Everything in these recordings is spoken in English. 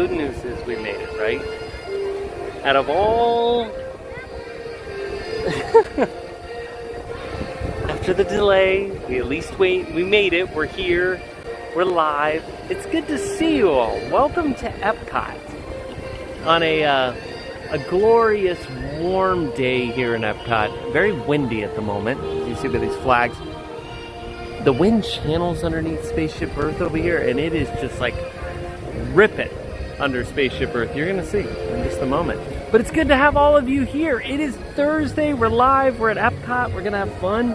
good news is we made it, right? Out of all... After the delay, we at least we made it. We're here. We're live. It's good to see you all. Welcome to Epcot on a glorious, warm day here in Epcot. Very windy at the moment. You see by these flags. The wind channels underneath Spaceship Earth over here, and it is just like ripping under Spaceship Earth. You're gonna see in just a moment. But it's good to have all of you here. It is Thursday. We're live. We're at Epcot. We're gonna have fun.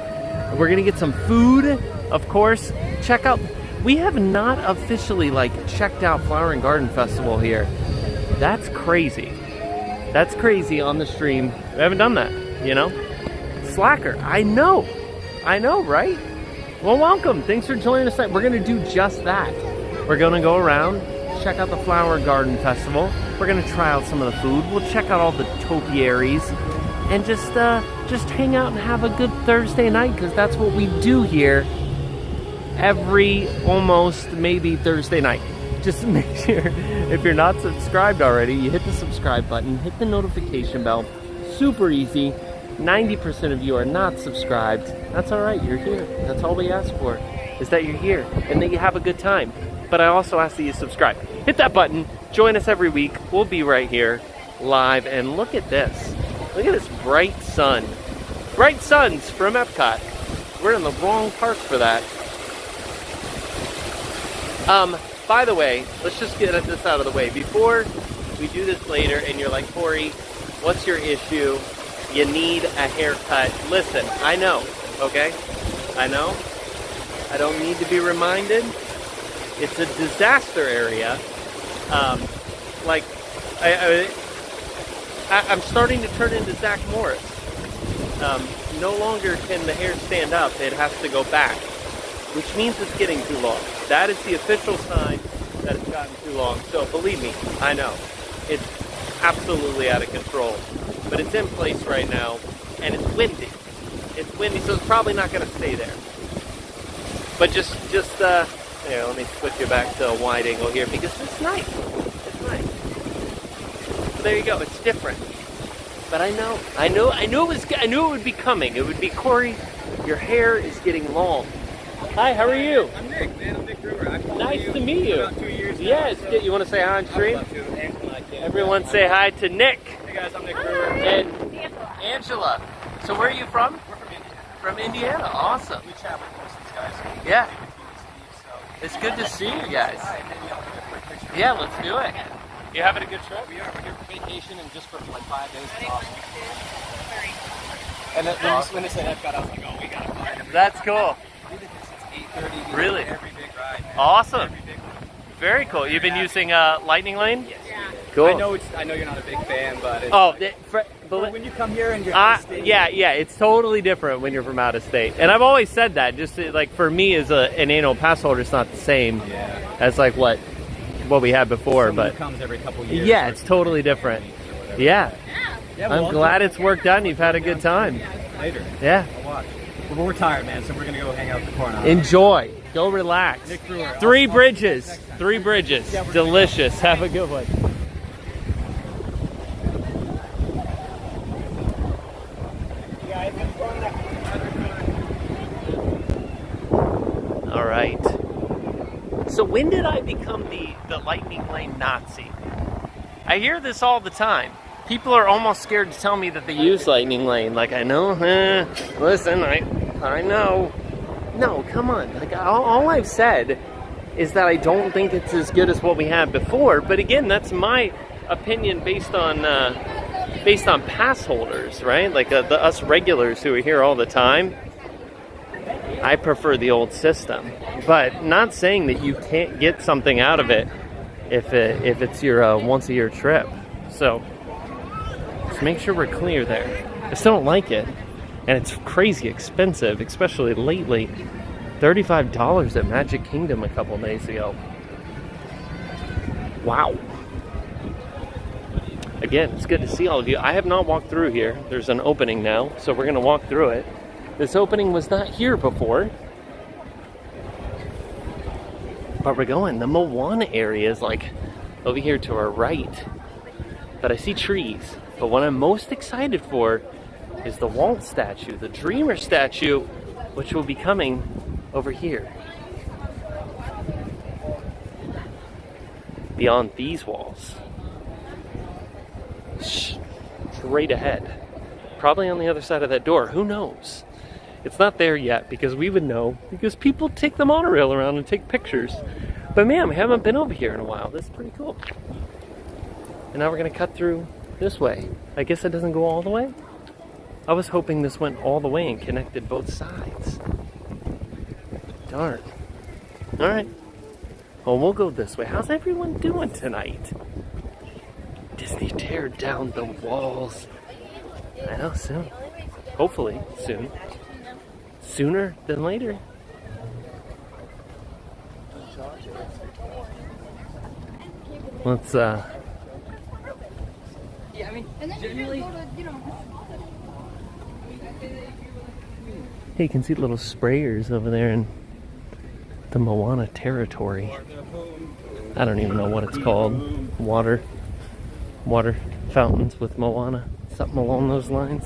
We're gonna get some food, of course. Check out. We have not officially checked out Flower and Garden Festival here. That's crazy. That's crazy on the stream. We haven't done that, you know? Slacker. I know, right? Well, welcome. Thanks for joining us. We're going to do just that. We're going to go around, check out the Flower Garden Festival. We're going to try out some of the food. We'll check out all the Topiaries and just hang out and have a good Thursday night, because that's what we do here every almost maybe Thursday night. Just make sure, if you're not subscribed already, you hit the subscribe button, hit the notification bell. Super easy. 90% of you are not subscribed. That's all right, you're here. That's all we ask for, is that you're here and that you have a good time. But I also ask that you subscribe. Hit that button, join us every week. We'll be right here live, and look at this. Look at this bright sun. Bright suns from Epcot. We're in the wrong park for that. By the way, let's just get this out of the way. Before we do this later and you're like, Cory, what's your issue? You need a haircut. Listen, I know, okay? I know. I don't need to be reminded. It's a disaster area. I'm starting to turn into Zach Morris. No longer can the hair stand up. It has to go back, which means it's getting too long. That is the official sign that it's gotten too long. So believe me, I know. It's absolutely out of control. But it's in place right now, and it's windy. It's windy, so it's probably not going to stay there. But just here, let me switch you back to a wide angle here, because it's nice. It's nice. So there you go. It's different. But I knew it would be coming. It would be, Cory, your hair is getting long. Hi, how are you? I'm Nick, man. I'm Nick Brewer. Nice to meet you. About 2 years now. Yes. You want to say hi on stream? Everyone say hi to Nick. Hey guys, I'm Nick Brewer. And Angela. So where are you from? We're from Indiana. From Indiana. Awesome. We travel with these guys. Yeah. It's good to see you guys. Yeah, let's do it. You having a good trip? We are. We're here for vacation and just for 5 days. It's awesome. And then when they said Epcot, I was like, oh, we gotta find them. That's cool. We've been here since 8:30. Really? Every big ride. Man. Awesome. Every big one. Very cool. You've been using Lightning Lane? Yes. Cool. I know you're not a big fan, but it's when you come here and you're yeah, it's totally different when you're from out of state. And I've always said that. Just for me as an annual pass holder, it's not the same as what we had before. Someone but comes every couple years. Yeah, it's totally different. Yeah. I'm glad it's worked out and you've had a good time. Later. Yeah. I'll watch. Well, we're tired, man, so we're gonna go hang out at the corner. Enjoy. Go relax. Nick Brewer. Three Bridges. Delicious. Have a good one. All right. So when did I become the Lightning Lane Nazi? I hear this all the time. People are almost scared to tell me that they use Lightning Lane. I know. Listen, I know. No, come on. All I've said is that I don't think it's as good as what we had before. But again, that's my opinion based on pass holders, right? The us regulars who are here all the time. I prefer the old system, but not saying that you can't get something out of it if it's your once a year trip. So just make sure we're clear there. I still don't like it, and it's crazy expensive, especially lately. $35 at Magic Kingdom a couple days ago. Wow. Again, it's good to see all of you. I have not walked through here. There's an opening now, so we're going to walk through it. This opening was not here before. But we're going. The Moana area is over here to our right. But I see trees. But what I'm most excited for is the Walt statue, the Dreamer statue, which will be coming over here. Beyond these walls. Straight ahead. Probably on the other side of that door. Who knows? It's not there yet because we would know. Because people take the monorail around and take pictures. But man, we haven't been over here in a while. This is pretty cool. And now we're going to cut through this way. I guess it doesn't go all the way. I was hoping this went all the way and connected both sides. Darn. Alright. Well, we'll go this way. How's everyone doing tonight? Disney tear down the walls. I know, soon. Hopefully, soon. Sooner than later. Let's, Yeah, I mean, generally... Hey, you can see little sprayers over there in the Moana territory. I don't even know what it's called. Water fountains with Moana. Something along those lines.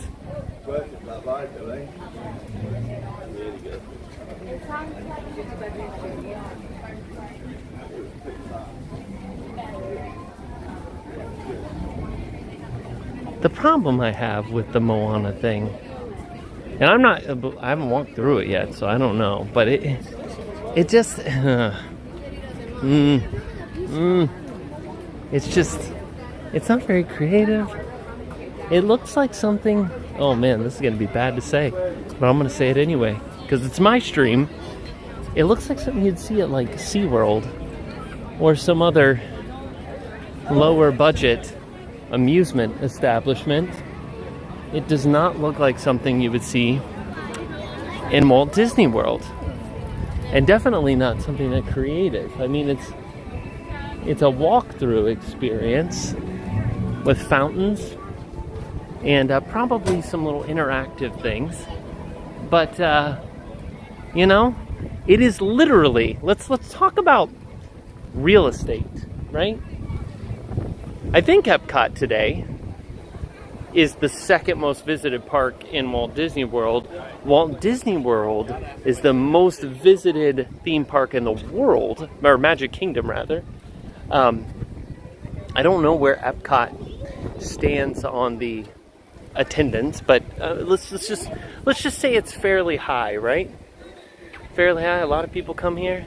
The problem I have with the Moana thing, and I haven't walked through it yet, so I don't know, but it just, it's not very creative. It looks like something, oh man, this is going to be bad to say, but I'm going to say it anyway, because it's my stream. It looks like something you'd see at like SeaWorld, or some other lower budget amusement establishment. It does not look like something you would see in Walt Disney World. And definitely not something that creative. I mean, it's a walkthrough experience with fountains and probably some little interactive things. But, you know, it is literally, let's talk about real estate, right? I think Epcot today is the second most visited park in Walt Disney World. Walt Disney World is the most visited theme park in the world, or Magic Kingdom rather. I don't know where Epcot stands on the attendance, but let's just say it's fairly high, right? Fairly high. A lot of people come here.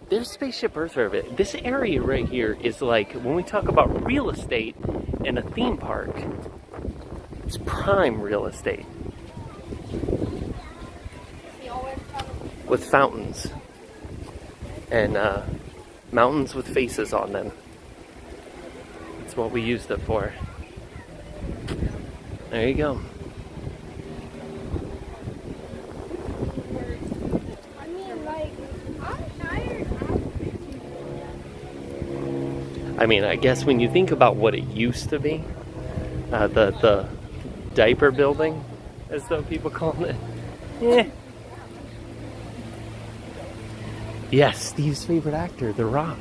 There's Spaceship Earth Orbit. This area right here is like, when we talk about real estate in a theme park, it's prime real estate. With fountains. And mountains with faces on them. That's what we used it for. There you go. I mean, I guess when you think about what it used to be, the diaper building, as though people call it. Yeah. Yes, Steve's favorite actor, The Rock.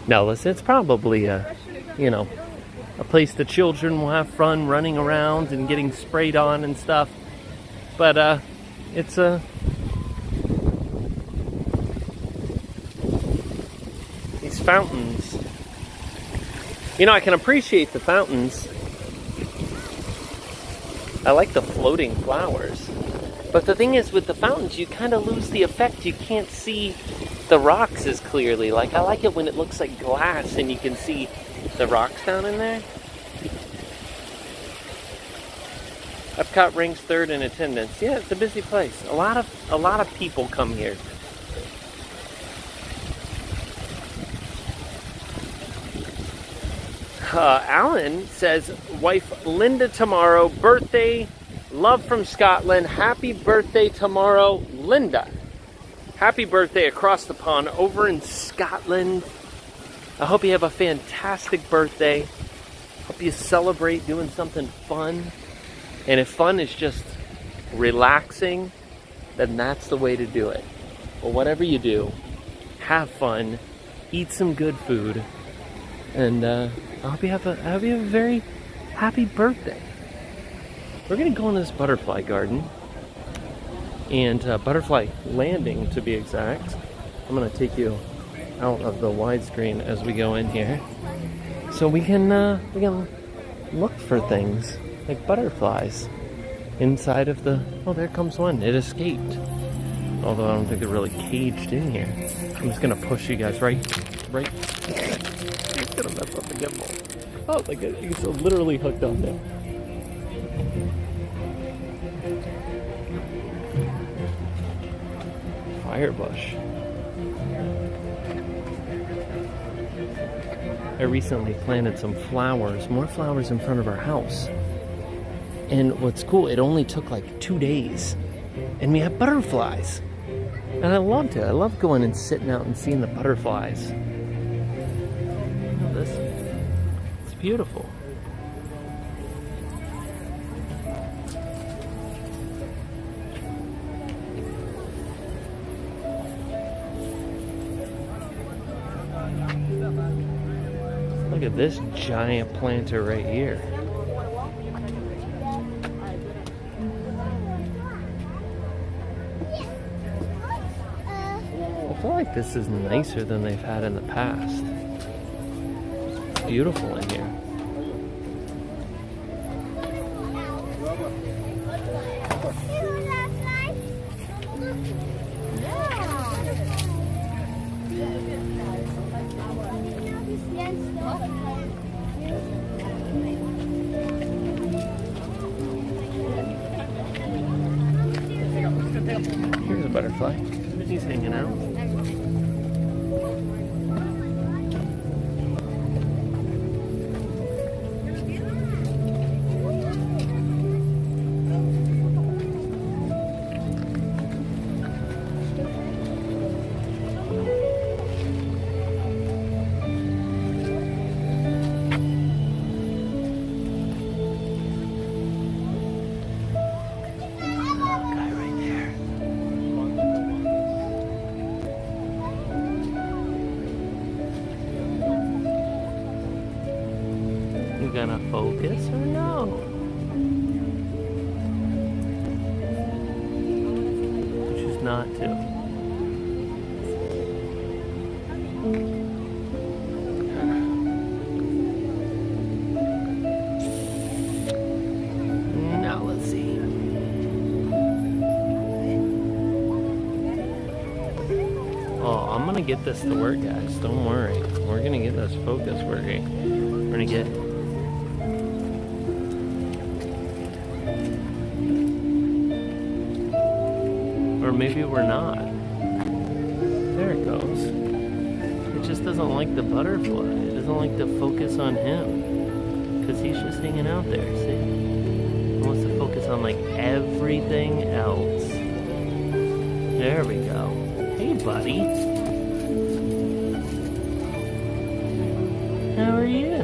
Now, listen, it's probably a place the children will have fun running around and getting sprayed on and stuff. But it's a these fountains. You know, I can appreciate the fountains. I like the floating flowers. But the thing is, with the fountains, you kind of lose the effect. You can't see the rocks as clearly. Like, I like it when it looks like glass and you can see the rocks down in there. Epcot ranks third in attendance. Yeah, it's a busy place. A lot of people come here. Alan says, wife Linda tomorrow, birthday, love from Scotland, happy birthday tomorrow, Linda. Happy birthday across the pond over in Scotland. I hope you have a fantastic birthday. Hope you celebrate doing something fun. And if fun is just relaxing, then that's the way to do it. But whatever you do, have fun, eat some good food, And I hope you have a very happy birthday. We're gonna go in this butterfly garden and butterfly landing, to be exact. I'm gonna take you out of the widescreen as we go in here, so we can look for things like butterflies inside of the. Oh, there comes one. It escaped. Although I don't think they're really caged in here. I'm just gonna push you guys right. It's gonna mess up the gimbal. Oh, like it's literally hooked up there. Firebush. I recently planted some flowers, more flowers in front of our house. And what's cool, it only took like 2 days. And we have butterflies. And I loved it. I love going and sitting out and seeing the butterflies. Look at this. It's beautiful. Look at this giant planter right here. I feel like this is nicer than they've had in the past. It's beautiful in here. Here's a butterfly. He's hanging out. You gonna focus or no? Choose not to. Now let's see. Oh, I'm gonna get this to work, guys. Don't worry. We're gonna get this focus working. We're gonna get. Or maybe we're not. There it goes. It just doesn't like the butterfly. It doesn't like to focus on him. Because he's just hanging out there, see? It wants to focus on like everything else. There we go. Hey, buddy. How are you?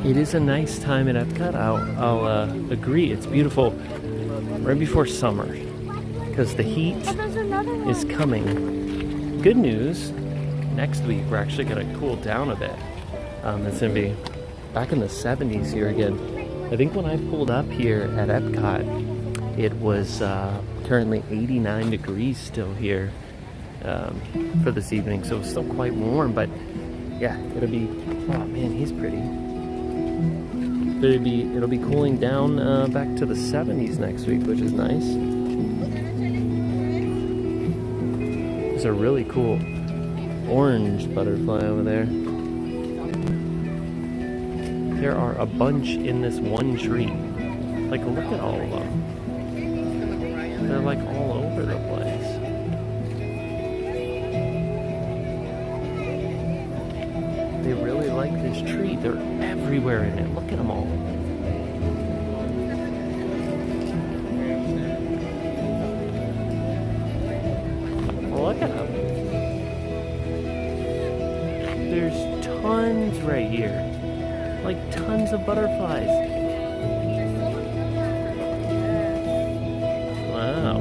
It is a nice time at Epcot. I'll agree. It's beautiful right before summer because the heat is coming. Good news, next week we're actually going to cool down a bit. It's going to be back in the 70s here again. I think when I pulled up here at Epcot, it was currently 89 degrees still here for this evening. So it's still quite warm, but yeah, it'll be, oh man, he's pretty. It'll be cooling down back to the 70s next week, which is nice. There's a really cool orange butterfly over there. There are a bunch in this one tree. Like, look at all of them. They're like all over the place. They really like this tree. They're everywhere in it. Look at them all. Look at them. There's tons right here. Like tons of butterflies. Wow.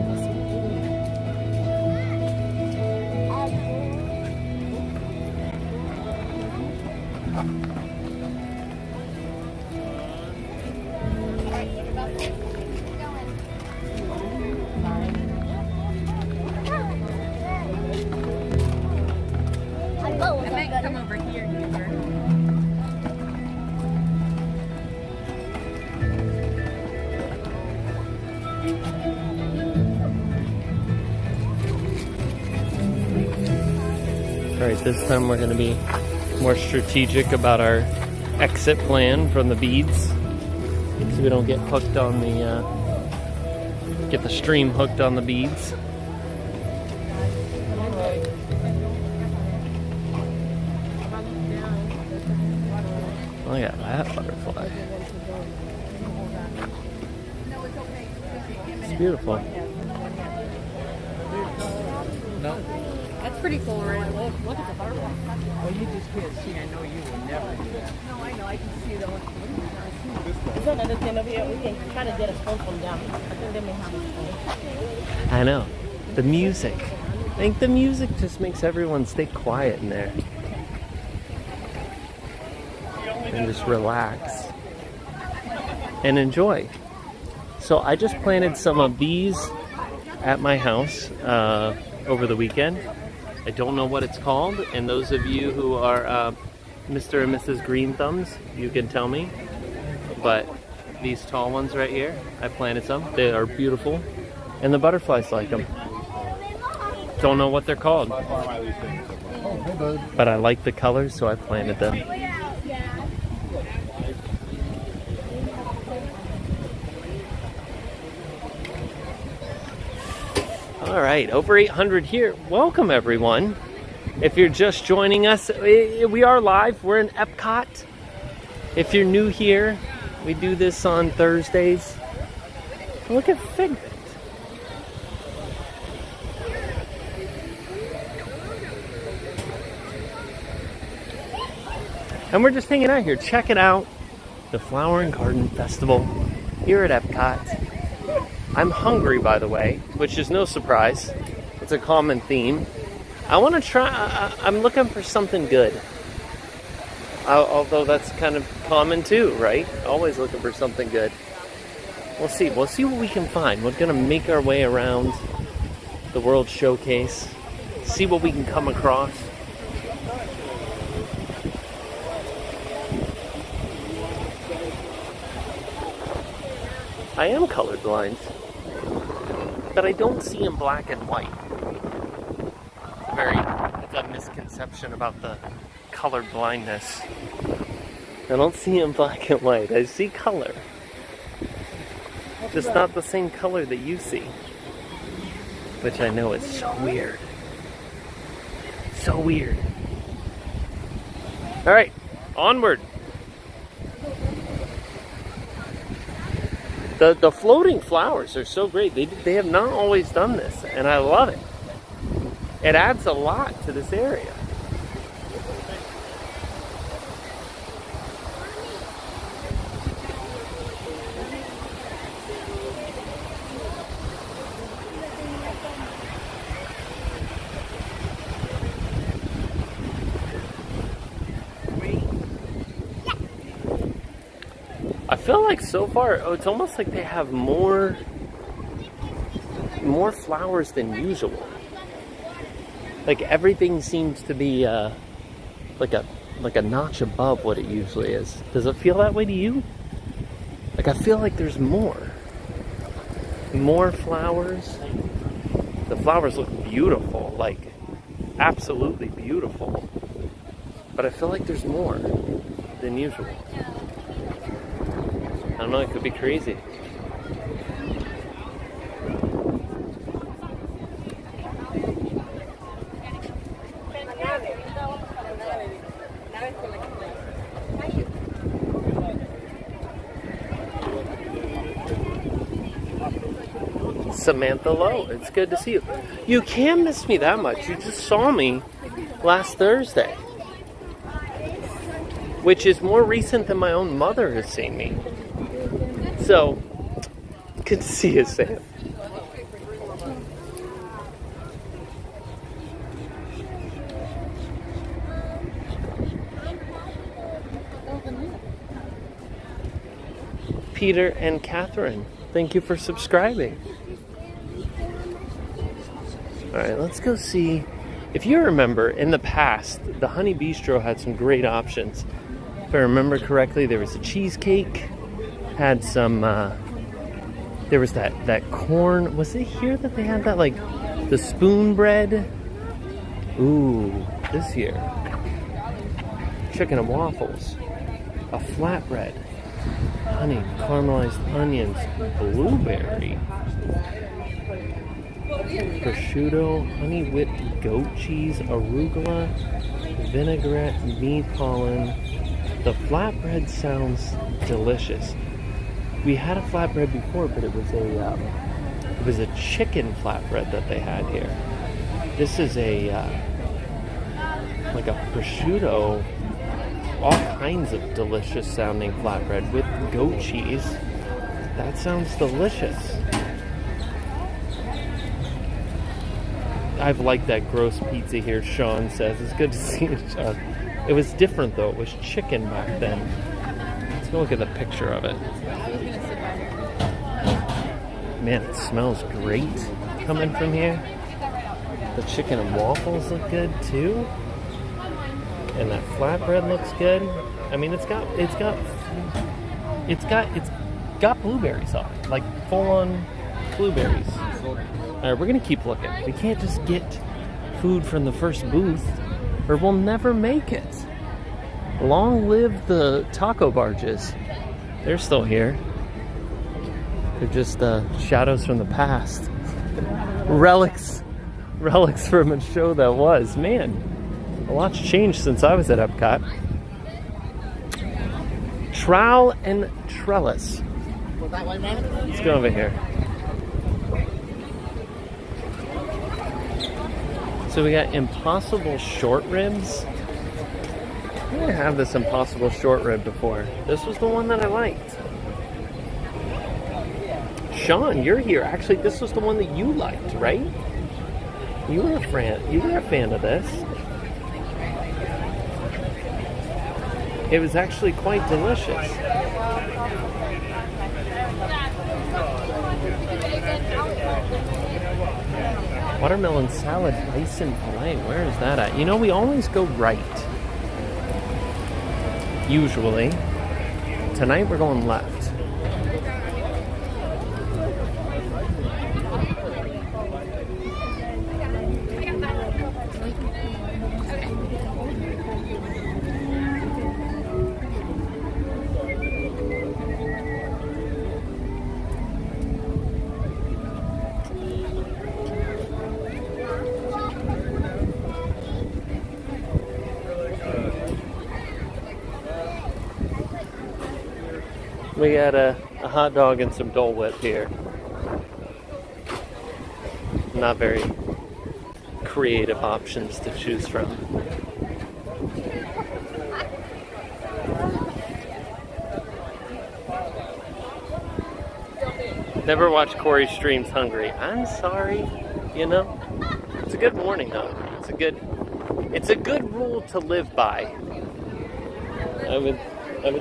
I might come over here. Alright, this time we're going to be more strategic about our exit plan from the beads, so we don't get hooked on the, get the stream hooked on the beads. Look at that butterfly. It's beautiful. No. That's pretty cool, right? Look at the butterfly. Well, you just can't see. I know you will never do that. No, I know. I can see the one. There's another thing over here. We can try to get a phone from them. I think they may have a phone. I know. The music. I think the music just makes everyone stay quiet in there. And just relax. And enjoy. So I just planted some bees at my house over the weekend. I don't know what it's called, and those of you who are Mr. and Mrs. Green Thumbs, you can tell me. But these tall ones right here, I planted some. They are beautiful, and the butterflies like them. Don't know what they're called, but I like the colors, so I planted them. All right, over 800 here. Welcome, everyone. If you're just joining us, we are live. We're in Epcot. If you're new here, we do this on Thursdays. Look at Figment. And we're just hanging out here, checking out the Flower and Garden Festival here at Epcot. I'm hungry, by the way, which is no surprise. It's a common theme. I want to try, I'm looking for something good. Although that's kind of common too, right? Always looking for something good. We'll see what we can find. We're going to make our way around the World Showcase, see what we can come across. I am colorblind, but I don't see in black and white. It's a misconception about the color blindness. I don't see in black and white. I see color. Just not the same color that you see. Which I know is so weird. So weird. Alright, onward. The floating flowers are so great. They have not always done this, and I love it. It adds a lot to this area. I feel like so far, it's almost like they have more flowers than usual. Like everything seems to be like a notch above what it usually is. Does it feel that way to you? Like I feel like there's more flowers. The flowers look beautiful, like absolutely beautiful. But I feel like there's more than usual. I don't know, it could be crazy. Samantha Lowe, it's good to see you. You can't miss me that much. You just saw me last Thursday. which is more recent than my own mother has seen me. So, good to see you, Sam. Peter and Catherine, thank you for subscribing. Alright, let's go see. If you remember, in the past, the Honey Bistro had some great options. If I remember correctly, there was a cheesecake, had some, there was that corn. Was it here that they had that, like, the spoon bread? Ooh, this year. Chicken and waffles. A flatbread. Honey, caramelized onions, blueberry, prosciutto, honey whipped goat cheese, arugula, vinaigrette, meat pollen. The flatbread sounds delicious. We had a flatbread before, but it was a chicken flatbread that they had here. This is like a prosciutto. All kinds of delicious sounding flatbread with goat cheese. That sounds delicious. I've liked that gross pizza here, Sean says. It's good to see you, Sean. It was different though. It was chicken back then. Let's go look at the picture of it. Man, it smells great coming from here. The chicken and waffles look good too. And that flatbread looks good. I mean, it's got blueberries on it, like full-on blueberries. All right, we're gonna keep looking. We can't just get food from the first booth, or we'll never make it. Long live the taco barges. They're still here. They're just shadows from the past. Relics from a show that was. Man. A lot's changed since I was at Epcot. Trowel and trellis. Let's go over here. So we got Impossible short ribs. I didn't have this Impossible short rib before. This was the one that I liked. Sean, you're here. Actually, this was the one that you liked, right? You were a fan of this. It was actually quite delicious. Watermelon salad, bison filet. Where is that at? You know, we always go right. Usually. Tonight we're going left. We got a hot dog and some Dole Whip here. Not very creative options to choose from. Never watch Cory streams hungry. I'm sorry, you know. It's a good morning though. It's a good rule to live by. I would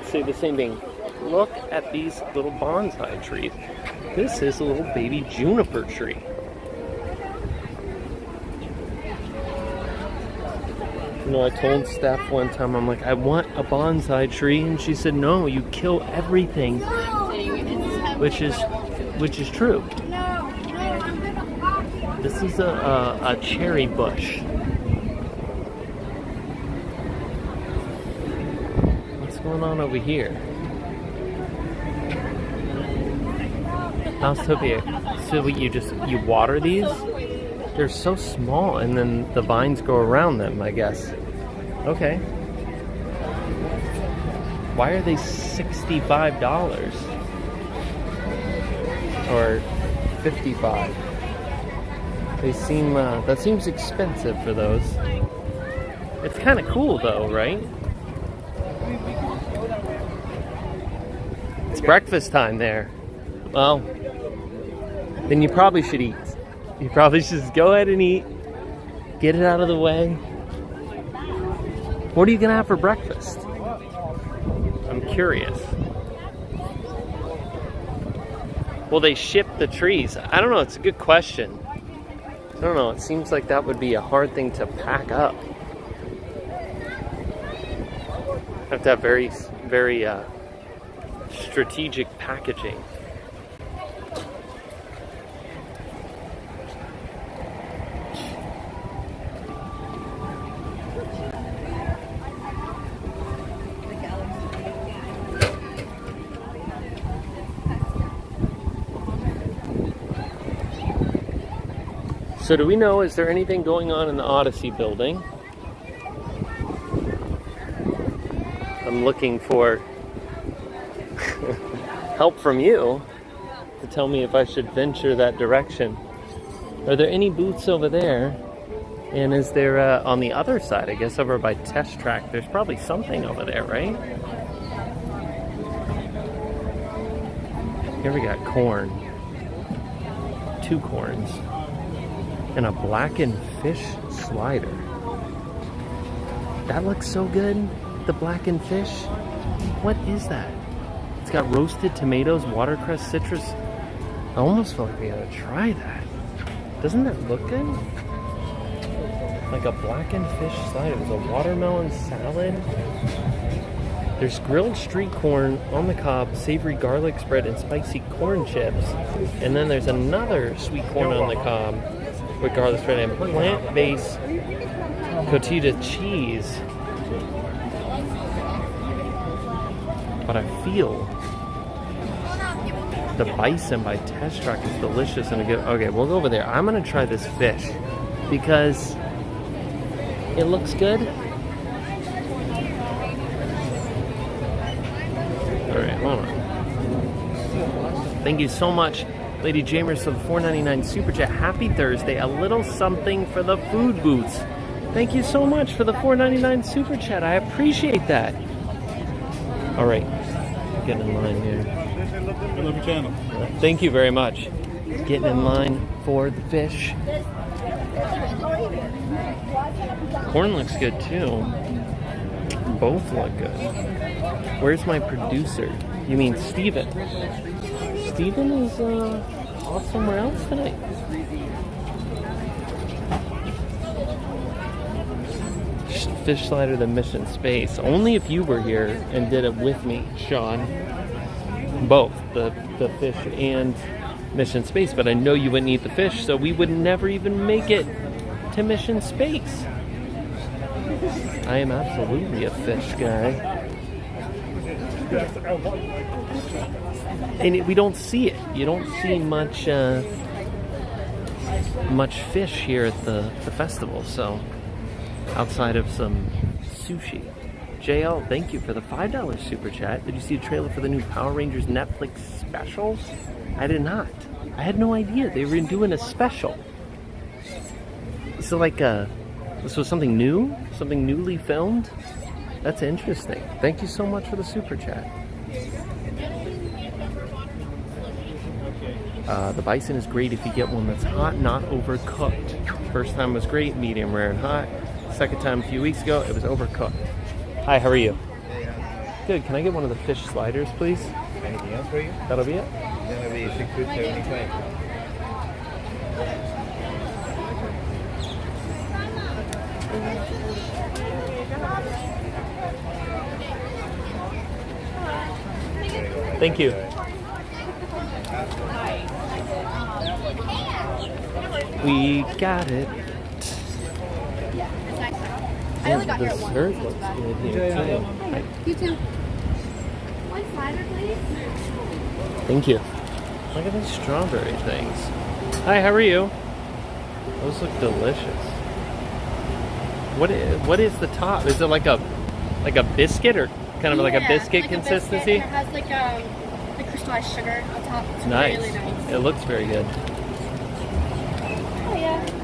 say the same thing. Look at these little bonsai trees. This is a little baby juniper tree. You know, I told Steph one time, I'm like, I want a bonsai tree, and she said, no, you kill everything. Which is true. This is a cherry bush. What's going on over here? How's Topia? So you water these? They're so small, and then the vines go around them, I guess. Okay. Why are they $65? Or $55? They seem, that seems expensive for those. It's kind of cool though, right? It's breakfast time there. Well, then you probably should eat. You probably should just go ahead and eat. Get it out of the way. What are you gonna have for breakfast? I'm curious. Will they ship the trees? I don't know, it's a good question. I don't know, it seems like that would be a hard thing to pack up. Have to have very strategic packaging. So do we know, is there anything going on in the Odyssey building? I'm looking for help from you to tell me if I should venture that direction. Are there any booths over there? And is there on the other side, I guess over by Test Track, there's probably something over there, right? Here we got corn. 2 corns. And a blackened fish slider. That looks so good. The blackened fish. What is that? It's got roasted tomatoes, watercress, citrus. I almost feel like we gotta try that. Doesn't that look good? Like a blackened fish slider. There's a watermelon salad. There's grilled street corn on the cob, savory garlic spread, and spicy corn chips. And then there's another sweet corn on the cob with garlic spread and plant-based cotija cheese. But I feel the bison by Test Track is delicious and good. Okay, we'll go over there. I'm gonna try this fish because it looks good. All right, hold on. Thank you so much, Lady Jamers, for the $4.99 super chat. Happy Thursday. A little something for the food booths. Thank you so much for the $4.99 super chat. I appreciate that. All right, getting in line here. I love your channel. Thank you very much. Getting in line for the fish. Corn looks good too. Both look good. Where's my producer? You mean Steven? Steven is off somewhere else tonight. Fish slider, the Mission Space. Only if you were here and did it with me, Sean. Both the fish and Mission Space, but I know you wouldn't eat the fish, so we would never even make it to Mission Space. I am absolutely a fish guy. And we don't see it. You don't see much fish here at the festival, so outside of some sushi. JL, thank you for the $5 super chat. Did you see a trailer for the new Power Rangers Netflix special? I did not. I had no idea they were doing a special. So this was something new? Something newly filmed? That's interesting. Thank you so much for the super chat. The bison is great if you get one that's hot, not overcooked. First time was great, medium rare and hot. Second time a few weeks ago, it was overcooked. Hi, how are you? Good. Can I get one of the fish sliders, please? Anything else for you? That'll be it. Then it'll be 6.75. Thank you. We got it. I only got here once. The dessert looks good here too. Hi. You too. One slider, please. Thank you. Look at these strawberry things. Hi, how are you? Those look delicious. What is the top? Is it like a biscuit or kind of like a biscuit like consistency? A biscuit. It has like crystallized sugar on top. It's Nice. really nice. It looks very good. Oh yeah.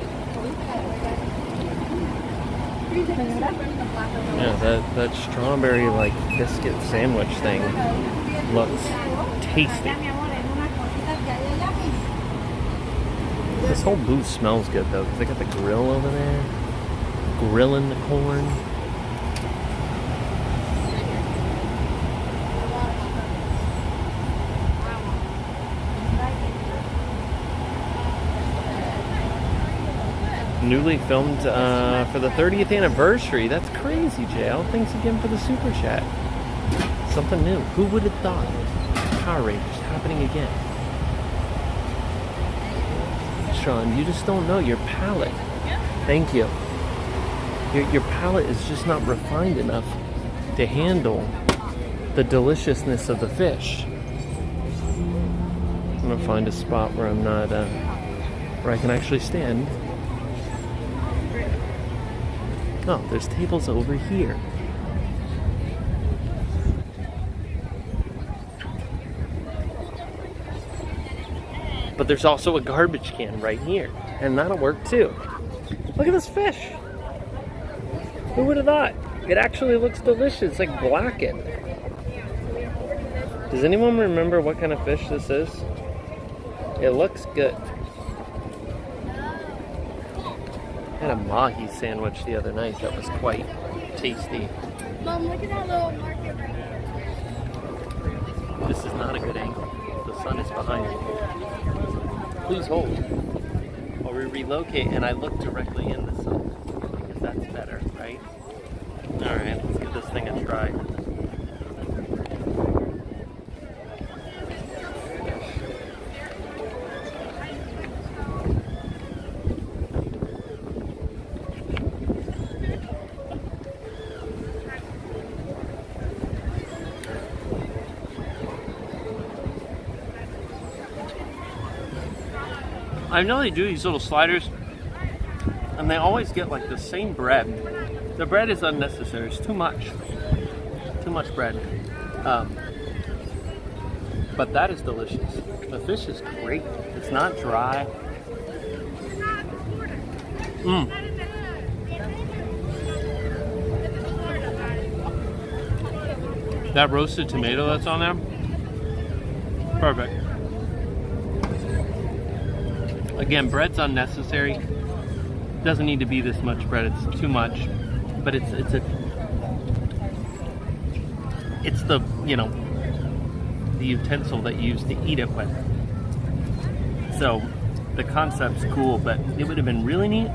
Yeah, that strawberry like biscuit sandwich thing looks tasty. This whole booth smells good though, because they got the grill over there, grilling the corn. Newly filmed for the 30th anniversary. That's crazy, JL. Thanks again for the super chat. Something new. Who would have thought? Power Rangers happening again. Sean, you just don't know your palate. Thank you. Your palate is just not refined enough to handle the deliciousness of the fish. I'm gonna find a spot where I'm not, where I can actually stand. Oh, there's tables over here. But there's also a garbage can right here, and that'll work too. Look at this fish. Who would have thought? It actually looks delicious, it's like blackened. Does anyone remember what kind of fish this is? It looks good. I had a mahi sandwich the other night that was quite tasty. Mom, look at that little market right here. This is not a good angle. The sun is behind me. Please hold while we relocate and I look directly in the sun, because that's better, right? Alright, let's give this thing a try. I know they do these little sliders, and they always get like the same bread. The bread is unnecessary. It's too much. Too much bread. But that is delicious. The fish is great. It's not dry. That roasted tomato that's on there, perfect. Again, bread's unnecessary. Doesn't need to be this much bread. It's too much, but it's the, you know, the utensil that you use to eat it with. So the concept's cool, but it would have been really neat.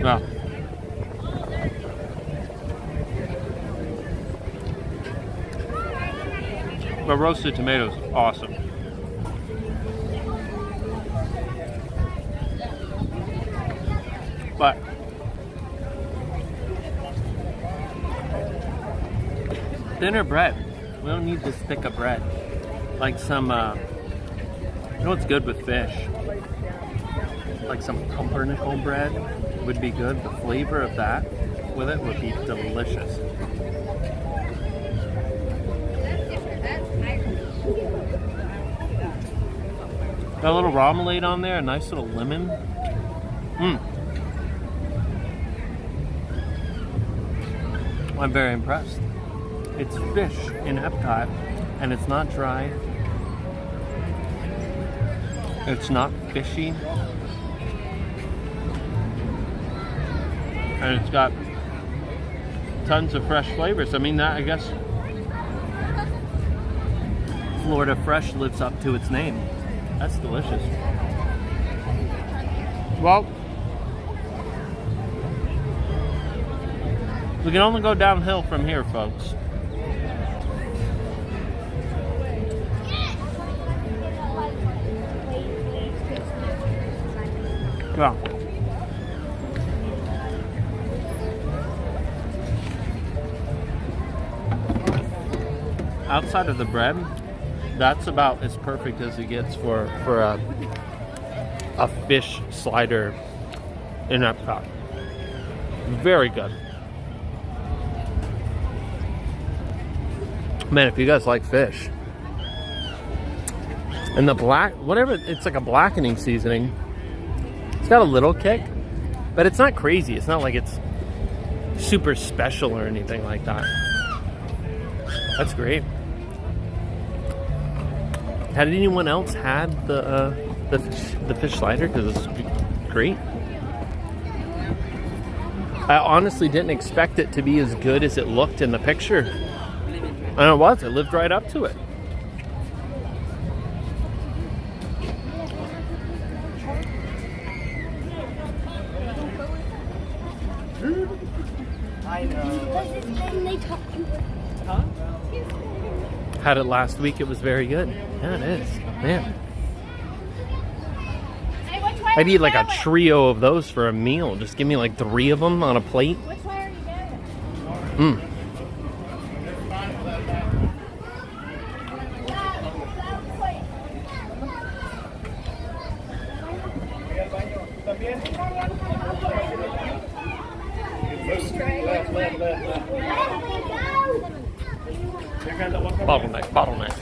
Wow. But roasted tomatoes, awesome. But thinner bread. We don't need this thick of bread. Like some, you know what's good with fish? Like some pumpernickel bread would be good. The flavor of that with it would be delicious. Got a little remoulade on there, a nice little lemon. I'm very impressed. It's fish in Epcot, and it's not dry. It's not fishy. And it's got tons of fresh flavors. I mean, that, I guess Florida Fresh lives up to its name. That's delicious. Well, we can only go downhill from here, folks. Yeah. Outside of the bread, that's about as perfect as it gets for a fish slider in Epcot. Very good. Man, if you guys like fish. And the black, whatever, it's like a blackening seasoning. It's got a little kick, but it's not crazy. It's not like it's super special or anything like that. That's great. Had anyone else had the fish slider? Because it's great. I honestly didn't expect it to be as good as it looked in the picture. And it was. It lived right up to it. I know. Had it last week. It was very good. Yeah, it is. Man. I'd eat like a trio of those for a meal. Just give me like 3 of them on a plate. Which way are you going? Bottleneck.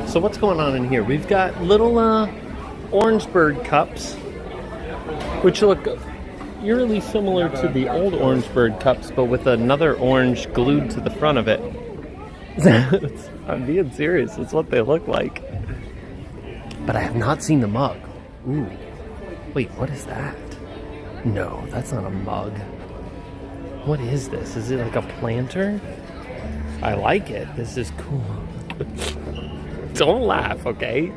So what's going on in here? We've got little orange bird cups, which look eerily similar to the old orange bird cups, but with another orange glued to the front of it. I'm being serious. That's what they look like. But I have not seen the mug. Ooh. Wait, what is that? No, that's not a mug. What is this? Is it like a planter? I like it. This is cool. Don't laugh, okay?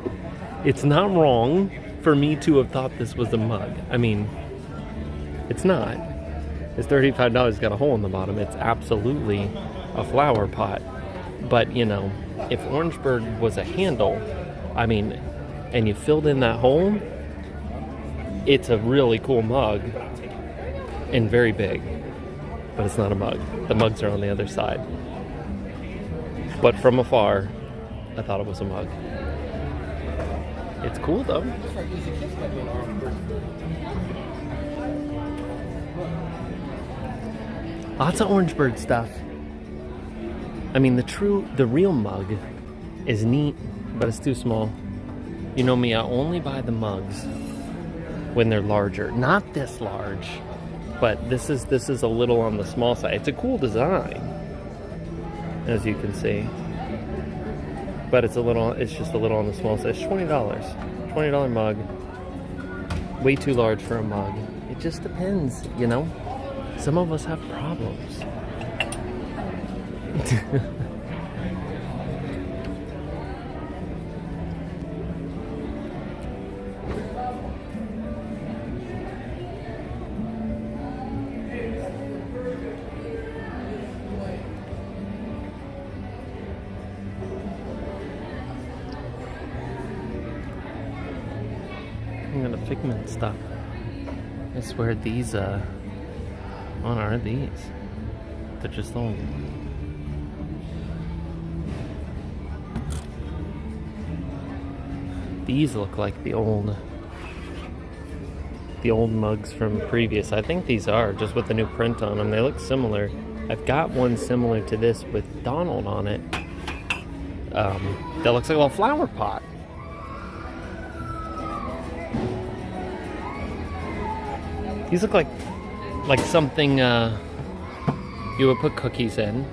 It's not wrong for me to have thought this was a mug. I mean, it's not. It's $35, got a hole in the bottom. It's absolutely a flower pot. But, you know, if Orangeburg was a handle, I mean, and you filled in that hole, it's a really cool mug and very big. But it's not a mug. The mugs are on the other side. But from afar, I thought it was a mug. It's cool though. Lots of Orangeburg stuff. I mean, the real mug is neat, but it's too small. You know me, I only buy the mugs when they're larger. Not this large, but this is a little on the small side. It's a cool design, as you can see. But it's just a little on the small side. It's $20. $20 mug. Way too large for a mug. It just depends, you know? Some of us have problems. I'm gonna Figment stuff. I swear these what are these? They're just old. These look like the old mugs from previous. I think these are, just with the new print on them. They look similar. I've got one similar to this with Donald on it. That looks like a little flower pot. These look like something you would put cookies in.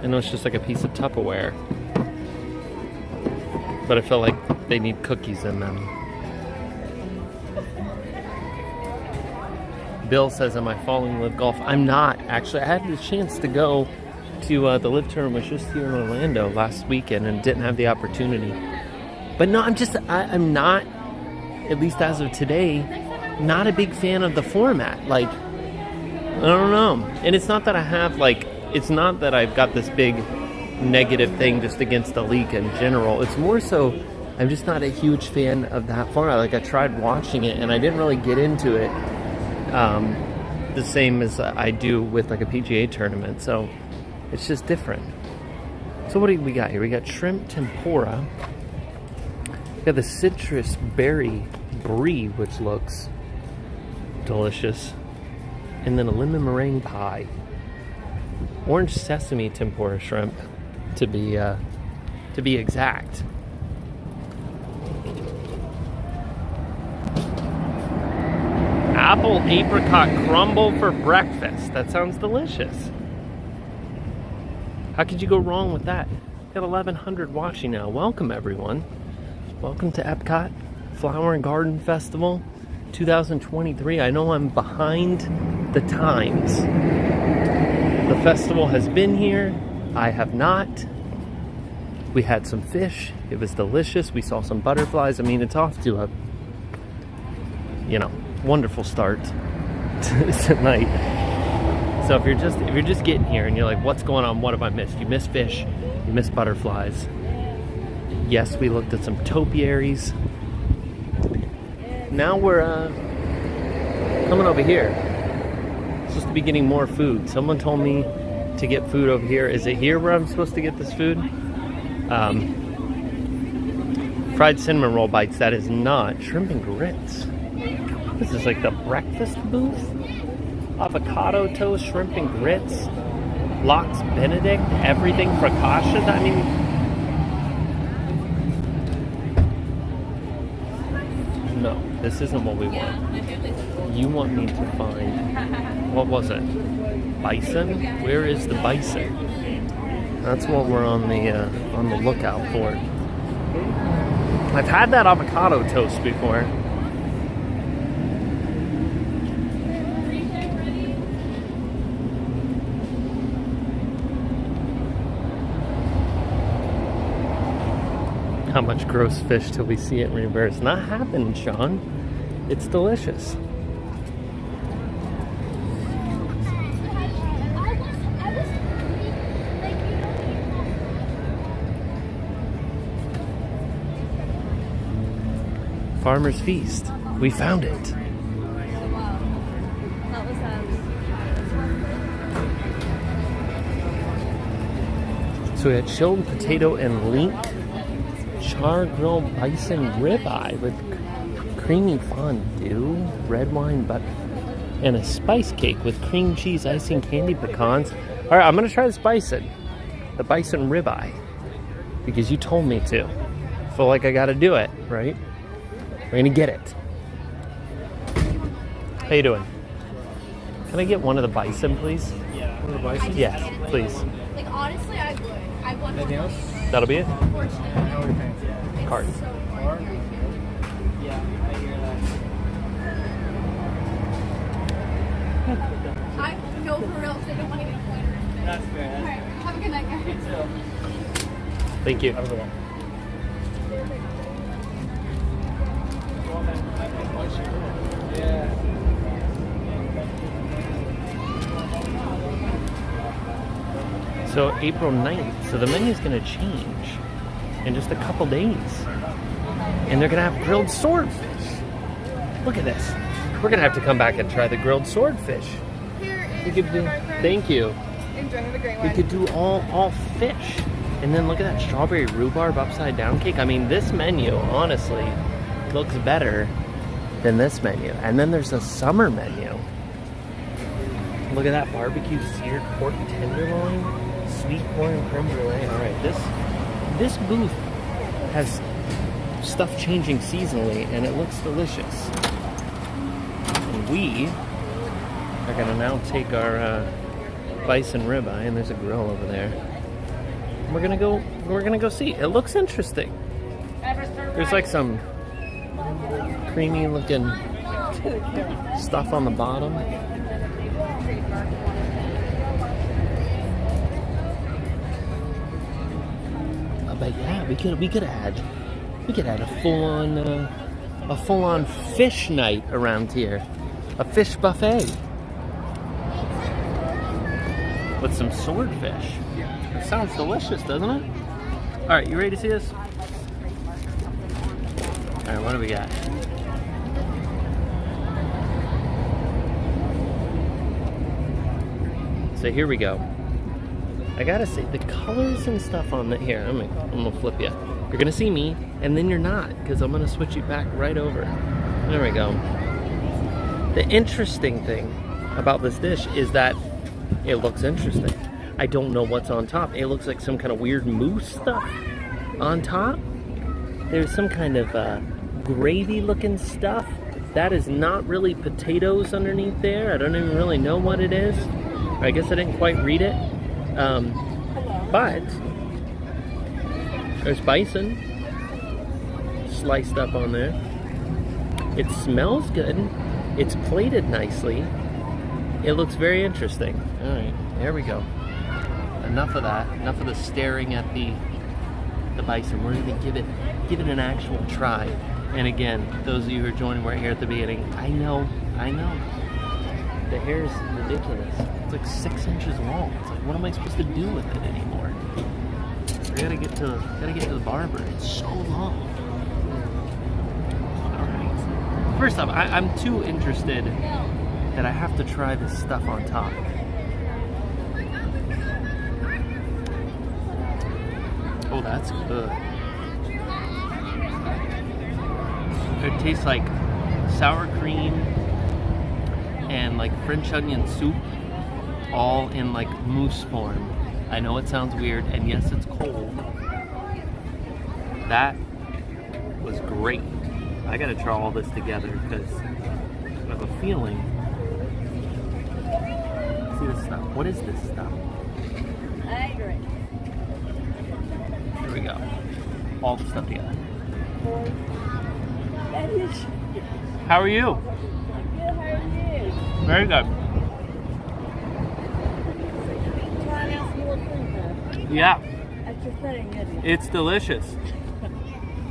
I know it's just like a piece of Tupperware, but I feel like they need cookies in them. Bill says, am I following Live Golf? I'm not, actually. I had the chance to go to the Live tournament, was just here in Orlando last weekend, and didn't have the opportunity. But no, I'm not, at least as of today, not a big fan of the format. Like, I don't know. And it's not that I have, like, it's not that I've got this big negative thing just against the league in general. It's more so I'm just not a huge fan of that format. Like, I tried watching it and I didn't really get into it the same as I do with like a PGA tournament. So it's just different. So what do we got here? We got shrimp tempura. We got the citrus berry brie, which looks delicious. And then a lemon meringue pie. Orange sesame tempura shrimp, to be to be exact. Apple apricot crumble for breakfast. That sounds delicious. How could you go wrong with that? Got 1,100 watching now. Welcome, everyone. Welcome to Epcot Flower and Garden Festival 2023. I know I'm behind the times. The festival has been here. I have not. We had some fish. It was delicious. We saw some butterflies. I mean, it's off to a, wonderful start tonight. So if you're just getting here and you're like, what's going on? What have I missed? You missed fish. You missed butterflies. Yes, we looked at some topiaries. Now we're coming over here. Supposed to be getting more food. Someone told me to get food over here. Is it here where I'm supposed to get this food? Fried cinnamon roll bites. That is not shrimp and grits. This is like the breakfast booth. Avocado toast, shrimp and grits, lox Benedict, everything fricasseed. I mean, no, this isn't what we want. You want me to find, what was it? Bison? Where is the bison? That's what we're on the lookout for. I've had that avocado toast before. How much gross fish till we see it in reverse? Not happening, Sean. It's delicious. Farmer's Feast. We found it. So we had chilled potato and leek char grilled bison ribeye with creamy fondue, red wine butter, and a spice cake with cream cheese icing, candy pecans. All right, I'm gonna try this bison, the bison ribeye, because you told me to. Feel like I gotta do it, right? We're gonna get it. How you doing? Can I get one of the bison, please? One of the bison? Yes, please. Like, honestly, I would. I want Anything else? That'll be it? Unfortunately. Card. So hard. Yeah, I hear that. I no for real because I don't want to get a pointer. That's fair. Alright, have a good night, guys. Thank you. Have a good one. Yeah. So April 9th, so the menu's gonna change in just a couple days. And they're gonna have grilled swordfish. Look at this. We're gonna have to come back and try the grilled swordfish. Here is We could do, thank you. Enjoy, have a great We one. could do all fish. And then look at that strawberry rhubarb upside down cake. I mean, this menu, honestly, looks better than this menu. And then there's a summer menu. Look at that barbecue seared pork tenderloin, sweet corn creme brulee. All right, this booth has stuff changing seasonally, and it looks delicious. And we are gonna now take our bison ribeye, and there's a grill over there. And we're gonna go see. It looks interesting. There's like some creamy looking stuff on the bottom. But yeah, we could add a full on fish night around here, a fish buffet with some swordfish. It sounds delicious, doesn't it? All right, you ready to see this? All right, what do we got? So here we go. I gotta say, the colors and stuff on the here, I'm gonna flip you. You're gonna see me, and then you're not, because I'm gonna switch you back right over. There we go. The interesting thing about this dish is that it looks interesting. I don't know what's on top. It looks like some kind of weird mousse stuff. On top, there's some kind of gravy-looking stuff. That is not really potatoes underneath there. I don't even really know what it is. I guess I didn't quite read it. But there's bison sliced up on there. It smells good. It's plated nicely. It looks very interesting. All right, there we go. Enough of that. Enough of the staring at the bison. We're gonna give it an actual try. And again, those of you who are joining right here at the beginning, I know. The hair is ridiculous. It's like 6 inches long. It's like, what am I supposed to do with it anymore? I gotta get to the barber. It's so long. All right. First off, I'm too interested that I have to try this stuff on top. Oh, that's good. It tastes like sour cream and like French onion soup, all in like mousse form. I know it sounds weird, and yes, it's cold. That was great. I gotta try all this together because I have a feeling. See this stuff? What is this stuff? Here we go. All the stuff together. How are you? Good, how are you? Very good. Trying out some more food, huh? Yeah, That's your thing, isn't it? it's delicious.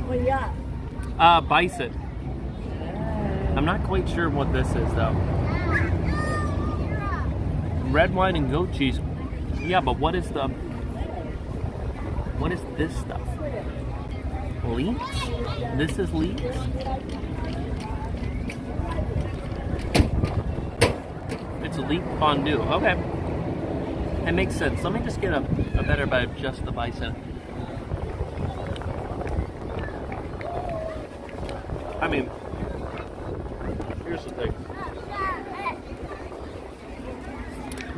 What you got? Bison. I'm not quite sure what this is though. Red wine and goat cheese. Yeah, but what is this stuff? Leeks? This is leeks? It's a leek fondue. Okay. That makes sense. Let me just get a better bite of just the bison. I mean, here's the thing.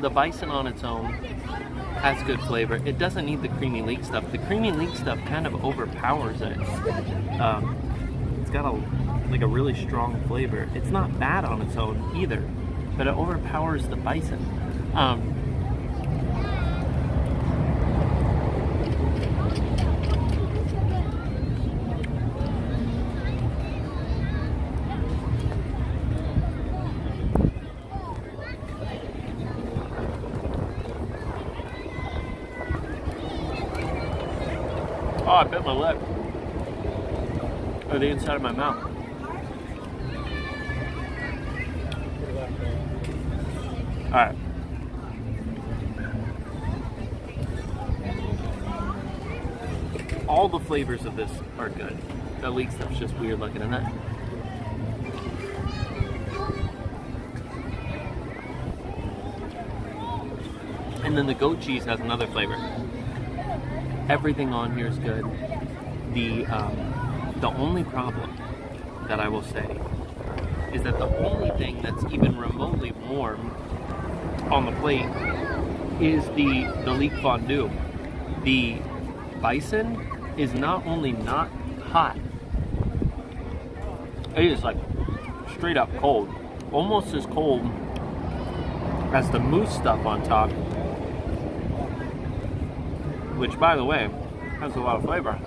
The bison on its own has good flavor. It doesn't need the creamy leek stuff. The creamy leek stuff kind of overpowers it. It's got a really strong flavor. It's not bad on its own either, but it overpowers the bison. Oh, I bit my lip. Or the inside of my mouth. Alright. All the flavors of this are good. The leek stuff's just weird looking in that. And then the goat cheese has another flavor. Everything on here is good. The only problem that I will say is that the only thing that's even remotely warm on the plate is the leek fondue. The bison is not only not hot, it is like straight up cold. Almost as cold as the mousse stuff on top. Which, by the way, has a lot of flavor.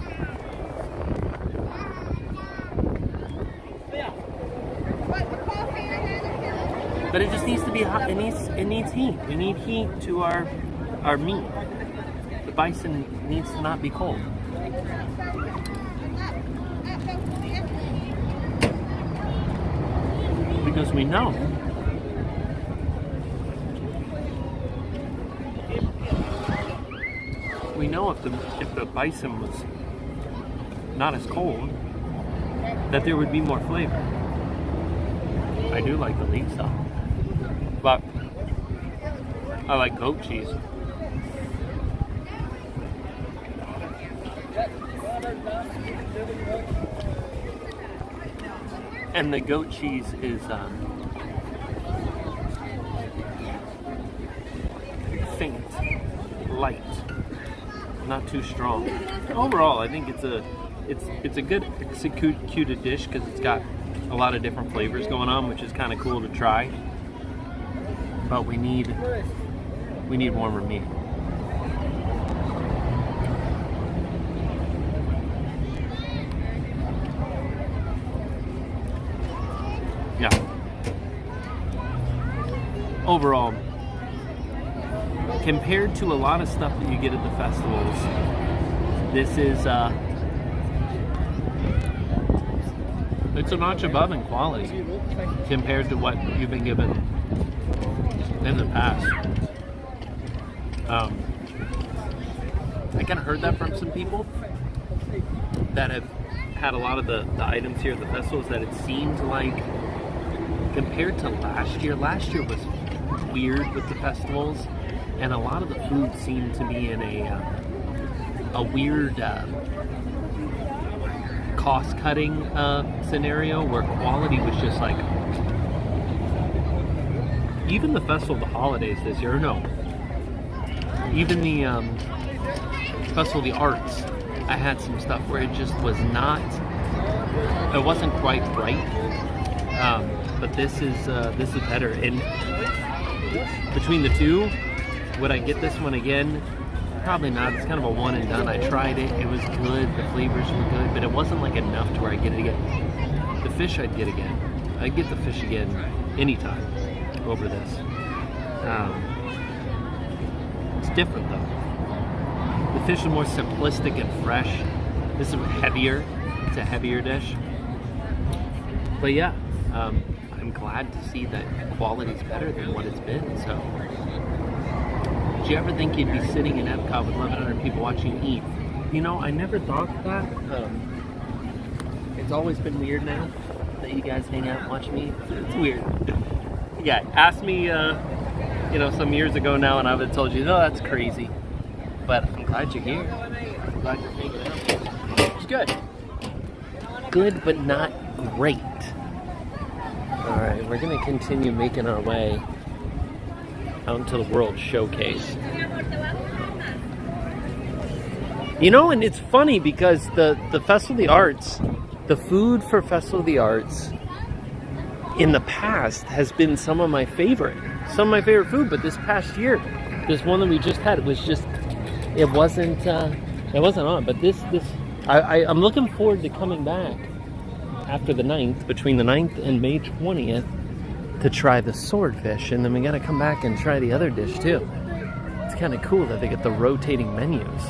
But it just needs to be hot. It needs heat. We need heat to our meat. The bison needs to not be cold. Because we know if the bison was not as cold, that there would be more flavor. I do like the leek stuff, but I like goat cheese. And the goat cheese is faint, light. not too strong. Overall, I think it's a good executed dish because it's got a lot of different flavors going on, which is kind of cool to try. But we need warmer meat. Yeah. Overall, compared to a lot of stuff that you get at the festivals, this is it's a notch above in quality compared to what you've been given in the past. I kind of heard that from some people that have had a lot of the items here at the festivals, that it seemed like compared to last year was weird with the festivals, and a lot of the food seemed to be in a weird cost-cutting scenario where quality was just like, even the Festival of the Holidays this year, no, even the Festival of the Arts, I had some stuff where it just was not, it wasn't quite right, but this is better. And between the two, would I get this one again? Probably not. It's kind of a one and done. I tried it. It was good. The flavors were good, but it wasn't like enough to where I get it again. The fish I'd get again. I'd get the fish again anytime over this. It's different though. The fish is more simplistic and fresh. This is heavier. It's a heavier dish. But yeah, I'm glad to see that quality's better than what it's been. So, did you ever think you'd be sitting in Epcot with 1,100 people watching you eat? You know, I never thought that. It's always been weird now that you guys hang out and watch me. It's weird. Yeah, ask me, you know, some years ago now, and I would have told you, no, that's crazy. But I'm glad you're here. I'm glad you're hanging out. It's good. Good, but not great. All right, we're gonna continue making our way out into the World Showcase. You know, and it's funny because the Festival of the Arts, the food for Festival of the Arts in the past has been some of my favorite food, but this past year, this one that we just had, it wasn't on. But I'm looking forward to coming back after the 9th, between the 9th and May 20th, to try the swordfish, and then we gotta come back and try the other dish too. It's kind of cool that they get the rotating menus.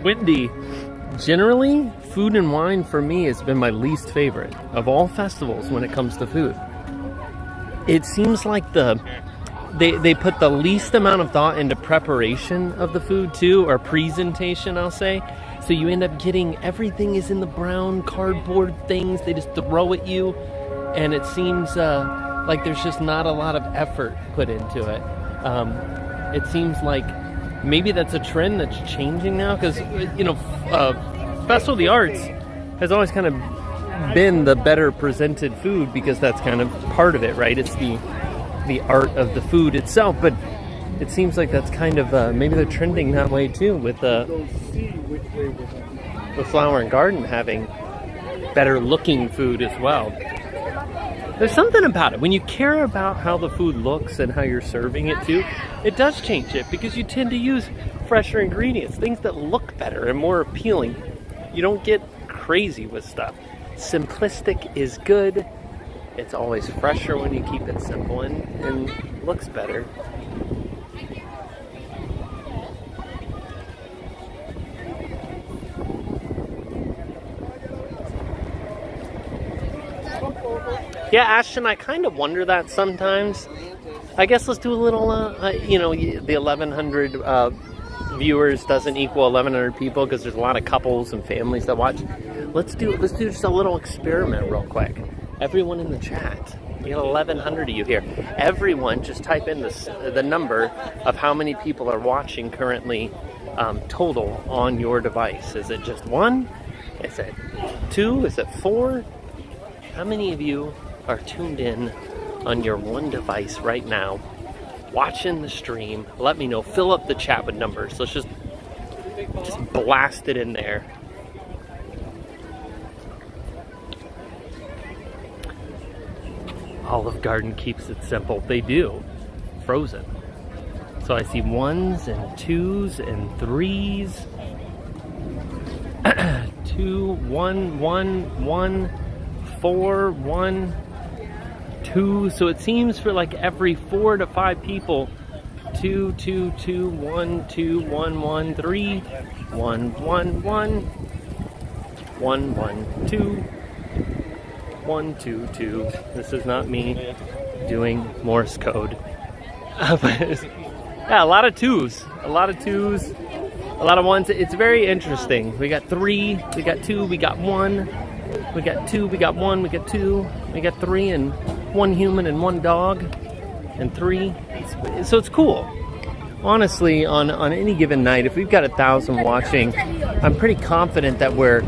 Wendy, generally, food and wine for me has been my least favorite of all festivals when it comes to food. It seems like they put the least amount of thought into preparation of the food too, or presentation, I'll say. So you end up getting, everything is in the brown cardboard things, they just throw at you, and it seems like there's just not a lot of effort put into it. It seems like maybe that's a trend that's changing now, because, you know, Festival of the Arts has always kind of been the better presented food, because that's kind of part of it, right? It's the art of the food itself, but it seems like that's kind of, maybe they're trending that way too, with Flower and Garden having better looking food as well. There's something about it. When you care about how the food looks and how you're serving it too, it does change it, because you tend to use fresher ingredients, things that look better and more appealing. You don't get crazy with stuff. Simplistic is good. It's always fresher when you keep it simple and looks better. Yeah, Ashton, I kind of wonder that sometimes. I guess let's do a little, you know, the 1,100 viewers doesn't equal 1,100 people, because there's a lot of couples and families that watch. Let's do just a little experiment real quick. Everyone in the chat, you got 1,100 of you here. Everyone, just type in the number of how many people are watching currently total on your device. Is it just 1? Is it 2? Is it 4? How many of you are tuned in on your one device right now watching the stream, let me know. Fill up the chat with numbers. Let's just blast it in there. Olive Garden keeps it simple. They do. Frozen. So I see 1s and 2s and 3s. 2, 1, 1, 1, 4, 1, 2. So it seems for like every 4 to 5 people, 2, 2, 2, 1, 2, 1, 1, 3, 1, 1, 1, 1, 1, 2, 1, 2, 2. This is not me doing Morse code. Yeah, a lot of 2s. A lot of 2s. A lot of 1s. It's very interesting. We got 3, we got 2, we got 1. We got 2, we got 1, we got 2. We got 3 and 1 human and 1 dog. And 3. So it's cool. Honestly, on any given night, if we've got 1,000 watching, I'm pretty confident that we're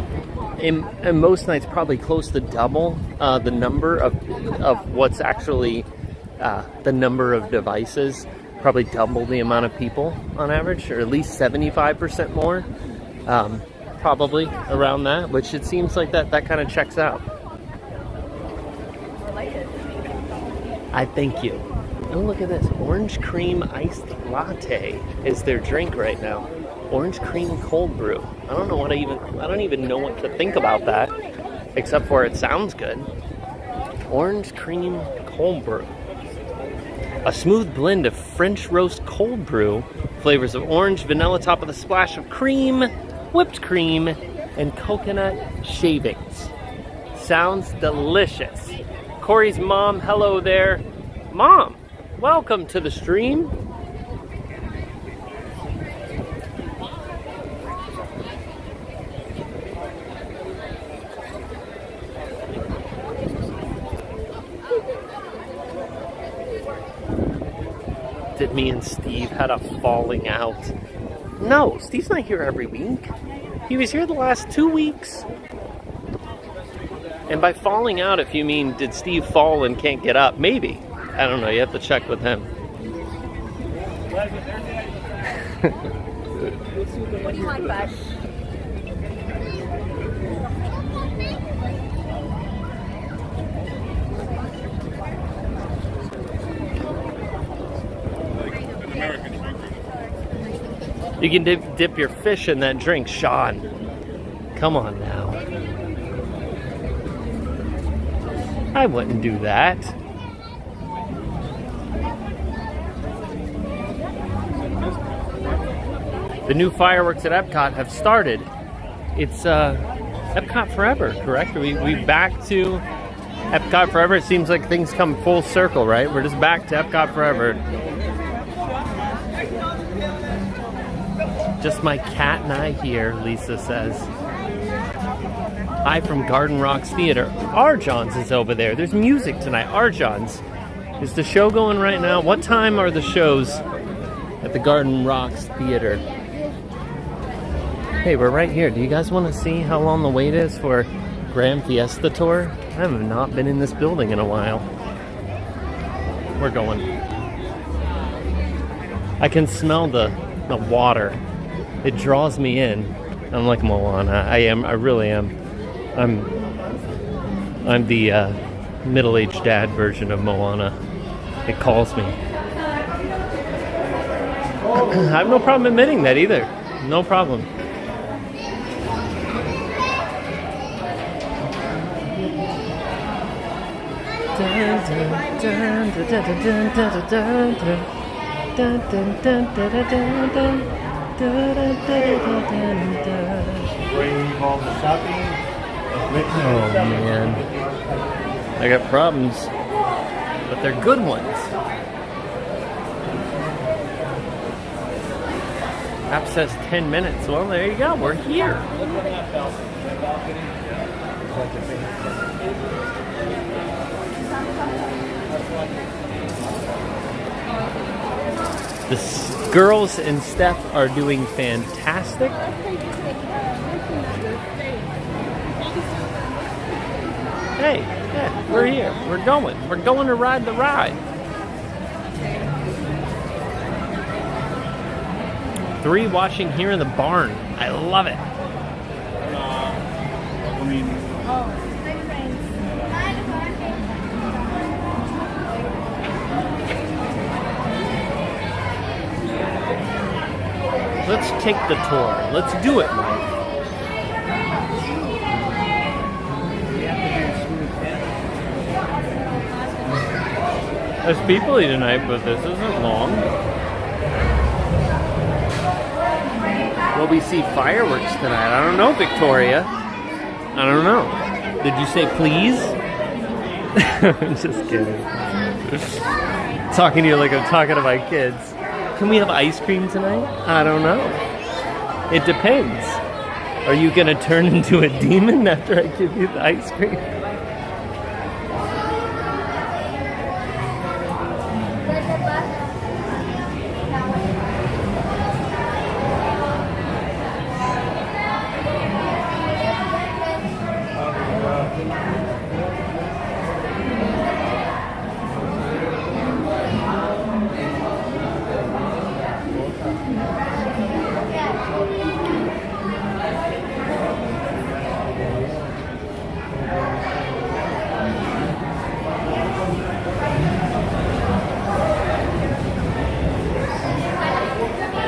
in most nights probably close to double the number of what's actually the number of devices. Probably double the amount of people on average, or at least 75% more. Probably around that, which it seems like that kind of checks out. I thank you. Oh, look at this. Orange cream iced latte is their drink right now. Orange cream cold brew. I don't even know what to think about that, except for it sounds good. Orange cream cold brew. A smooth blend of French roast cold brew, flavors of orange, vanilla, top with a splash of cream, whipped cream, and coconut shavings. Sounds delicious. Cory's mom, hello there. Mom, welcome to the stream. That me and Steve had a falling out. No, Steve's not here every week. He was here the last 2 weeks. And by falling out, if you mean, did Steve fall and can't get up? Maybe. I don't know, you have to check with him. What do you want, bud? You can dip your fish in that drink, Sean. Come on now. I wouldn't do that. The new fireworks at Epcot have started. It's Epcot Forever, correct? Are we back to Epcot Forever? It seems like things come full circle, right? We're just back to Epcot Forever. Just my cat and I here, Lisa says. Hi from Garden Rocks Theater. Arjohn's is over there. There's music tonight. Arjohn's. Is the show going right now? What time are the shows at the Garden Rocks Theater? Hey, we're right here. Do you guys want to see how long the wait is for Grand Fiesta Tour? I have not been in this building in a while. We're going. I can smell the water. It draws me in. I'm like Moana. I really am. I'm the middle-aged dad version of Moana. It calls me. I have no problem admitting that either. No problem. Oh man, I got problems, but they're good ones. App says 10 minutes. Well, there you go. We're here. The girls and Steph are doing fantastic. Hey, yeah, we're here. We're going to ride the ride. 3 washing here in the barn. I love it. Let's take the tour. Let's do it, Mike. There's people tonight, but this isn't long. Will we see fireworks tonight? I don't know, Victoria. I don't know. Did you say please? Just kidding. Talking to you like I'm talking to my kids. Can we have ice cream tonight? I don't know. It depends. Are you gonna turn into a demon after I give you the ice cream?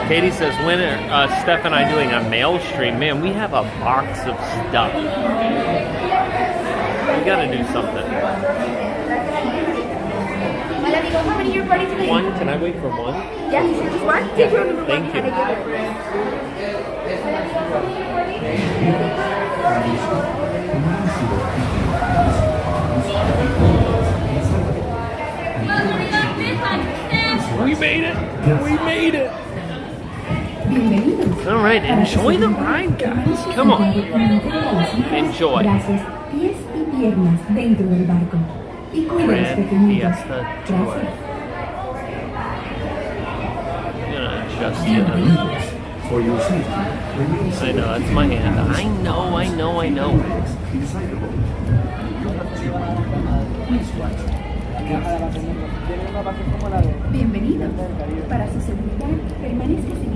Katie says, when are Steph and I doing a mail stream? Man, we have a box of stuff. We gotta do something. How many are ready today? One? Can I wait for one? Yes, just one. Take your number one. Thank you. We made it! We made it! All right, enjoy the ride, guys. Come on. Enjoy. Grand Fiesta Tour. I'm gonna adjust you. I know, that's my hand. I know. Bienvenido. Para su seguridad, permanezca sentado.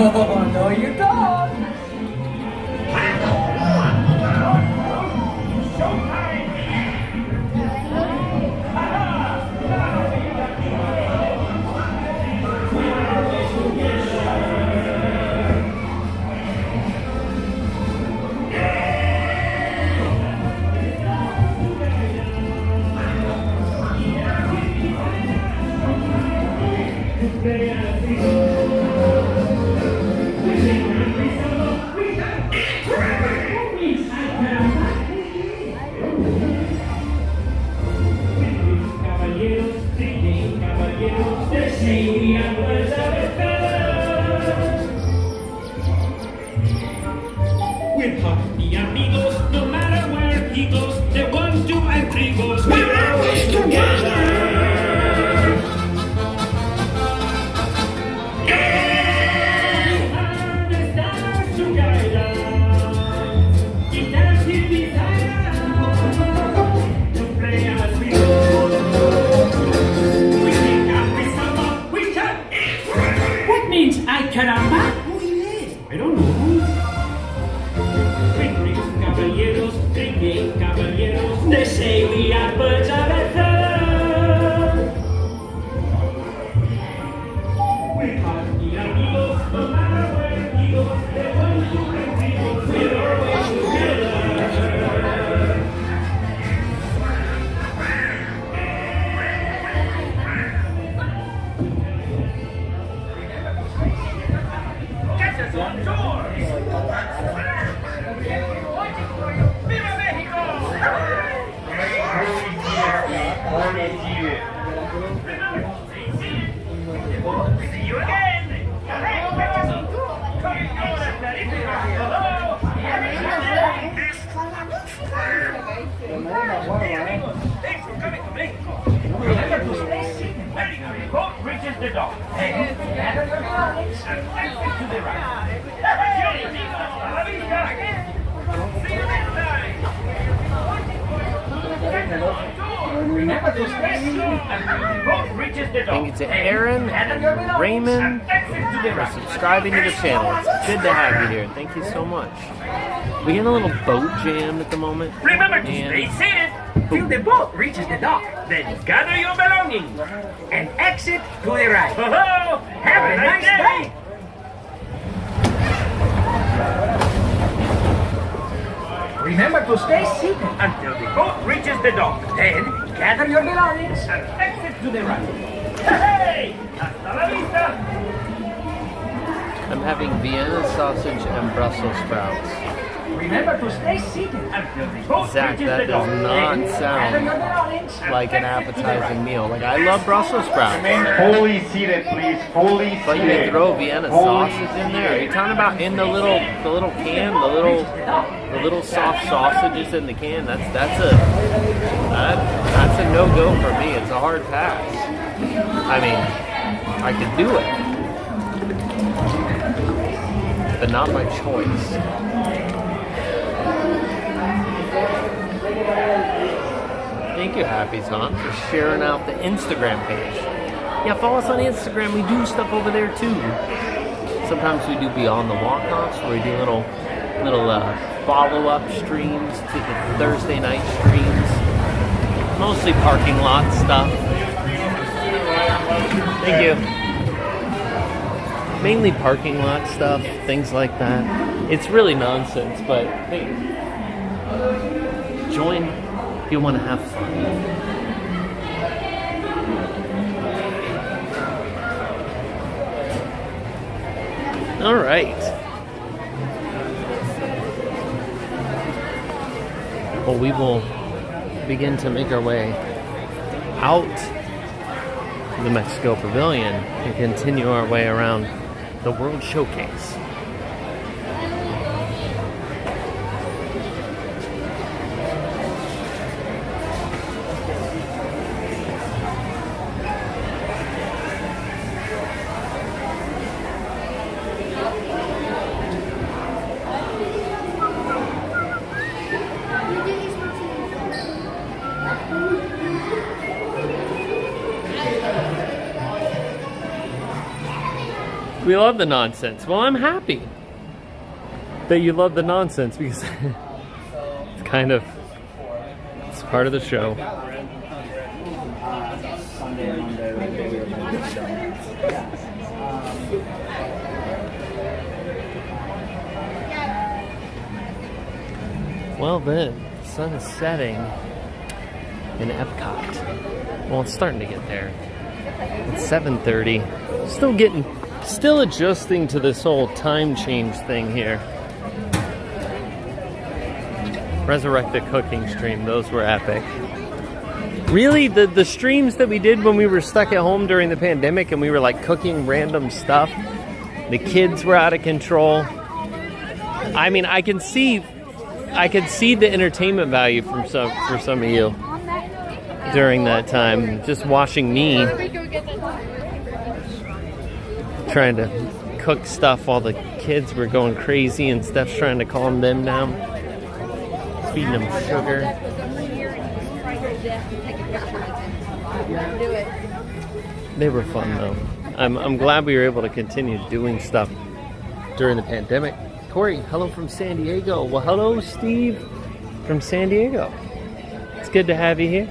Oh, no, you don't. We're party amigos, no matter where he goes. The 1, 2, and 3 goes. We're always together. And the stars to guide us. If that's his desire, to play as we go. We sing and we samba, we shout. What means ay caramba? I don't know. Caballeros, drinking caballeros, they say we are birds of a feather. We're party amigos, no matter where he goes, the 1, 2, and 3 goes, we're always together. Get us on tour! ¡Viva México! See you again! Hey, pictures on tour! Hello! Thanks for coming to Mexico. Remember to stay seated until the boat reaches the dock. And gather your belongings and exit to the right. Hey, amigos! Hasta la vista! See you next time! Remember to stay seated until the boat reaches the dock. Thank you to Aaron and Raymond for subscribing to the channel. It's good to have you here. Thank you so much. We're getting a little boat jammed at the moment. Remember to stay seated till the boat reaches the dock. Then gather your belongings and exit to the right. Oh, have a nice day! Remember to stay seated until the boat reaches the dock. Then gather your belongings and exit to the right. Hey! Hasta la vista! I'm having Vienna sausage and Brussels sprouts. Remember to stay seated until the boat Zach, reaches that the dock. does not Then gather sound your belongings and like an exit to the appetizing right. meal. Like, I love Brussels sprouts. Fully seated, please. Fully seated. But you throw Vienna sausage in there. Are you talking about in the little can, the little soft sausages in the can? That's a no-go for me. It's a hard pass. I mean, I could do it, but not by choice. Thank you, Happy Tom, for sharing out the Instagram page. Yeah, follow us on Instagram. We do stuff over there too. Sometimes we do Beyond the Walk-Offs, where we do little follow-up streams to the Thursday night streams. Mostly parking lot stuff. Thank you. Mainly parking lot stuff, things like that. It's really nonsense, but hey, join if you want to have fun. All right. Well, we will begin to make our way out to the Mexico Pavilion and continue our way around the World Showcase. We love the nonsense. Well, I'm happy that you love the nonsense because it's kind of, it's part of the show. Well, the sun is setting in Epcot. Well, it's starting to get there. It's 7:30. Still adjusting to this whole time change thing here. Resurrected cooking stream, those were epic. Really, the streams that we did when we were stuck at home during the pandemic and we were like cooking random stuff, the kids were out of control. I mean, I could see the entertainment value for some of you during that time. Just watching me trying to cook stuff while the kids were going crazy and Steph's trying to calm them down, feeding them sugar. They were fun though. I'm glad we were able to continue doing stuff during the pandemic. Cory, hello from San Diego. Well, hello Steve from San Diego. It's good to have you here.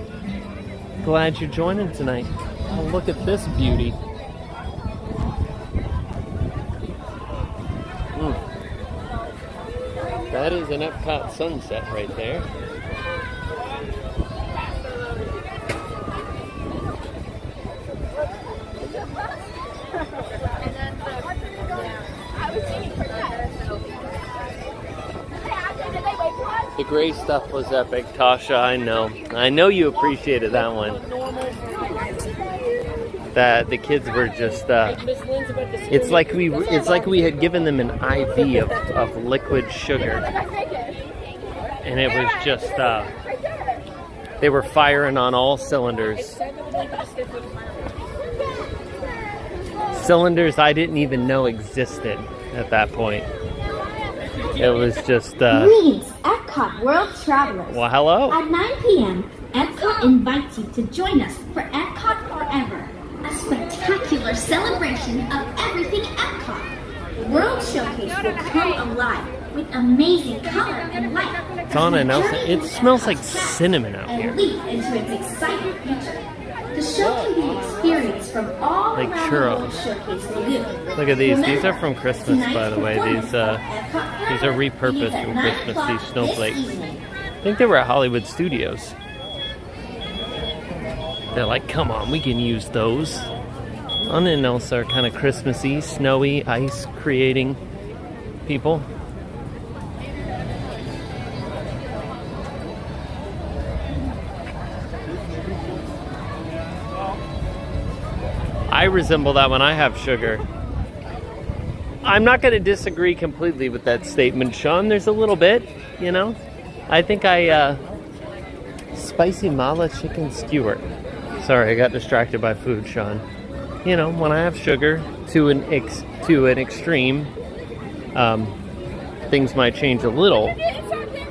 Glad you're joining tonight. Oh, look at this beauty. That is an Epcot sunset right there. The gray stuff was epic, Tasha. I know you appreciated that one. That the kids were just it's like we had given them an IV of liquid sugar, and it was just they were firing on all cylinders I didn't even know existed at that point. It was just Greetings, Epcot World Travelers. Well, hello. At 9 p.m., Epcot invites you to join us for Epcot Forever, a spectacular celebration of everything Epcot. World Showcase will come alive with amazing color and light. Donna Nelson, it smells like cinnamon out and here. leap into its exciting future. The show can be experienced from all Like around churros. the World Showcase Lagoon. Look at these. These are Remember, from Christmas, by the way. These are repurposed from Christmas, these snowflakes. I think they were at Hollywood Studios. They're like, come on, we can use those. Anna and Elsa are kind of Christmassy, snowy, ice creating people. I resemble that when I have sugar. I'm not going to disagree completely with that statement, Sean. There's a little bit, you know. I think spicy mala chicken skewer. Sorry, I got distracted by food, Sean. You know, when I have sugar to an extreme, things might change a little,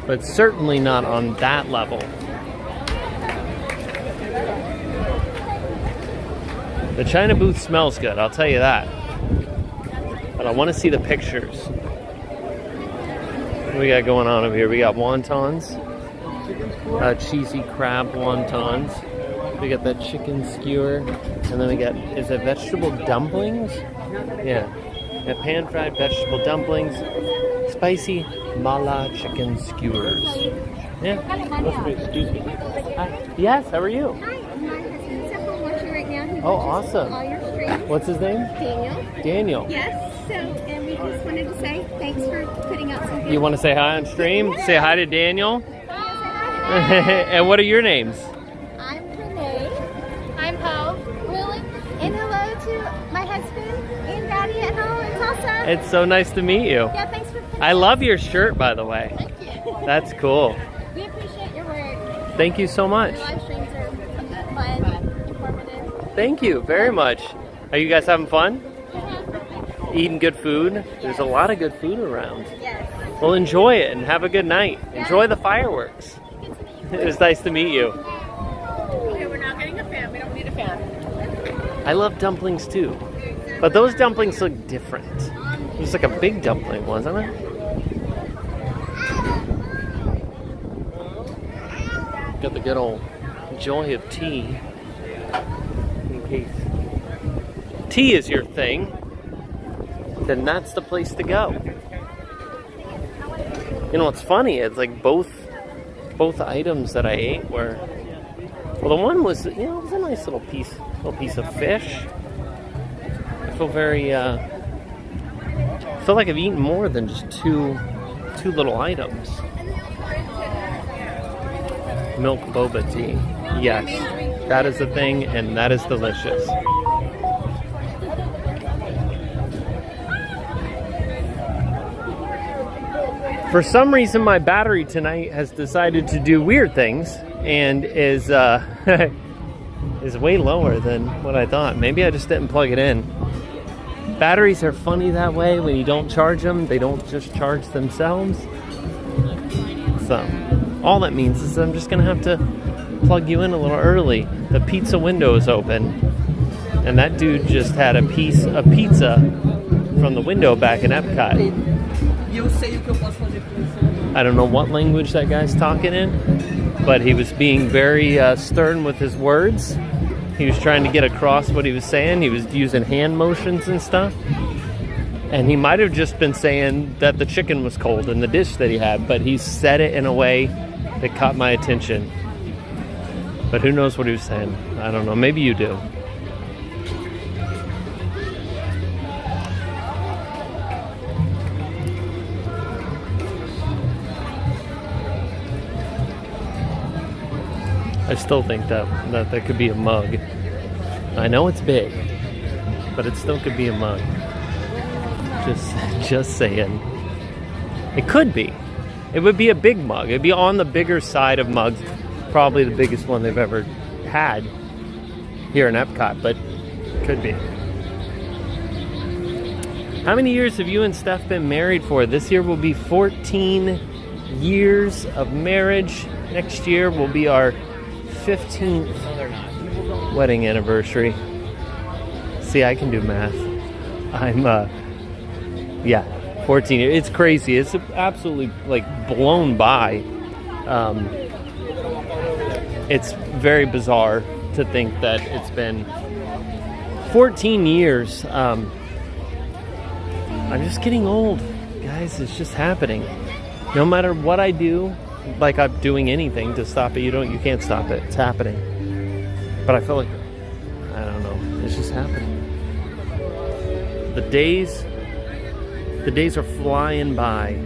but certainly not on that level. The China booth smells good, I'll tell you that. But I want to see the pictures. What do we got going on over here? We got wontons, cheesy crab wontons. We got that chicken skewer, and then we got, is it vegetable dumplings? Yeah, Got pan-fried vegetable dumplings, spicy mala chicken skewers. Yeah. Excuse me. Hi. Yes, how are you? Hi, my husband's at home watching right now. He Oh, watches awesome. all your streams. What's his name? Daniel. Daniel. Yes, so, and we just wanted to say thanks for putting out some You want to say hi on stream? Say hi to Daniel. Hi. And what are your names? I'm Renee. I'm Ho. Lily. And hello to my husband and Daddy at home in Tulsa. It's so nice to meet you. Yeah, thanks for putting I love your shirt, by the way. Thank you. That's cool. We appreciate your work. Thank you so much. Your live streams are fun, informative. Thank you very much. Are you guys having fun? Eating good food? There's a lot of good food around. Yes. Well, enjoy it and have a good night. Enjoy the fireworks. It was nice to meet you. Okay, we're not getting a fan. We don't need a fan. I love dumplings too. But those dumplings look different. It was like a big dumpling, wasn't it? Got the good old joy of tea. In case tea is your thing, then that's the place to go. You know what's funny? It's like both items that I ate were, well, the one was, it was a nice little piece of fish. I feel very, I feel like I've eaten more than just two little items. Milk boba tea. Yes, that is the thing, and that is delicious. For some reason, my battery tonight has decided to do weird things and is is way lower than what I thought. Maybe I just didn't plug it in. Batteries are funny that way. When you don't charge them, they don't just charge themselves. So all that means is I'm just gonna have to plug you in a little early. The pizza window is open, and that dude just had a piece of pizza from the window back in Epcot. I don't know what language that guy's talking in, but he was being very stern with his words. He was trying to get across what he was saying. He was using hand motions and stuff. And he might have just been saying that the chicken was cold in the dish that he had, but he said it in a way that caught my attention. But who knows what he was saying? I don't know. Maybe you do. I still think that could be a mug. I know it's big, but it still could be a mug. Just saying. It could be. It would be a big mug. It'd be on the bigger side of mugs. Probably the biggest one they've ever had here in Epcot, but it could be. How many years have you and Steph been married for? This year will be 14 years of marriage. Next year will be our 15th wedding anniversary. See, I can do math. I'm, 14 years. It's crazy. It's absolutely, blown by. It's very bizarre to think that it's been 14 years. I'm just getting old, guys. It's just happening. No matter what I do, like I'm doing anything to stop it, you can't stop it. It's happening. But I feel like, I don't know, it's just happening. The days are flying by.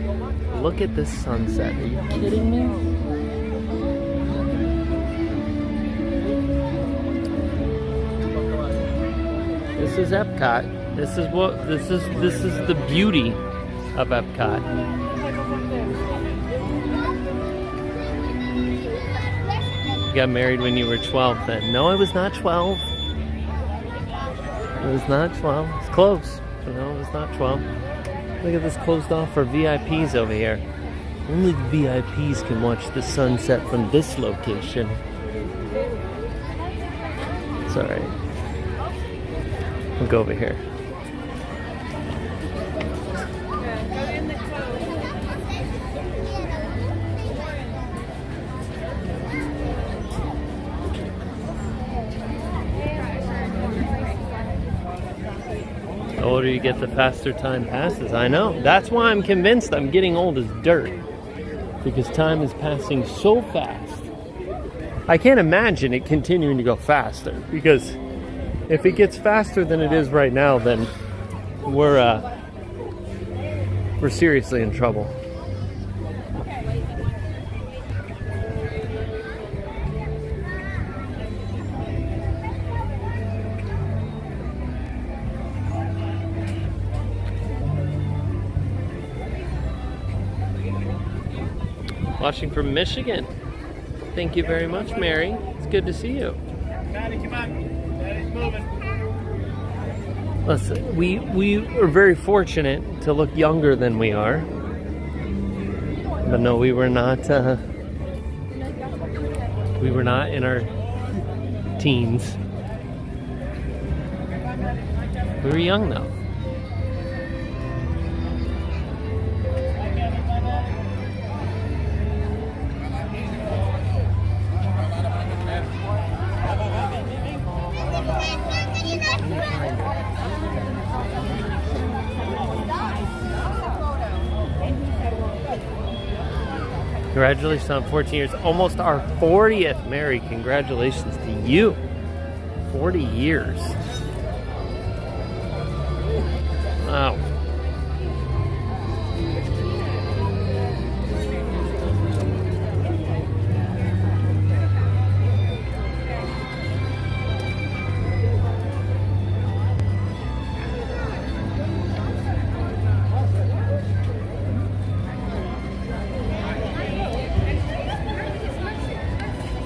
Look at this sunset. Are you kidding me? This is Epcot. This is the beauty of Epcot. You got married when you were 12 then. No, I was not 12. It was not 12. It's close. But no, it was not 12. Look at this closed off for VIPs over here. Only the VIPs can watch the sunset from this location. It's alright. We'll go over here. older you get, the faster time passes. I know. That's why I'm convinced I'm getting old as dirt. Because time is passing so fast. I can't imagine it continuing to go faster. Because if it gets faster than it is right now, then we're seriously in trouble. Watching from Michigan. Thank you very much, Mary. It's good to see you. Daddy, come on. Daddy's moving. Listen, we are very fortunate to look younger than we are. But no, we were not in our teens. We were young though. Congratulations on 14 years. Almost our 40th. Mary, congratulations to you. 40 years. Wow.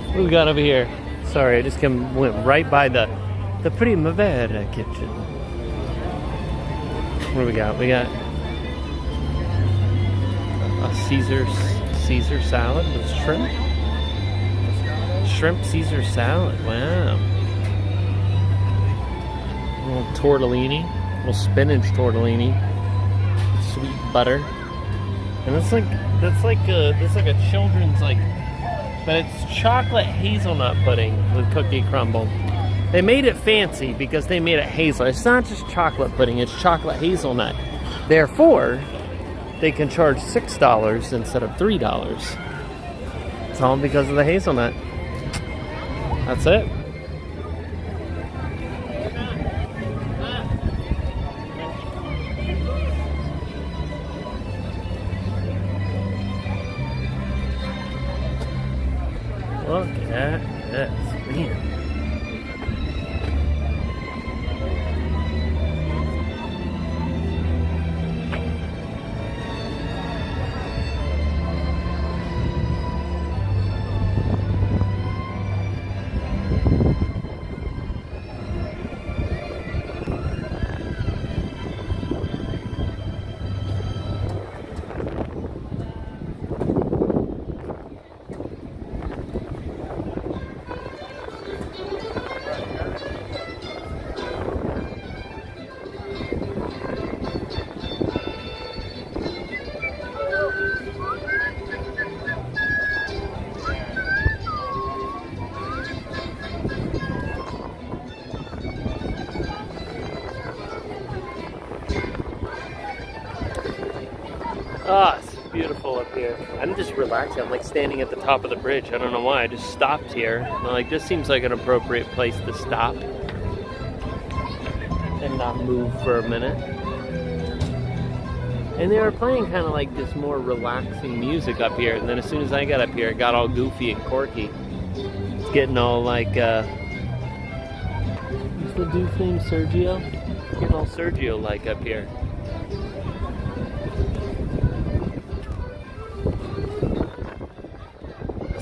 What we got over here? Sorry, I just went right by the Primavera kitchen. What do we got? We got a Caesar salad with shrimp. Shrimp Caesar salad. Wow. A little tortellini, a little spinach tortellini, sweet butter, and that's like a children's but it's chocolate hazelnut pudding with cookie crumble. They made it fancy because they made it hazel. It's not just chocolate pudding, it's chocolate hazelnut. Therefore, they can charge $6 instead of $3. It's all because of the hazelnut. That's it. Look at this, man. Ah, it's beautiful up here. I'm just relaxing. I'm like standing at the top of the bridge. I don't know why. I just stopped here. I'm like, this seems like an appropriate place to stop and not move for a minute. And they were playing kind of like this more relaxing music up here. And then as soon as I got up here, it got all goofy and quirky. It's getting all like, what's the dude's name? Sergio? It's getting all Sergio-like up here.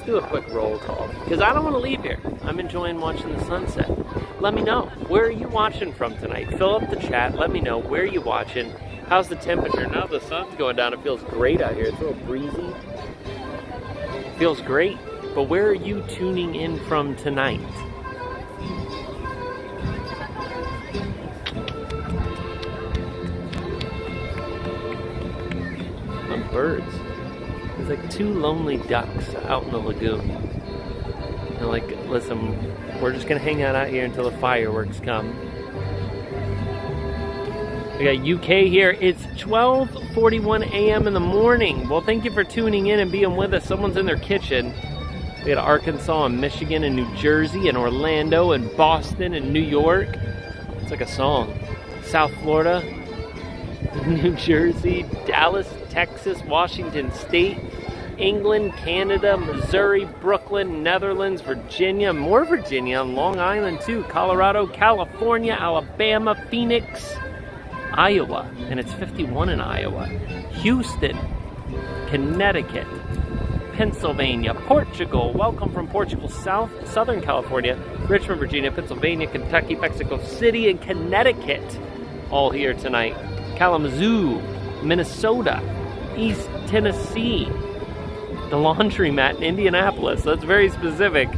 Do a quick roll call because I don't want to leave here. I'm enjoying watching the sunset. Let me know, where are you watching from tonight? Fill up the chat. Let me know, where are you watching? How's the temperature? Now the sun's going down. It feels great out here. It's a little breezy. It feels great. But where are you tuning in from tonight? Some birds. There's like two lonely ducks out in the lagoon. And like, listen, we're just gonna hang out here until the fireworks come. We got UK here. It's 12:41 a.m. in the morning. Well, thank you for tuning in and being with us. Someone's in their kitchen. We got Arkansas and Michigan and New Jersey and Orlando and Boston and New York. It's like a song. South Florida, New Jersey, Dallas, Texas, Washington State, England, Canada, Missouri, Brooklyn, Netherlands, Virginia, more Virginia, Long Island too, Colorado, California, Alabama, Phoenix, Iowa, and it's 51 in Iowa, Houston, Connecticut, Pennsylvania, Portugal, welcome from Portugal, Southern California, Richmond, Virginia, Pennsylvania, Kentucky, Mexico City, and Connecticut, all here tonight. Kalamazoo, Minnesota, East Tennessee, the laundromat in Indianapolis, that's very specific.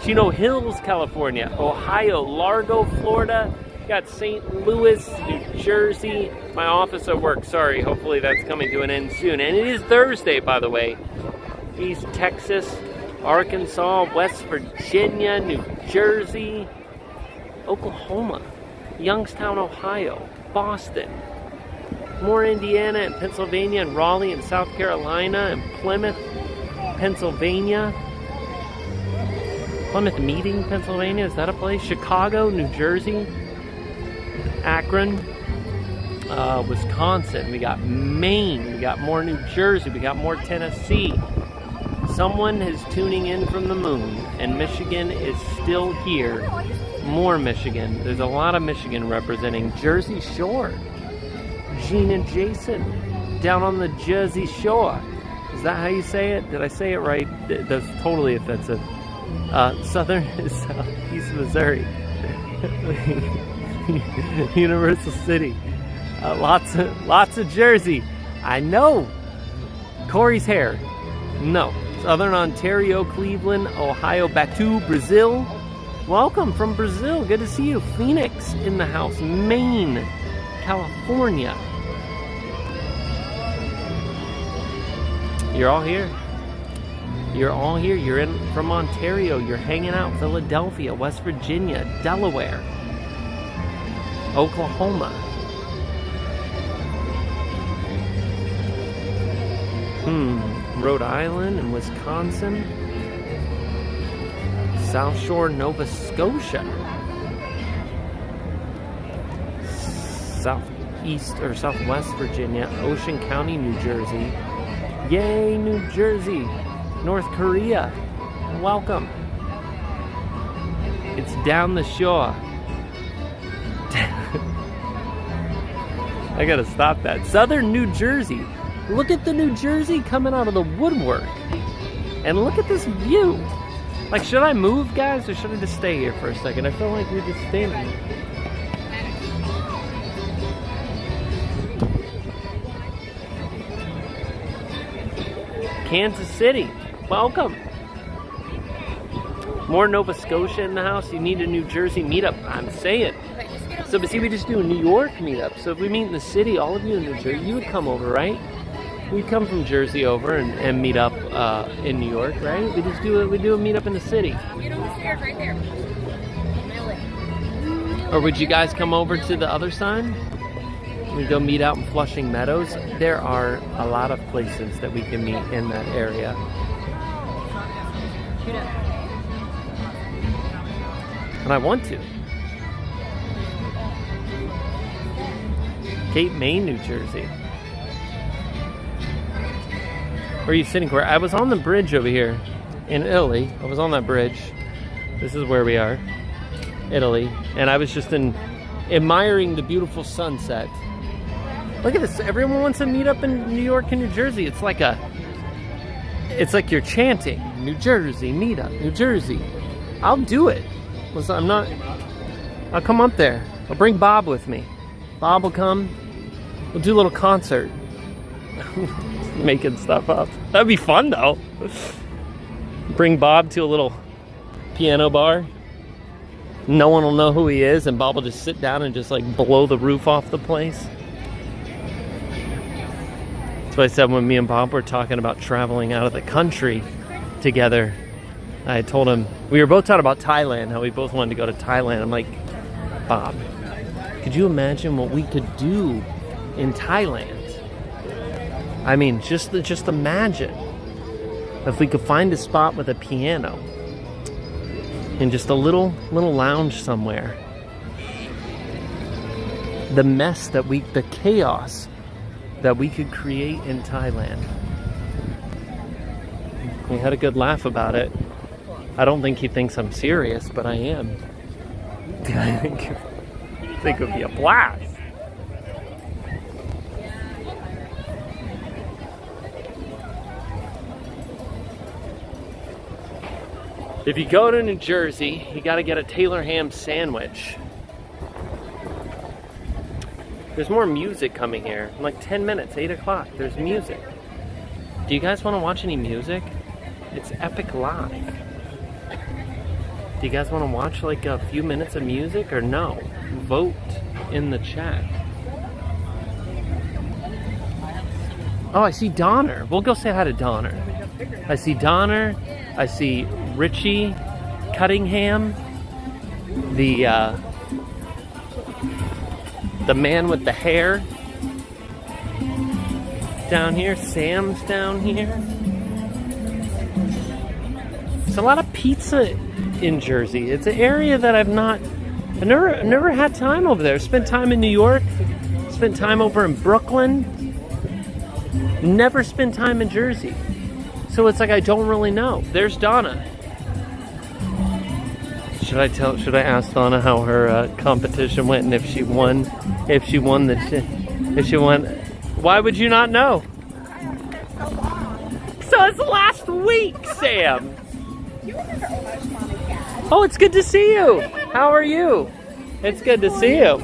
Chino Hills, California, Ohio, Largo, Florida, got St. Louis, New Jersey, my office at work, sorry, hopefully that's coming to an end soon. And it is Thursday, by the way. East Texas, Arkansas, West Virginia, New Jersey, Oklahoma, Youngstown, Ohio, Boston, more Indiana and Pennsylvania and Raleigh and South Carolina and Plymouth, Pennsylvania. Plymouth Meeting, Pennsylvania, is that a place? Chicago, New Jersey, Akron, Wisconsin. We got Maine, we got more New Jersey, we got more Tennessee. Someone is tuning in from the moon, and Michigan is still here. More Michigan. There's a lot of Michigan representing Jersey Shore. Gene and Jason down on the Jersey Shore. Is that how you say it? Did I say it right? That's totally offensive. Southern Southeast Missouri. Universal City. Lots of Jersey. I know. Cory's hair. No. Southern Ontario, Cleveland, Ohio, Batu, Brazil. Welcome from Brazil. Good to see you. Phoenix in the house. Maine, California. You're all here. You're all here. You're in from Ontario. You're hanging out. Philadelphia, West Virginia, Delaware, Oklahoma. Rhode Island and Wisconsin. South Shore, Nova Scotia. Southeast or Southwest Virginia. Ocean County, New Jersey. Yay, New Jersey. North Korea. Welcome. It's down the shore. I gotta stop that. Southern New Jersey. Look at the New Jersey coming out of the woodwork. And look at this view. Like, should I move, guys, or should I just stay here for a second? I feel like we're just standing. Kansas City, welcome. More Nova Scotia in the house. You need a New Jersey meetup. I'm saying. So, but see, we just do a New York meetup. So if we meet in the city, all of you in New Jersey, you would come over, right? We'd come from Jersey over and meet up in New York, right? We just do a meetup in the city. Get on the stairs right there. Or would you guys come over to the other side? We go meet out in Flushing Meadows. There are a lot of places that we can meet in that area. And I want to. Cape May, New Jersey. Where are you sitting, Cory? I was on the bridge over here in Italy. I was on that bridge. This is where we are, Italy. And I was just admiring the beautiful sunset. Look at this. Everyone wants to meet up in New York and New Jersey. It's like you're chanting, New Jersey, meet up, New Jersey. I'll do it. Listen, I'll come up there. I'll bring Bob with me. Bob will come. We'll do a little concert. Making stuff up. That'd be fun, though. Bring Bob to a little piano bar. No one will know who he is, and Bob will just sit down and just like blow the roof off the place. That's what I said when me and Bob were talking about traveling out of the country together. I told him, we were both talking about Thailand, how we both wanted to go to Thailand. I'm like, Bob, Could you imagine what we could do in Thailand? I mean, just imagine if we could find a spot with a piano in just a little lounge somewhere. The mess the chaos that we could create in Thailand. We had a good laugh about it. I don't think he thinks I'm serious, but I am. I think it would be a blast. If you go to New Jersey, you gotta get a Taylor ham sandwich. There's more music coming here. In like 10 minutes, 8 o'clock, there's music. Do you guys want to watch any music? It's Epic Live. Do you guys want to watch like a few minutes of music or no? Vote in the chat. Oh, I see Donner. We'll go say hi to Donner. I see Donner. I see Richie Cuttingham. The man with the hair down here. Sam's down here. There's a lot of pizza in Jersey. It's an area that I've never had time over there. Spent time in New York. Spent time over in Brooklyn. Never spent time in Jersey. So it's like I don't really know. There's Donna. Should I ask Donna how her competition went and if she won? Why would you not know? So it's last week, Sam. Oh, it's good to see you. How are you? It's good to see you.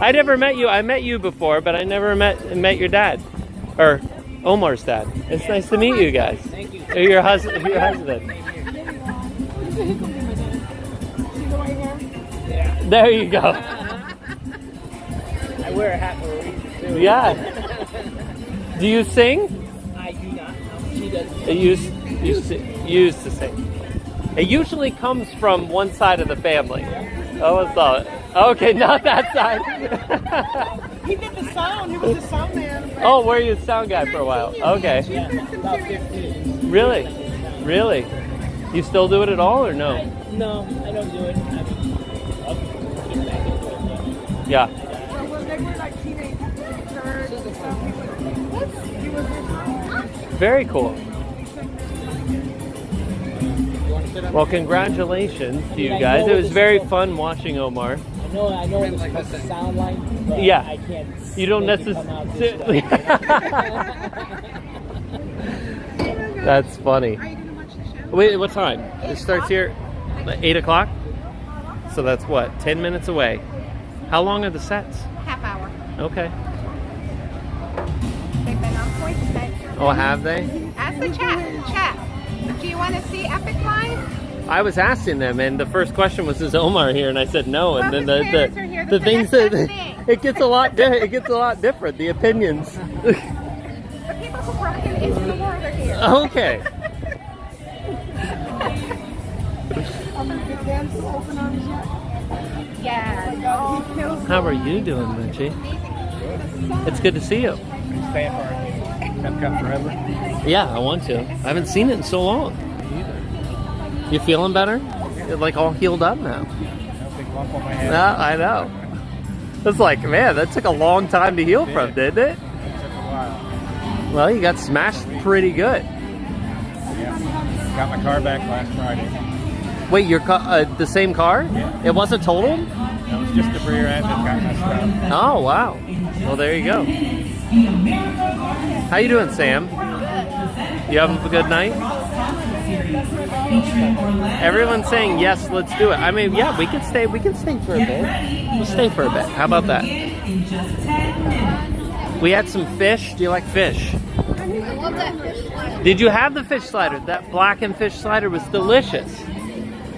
I never met you. I met you before, but I never met your dad, or Omar's dad. It's nice to meet you guys. Thank you. Or your husband. There you go. I wear a hat for a reason too. Yeah. Do you sing? I do not. She does. You used to sing. It usually comes from one side of the family. Oh, it's all. Okay, not that side. He did the sound. He was the sound man. Oh, were you a sound guy for a while? Okay. Yeah, about 15. Really? Really? You still do it at all or no? No, I don't do it. I mean, I'll get back into it. But Yeah. When they were like teenagers and stuff, he was Very cool. Well, congratulations to you guys. It was very fun watching Omar. I know what it's supposed to sound like, but Yeah. I can't. You don't make it come out this necessarily. way. That's funny. Wait, what time? It starts here at 8 o'clock? So that's what, 10 minutes away. How long are the sets? Half hour. Okay. They've been on point today. Oh, have they? Ask the chat. Do you want to see Epic Live? I was asking them, and the first question was, "Is Omar here?" And I said no. And Well, then his parents are here. the That's the things next that best thing. it gets a lot different. The opinions. The people who brought him into the world are here. Okay. Yeah. How are you doing, Richie? It's good to see you. Staying for Epcot forever. Yeah, I want to. I haven't seen it in so long. You feeling better? You're like all healed up now. Big lump on my head. No, I know. It's like, man, that took a long time to heal from, didn't it? It took a while. Well, you got smashed pretty good. Yeah. Got my car back last Friday. Wait, your the same car? Yeah. It wasn't totaled? That was just the rear end that got messed up. Oh, wow. Well, there you go. How you doing, Sam? You having a good night? Everyone's saying yes, let's do it. I mean, yeah, we can stay for a bit. We'll stay for a bit. How about that? We had some fish. Do you like fish? I love that fish slider. Did you have the fish slider? That blackened fish slider was delicious.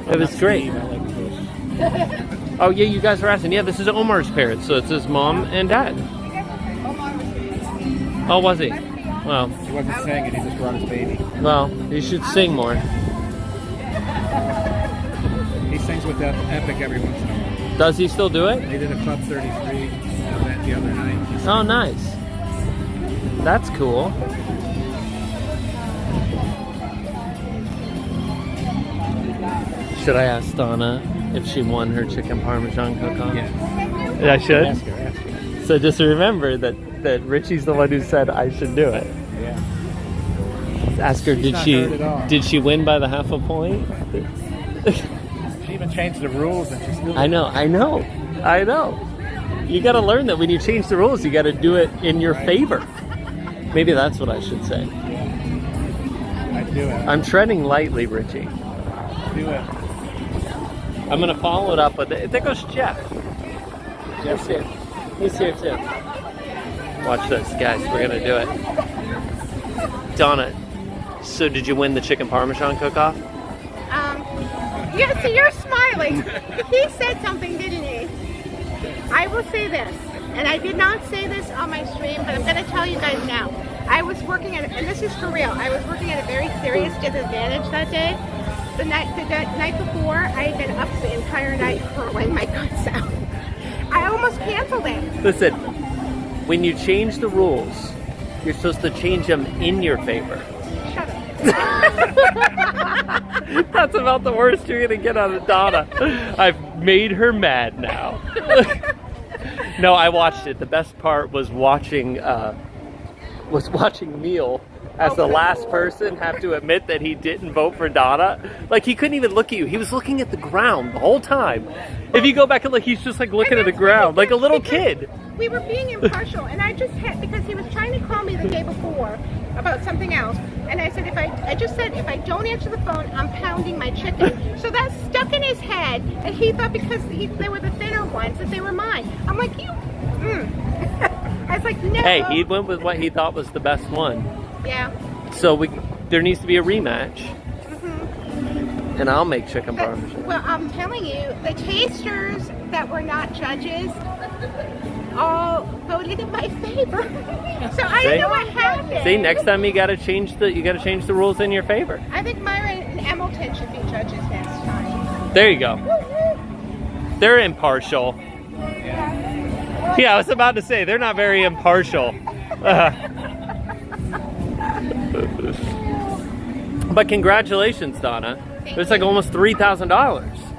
It was great. I like fish. Oh yeah, you guys were asking. Yeah, this is Omar's parents, so it's his mom and dad. Oh, was he? Well, He wasn't singing, he just brought his baby. well, you should sing more. He sings with Epic every once in a while. Does he still do it? They did a Club 33 event the other night. Oh, nice. That's cool. Should I ask Donna if she won her chicken parmesan cook-off? Yeah. I should? Ask her. So just remember that Richie's the one who said I should do it. Yeah. Ask her, She's not hurt at all. did she win by the half a point? She even changed the rules and she still I know. You gotta learn that when you change the rules, you gotta do it in your favor. Maybe that's what I should say. I'd do it. I'm treading lightly, Richie. Do it. I'm gonna follow it up with it. There goes Jeff. Jeff's here. He's here too. Watch this, guys. We're gonna do it. Donna, so did you win the chicken parmesan cook-off? Yeah, so you're smiling. He said something, didn't he? I will say this, and I did not say this on my stream, but I'm going to tell you guys now. I was working at, and this is for real, I was working at a very serious disadvantage that day. The night before, I had been up the entire night hurling my guts out. I almost canceled it. Listen, when you change the rules, you're supposed to change them in your favor. Shut up. That's about the worst you're gonna get out of Donna. I've made her mad now. No, I watched it. The best part was watching Neil as the last person have to admit that he didn't vote for Donna. Like, he couldn't even look at you. He was looking at the ground the whole time. If you go back and look, he's just like looking at the ground like a little kid. We were being impartial, and I just had, because he was trying to call me the day before about something else, and I said, if I don't answer the phone, I'm pounding my chicken. So that stuck in his head, and he thought because they were the thinner ones that they were mine. I'm like, I was like, no. Hey, he went with what he thought was the best one. Yeah. So there needs to be a rematch. And I'll make chicken parmesan. Well, I'm telling you, the tasters that were not judges all voted in my favor. So I don't know what happened. See, next time you gotta change the rules in your favor. I think Myra and Hamilton should be judges next time. There you go. They're impartial. Yeah, I was about to say they're not very impartial. But congratulations, Donna. It's like almost $3,000.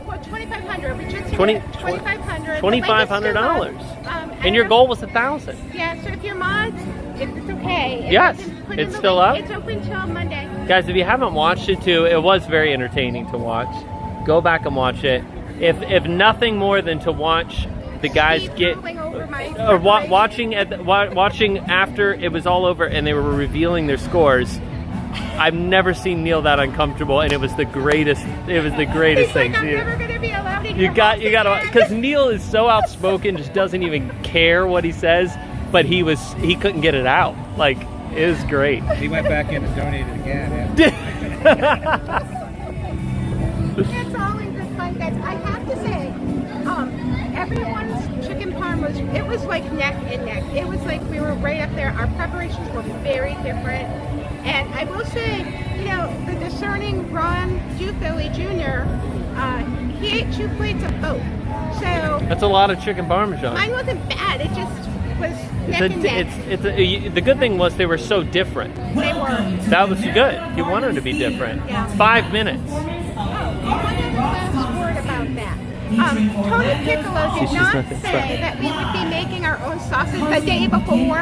Well, $2,500. We just $2,500. $2,500. And your goal was $1,000. Yeah. So if you're mods, it's okay. Yes, it's still up. It's open till Monday. Guys, if you haven't watched it too, it was very entertaining to watch. Go back and watch it. If nothing more than to watch the guys watching after it was all over and they were revealing their scores. I've never seen Neil that uncomfortable, and it was the greatest. It was the greatest thing. I'm never gonna be allowed in you got to, because Neil is so outspoken, just doesn't even care what he says. But he couldn't get it out. Like, it was great. He went back in and donated again. It's all in good fun, guys. I have to say, everyone's chicken parm was like neck and neck. It was like we were right up there. Our preparations were very different. And I will say, the discerning Ron Dufilly Jr., he ate 2 plates of both. So that's a lot of chicken parmesan. Mine wasn't bad. It just was neck and neck. The good thing was they were so different. They were. That was good. You want them to be different. Yeah. 5 minutes. One last word about that. Tony Piccolo did not say that we would be making our own sauces the day before.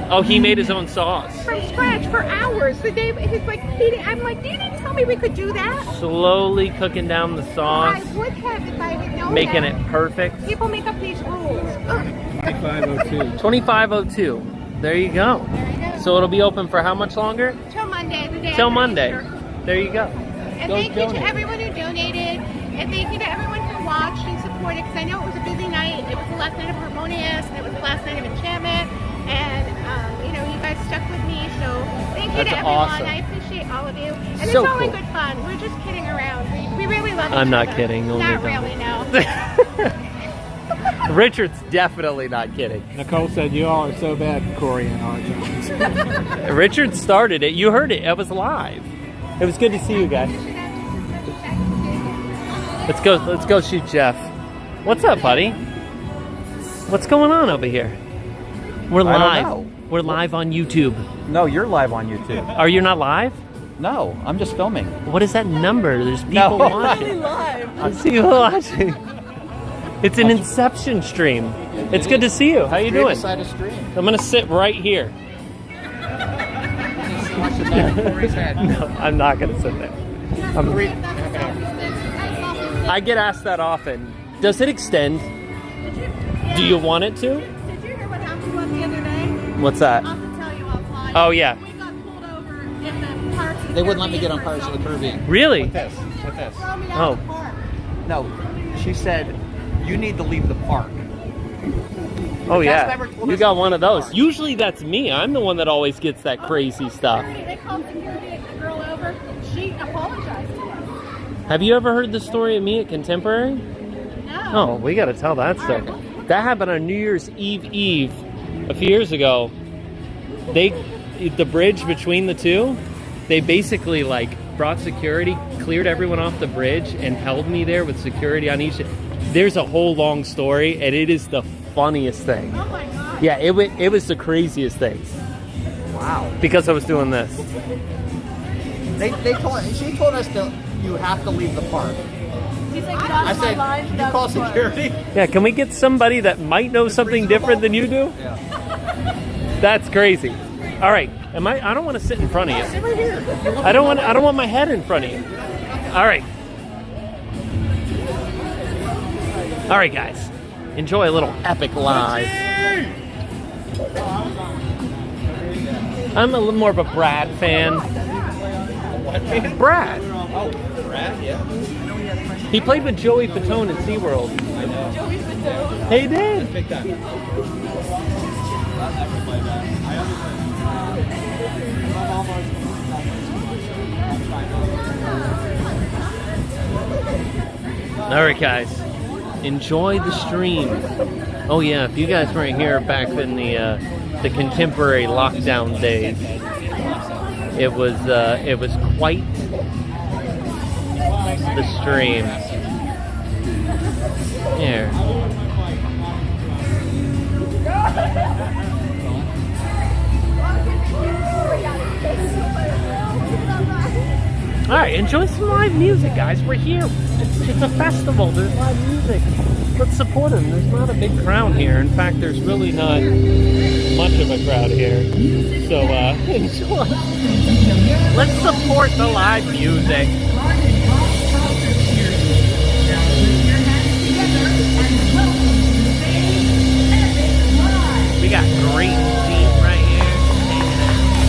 Oh, he made his own sauce. From scratch for hours. The day he's like, I'm like, you didn't tell me we could do that. Slowly cooking down the sauce. I would have if I had known making that. it perfect. People make up these rules. 2502. 2502. There you go. So it'll be open for how much longer? Till Monday. The day Till after Monday. Easter. There you go. And thank you to everyone who donated. And thank you to everyone who watched and supported, because I know it was a busy night. It was the last night of Harmonious, and it was the last night of Enchantment, and you guys stuck with me, so thank you to everyone. Awesome. I appreciate all of you. And So it's all in cool. good fun. We're just kidding around. We really love each other. I'm not kidding. Not really, no. Richard's definitely not kidding. Nicole said you all are so bad, Cory and R. Jones. Richard started it. You heard it. It was live. It was good to see you guys. Let's go shoot Jeff. What's up, buddy? What's going on over here? We're I don't live. know. We're live on YouTube. No, you're live on YouTube. Are you not live? No, I'm just filming. What is that number? There's people No. watching. I see you watching. It's an Inception stream. It's good to see you. How you doing? Side of stream. I'm gonna sit right here. No, I'm not gonna sit there. I get asked that often. Does it extend? Do you want it to? Did you hear what happened to us the other day? What's that? I'll have to tell you offline. Oh yeah. We got pulled over in the Pirates of the They wouldn't let me Caribbean get on for Pirates of the Caribbean. Really? With this. Throw me out Oh. of the park. No, she said you need to leave the park. Oh The cast yeah. member told You us got to one leave of the those. park. Usually that's me. I'm the one that always gets that crazy stuff. They called security and the girl over. She apologized to us. Have you ever heard the story of me at Contemporary? No. Oh, we got to tell that story. That happened on New Year's Eve a few years ago. The bridge between the two, they basically like brought security, cleared everyone off the bridge, and held me there with security on each. There's a whole long story, and it is the funniest thing. Oh my God. Yeah, it was the craziest thing. Wow. Because I was doing this. She told us that you have to leave the park. I said, you call security? Yeah, can we get somebody that might know something different than you do? Yeah. That's crazy. All right, I don't want to sit in front of you. Sit right here. I don't want my head in front of you. All right. All right, guys. Enjoy a little epic live. I'm a little more of a Brad fan. What fan? Brad. Oh, Brad, yeah. He played with Joey Fatone in SeaWorld. I know. Joey Fatone? He did. Big time. All right, guys. Enjoy the stream. Oh yeah, if you guys weren't here back in the Contemporary lockdown days, it was quite the stream. Here. All right, enjoy some live music, guys. We're here. It's a festival. There's live music. Let's support them. There's not a big crowd here. In fact, there's really not much of a crowd here. So enjoy. Let's support the live music. We got great seats right here.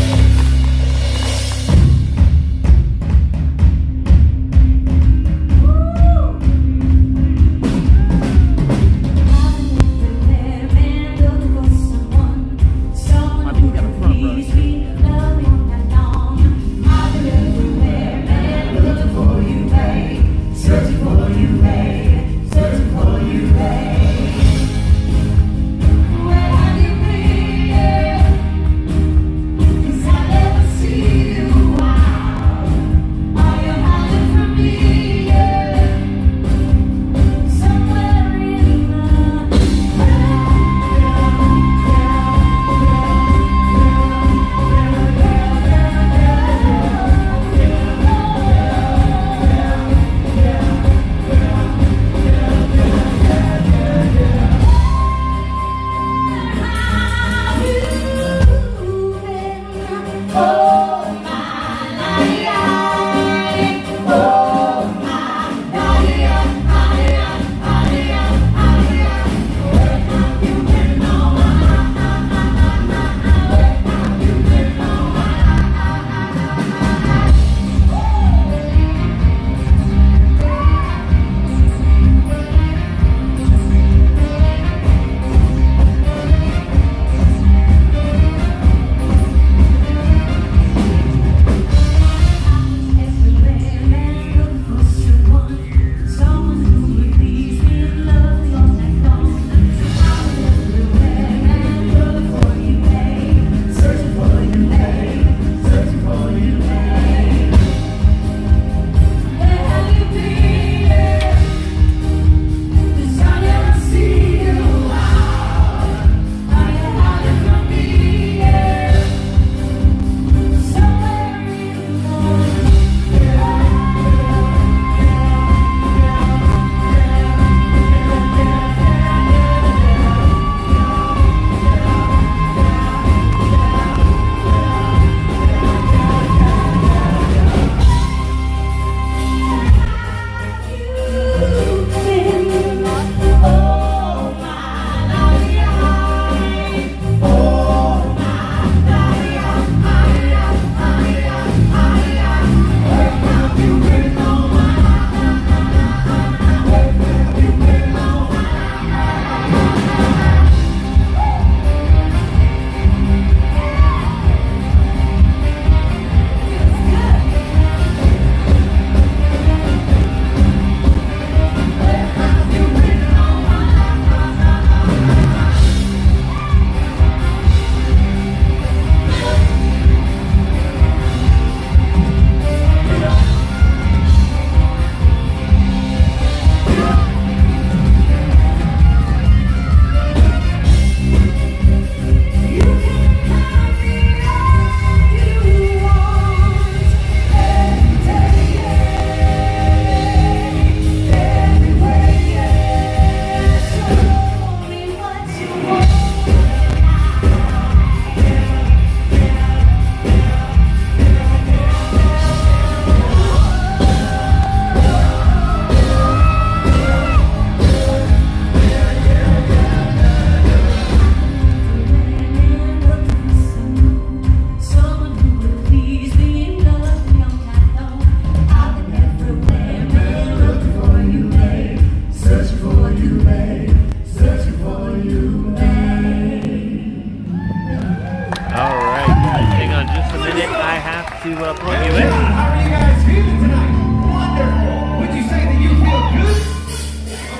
have to point you in. How are you guys feeling tonight? Wonderful. Would you say that you feel good?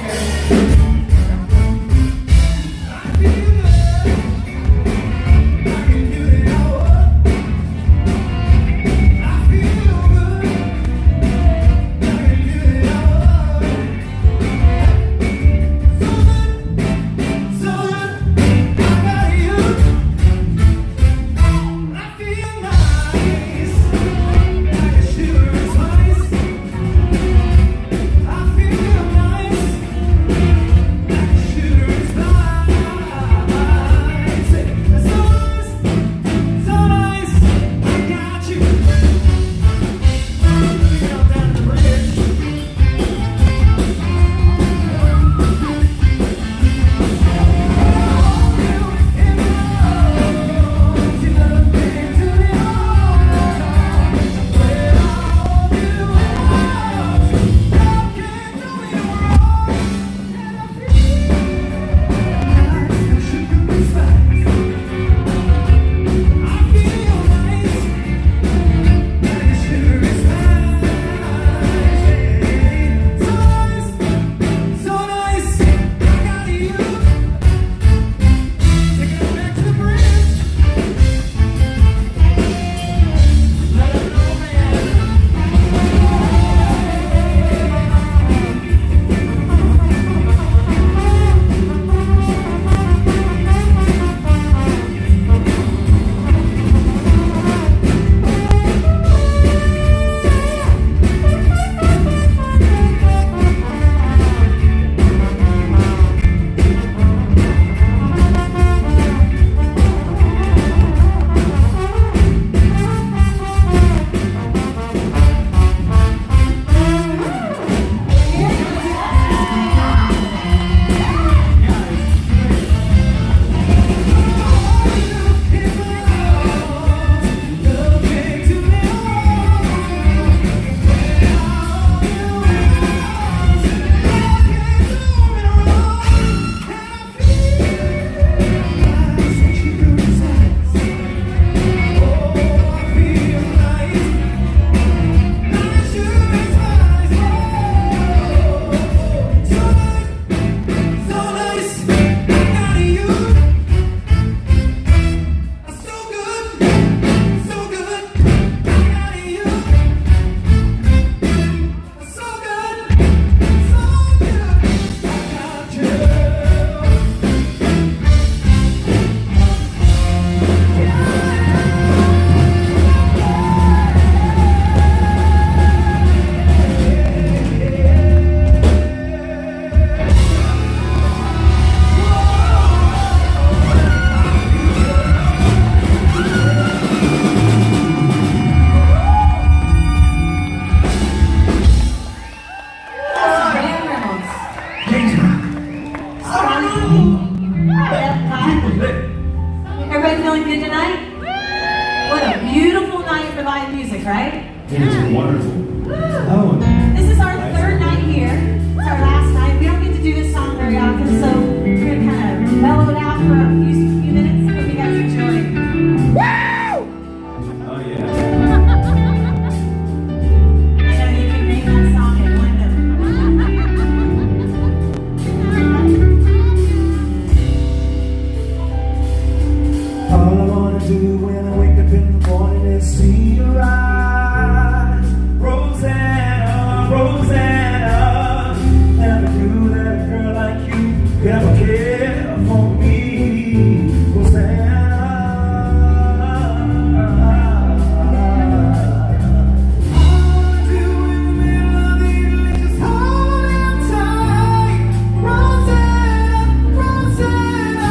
Okay. Everybody feeling good tonight? What a beautiful night for live music, right? It is wonderful. Oh. This is our third night here. It's our last night. We don't get to do this song very often, so we're going to kind of mellow it out for a few minutes. Hope you guys enjoy. Woo! Oh, yeah. I know you can name that song in winter. All I want to do when I wake up in the morning is see your eyes. Rosanna, Rosanna. Never knew that a girl like you could ever care for me. Rosanna. All I do in the middle of the evening is just hold you tight. Rosanna, Rosanna.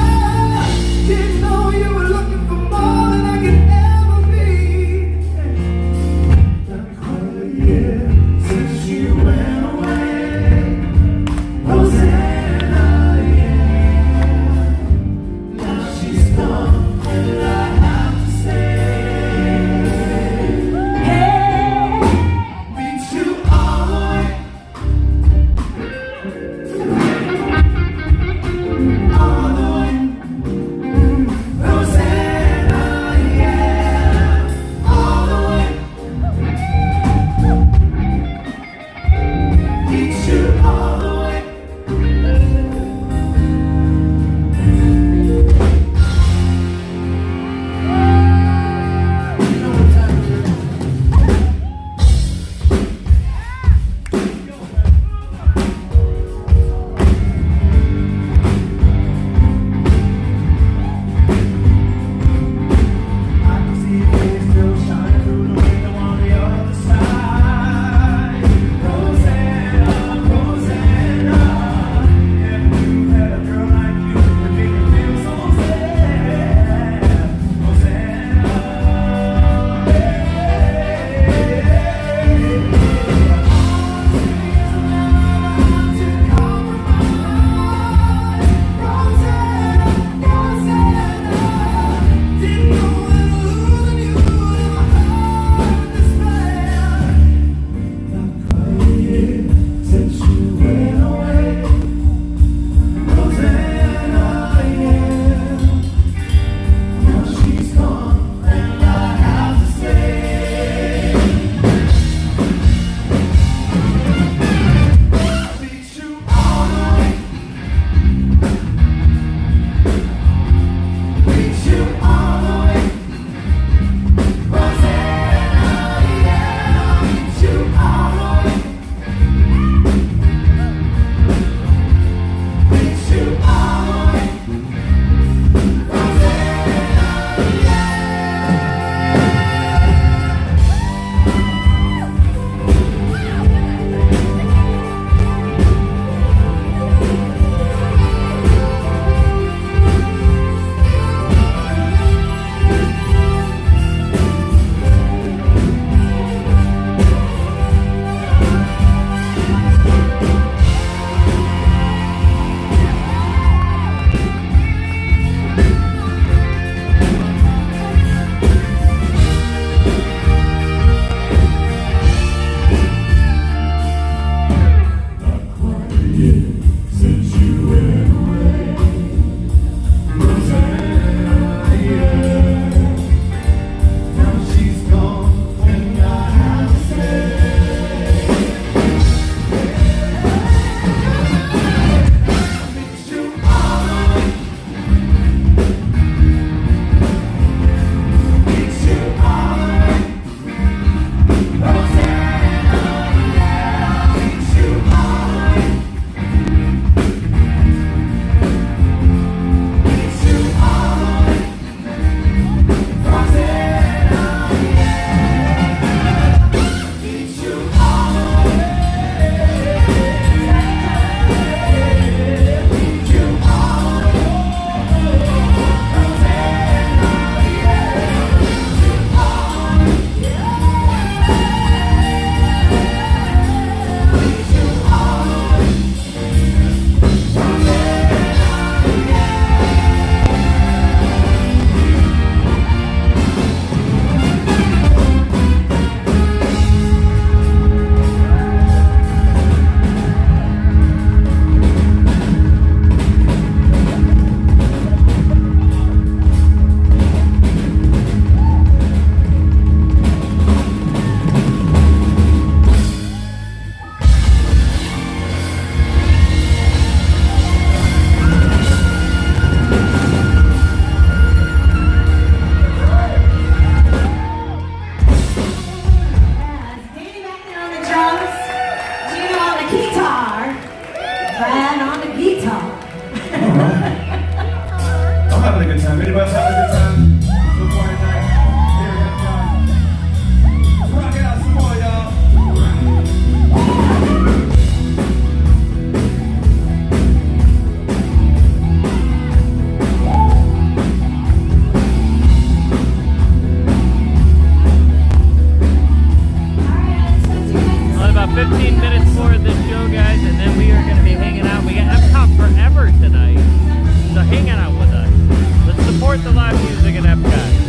Didn't know you were looking for more than I could ever be. 15 minutes more of this show, guys, and then we are going to be hanging out. We got Epcot Forever tonight, so hang out with us. Let's support the live music at Epcot.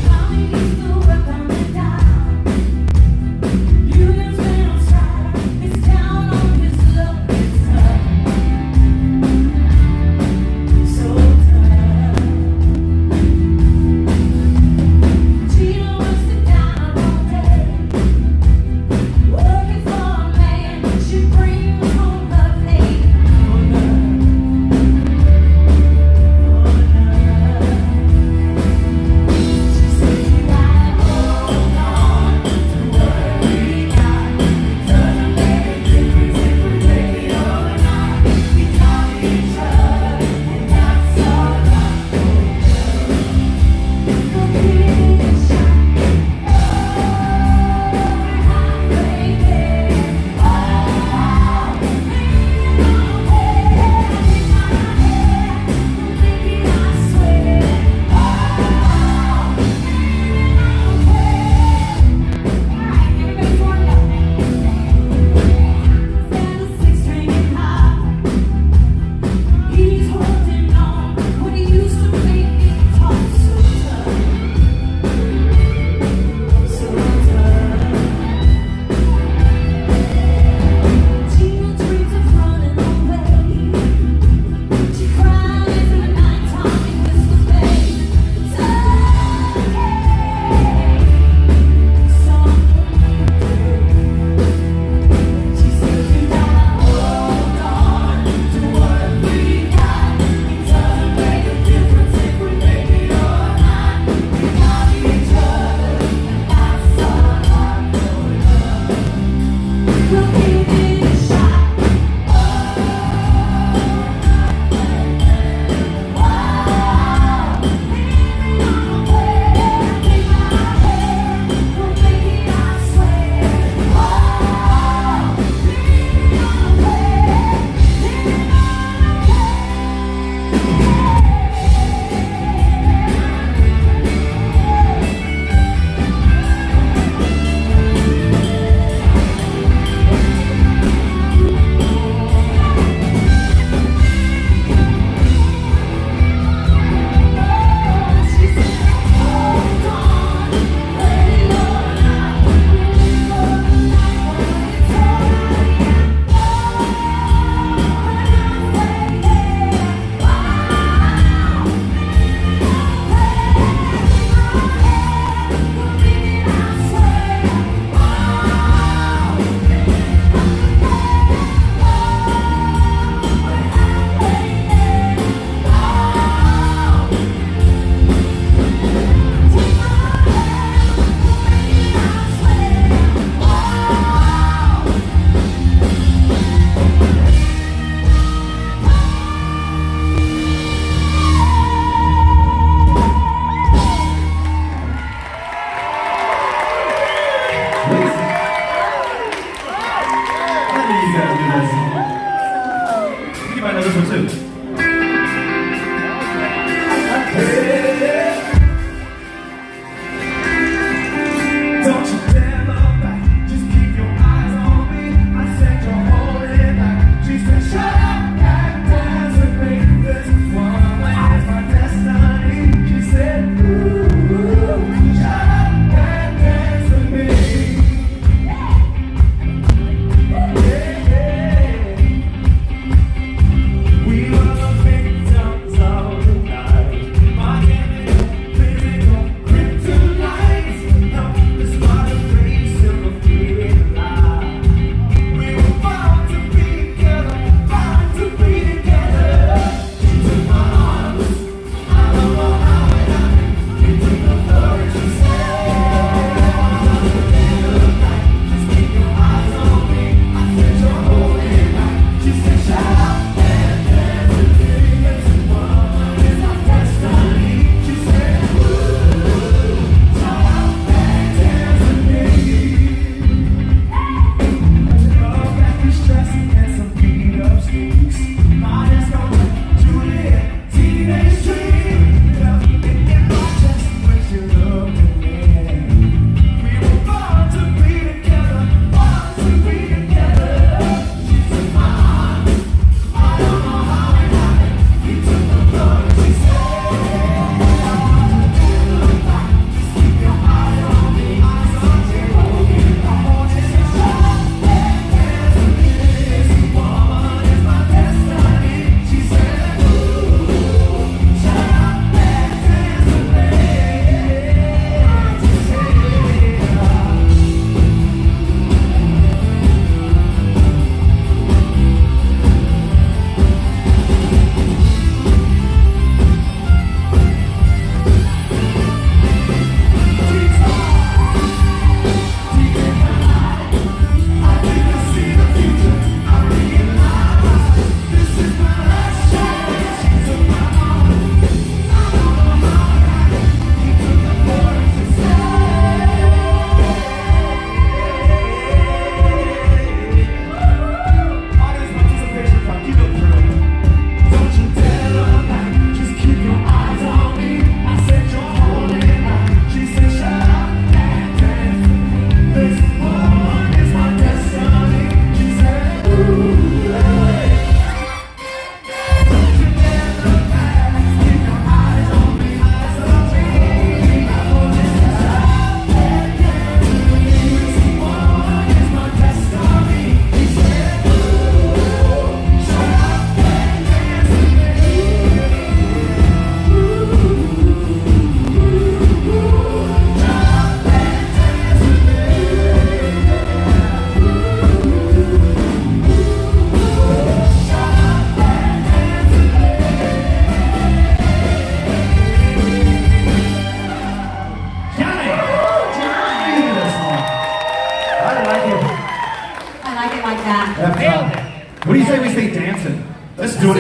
I like it like that. Epcot. What do you say we stay dancing? Let's do it.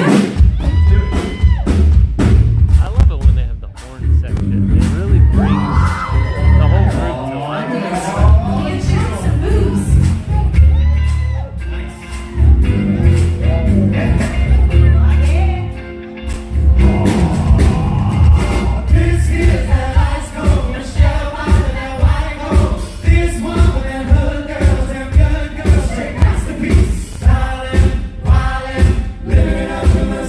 I love it when they have the horn section. It really brings the whole group to life. You can check some moves. This is how lights go. Michelle Bobbitt and White Gold. This one with them hood girls, them good girls, straight masterpiece. Stylin', wildin', living up to the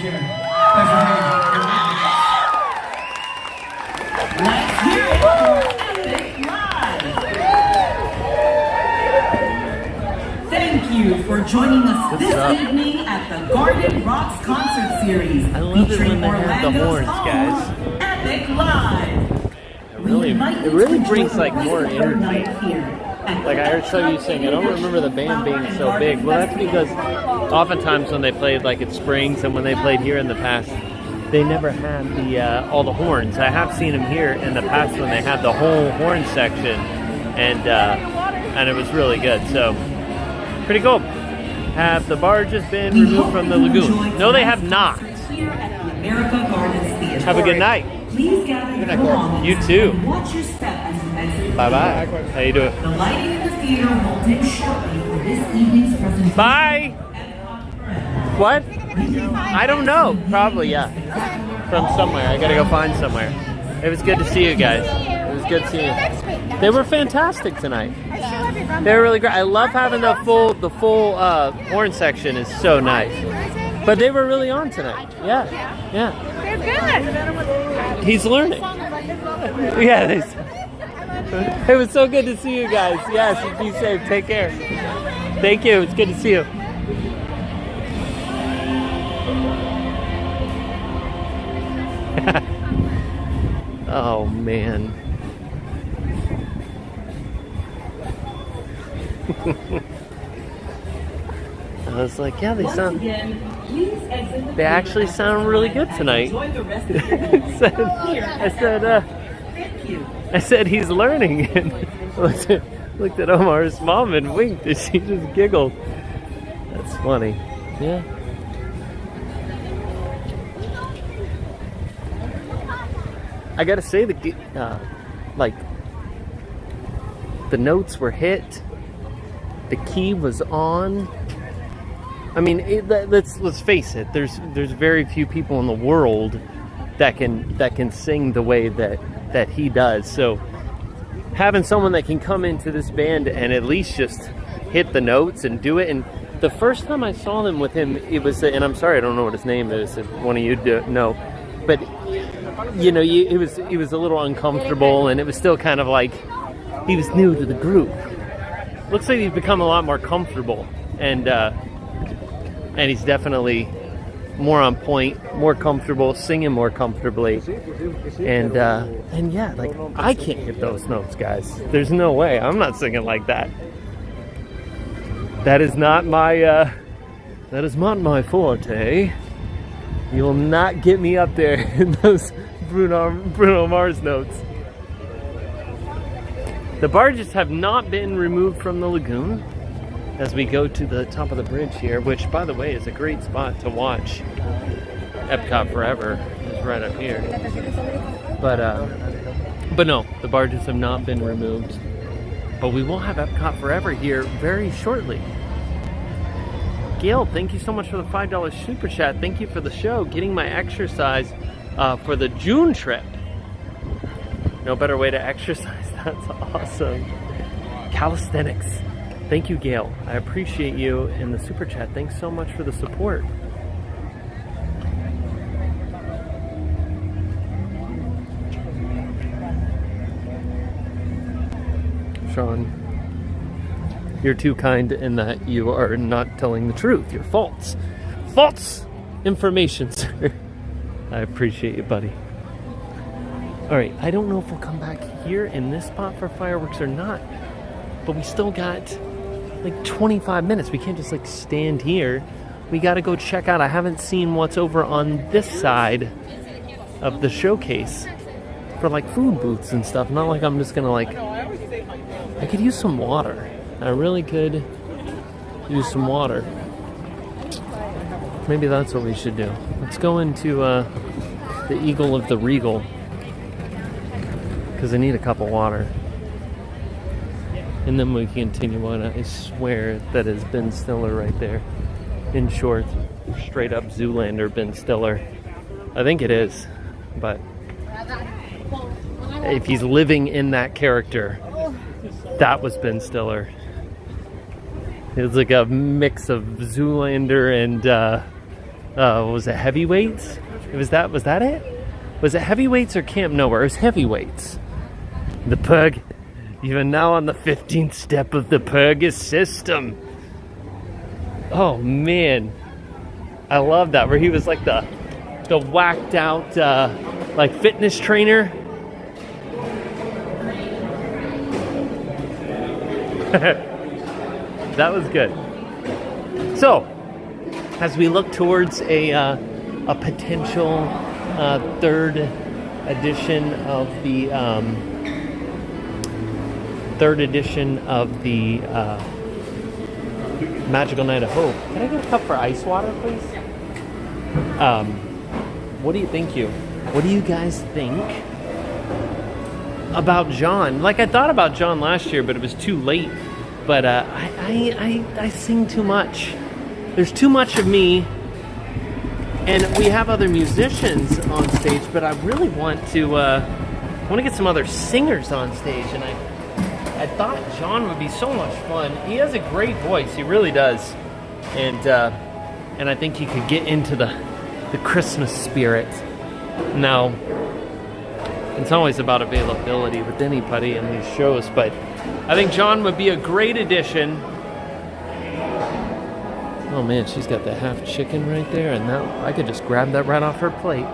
chair. Thanks for hanging out. Let's hear it for Epic Live. Thank you for joining us this evening at the Garden Rocks Concert Series. I love it when they have the horns, guys. Epic Live. It really brings like more energy. Like I heard some of you saying, I don't remember the band being so big. Well, that's because oftentimes when they played like at Springs and when they played here in the past, they never had the all the horns. I have seen them here in the past when they had the whole horn section, and it was really good. So pretty cool. Have the barges been removed from the lagoon? No, they have not. Have a good night. Please gather along. You too. Watch your step as you exit. Bye-bye. How you doing? The lighting in the theater will dim shortly for this evening's presentation. Bye. What? I don't know. Probably, yeah. From somewhere. I gotta go find somewhere. It was good to see you guys. It was good seeing you. They were fantastic tonight. They were really great. I love having the full horn section. Is so nice. But they were really on tonight. Yeah. Yeah. They're good. He's learning. Yeah, it was so good to see you guys. Yes, be safe. Take care. Thank you. It's good to see you. Oh, man. I was like, yeah, they actually sound really good tonight. I said he's learning, and looked at Omar's mom and winked, and she just giggled. That's funny. Yeah. I gotta say the notes were hit. The key was on. I mean, let's face it. There's very few people in the world that can sing the way that he does. So having someone that can come into this band and at least just hit the notes and do it. And the first time I saw them with him, it was, and I'm sorry I don't know what his name is. If one of you know, but you know, he was a little uncomfortable, and it was still kind of like he was new to the group. Looks like he's become a lot more comfortable, and he's definitely more on point, more comfortable, singing more comfortably, and yeah, like I can't hit those notes, guys. There's no way. I'm not singing like that. That is not my forte. You will not get me up there in those Bruno Mars notes. The barges have not been removed from the lagoon as we go to the top of the bridge here, which, by the way, is a great spot to watch Epcot Forever. It's right up here. But no, the barges have not been removed. But we will have Epcot Forever here very shortly. Gail, thank you so much for the $5 super chat. Thank you for the show. Getting my exercise for the June trip. No better way to exercise. That's awesome. Calisthenics. Thank you, Gail. I appreciate you in the super chat. Thanks so much for the support. Sean, you're too kind in that you are not telling the truth. You're false. False information, sir. I appreciate you, buddy. All right, I don't know if we'll come back here in this spot for fireworks or not, but we still got like 25 minutes. We can't just like stand here. We got to go check out. I haven't seen what's over on this side of the showcase for like food booths and stuff. Not like I'm just gonna like, I could use some water. I really could use some water. Maybe that's what we should do. Let's go into the Eagle of the Regal, because I need a cup of water. And then we continue on. I swear that is Ben Stiller right there. In short, straight up Zoolander Ben Stiller. I think it is. But if he's living in that character, that was Ben Stiller. It was like a mix of Zoolander Was it heavyweights? Was that it? Was it heavyweights or Camp Nowhere? It was heavyweights. The Purg. Even now on the 15th step of the Purgus system. Oh man, I love that. Where he was like the whacked out like fitness trainer. That was good. So, as we look towards a potential third edition of the Magical Night of Hope. Can I get a cup for ice water, please? What do you think, What do you guys think about John? Like, I thought about John last year, but it was too late. But I sing too much. There's too much of me. And we have other musicians on stage, but I really want to get some other singers on stage. And I thought John would be so much fun. He has a great voice, he really does. And I think he could get into the Christmas spirit. Now, it's always about availability with anybody in these shows, but I think John would be a great addition. Oh man, she's got the half chicken right there, and now I could just grab that right off her plate.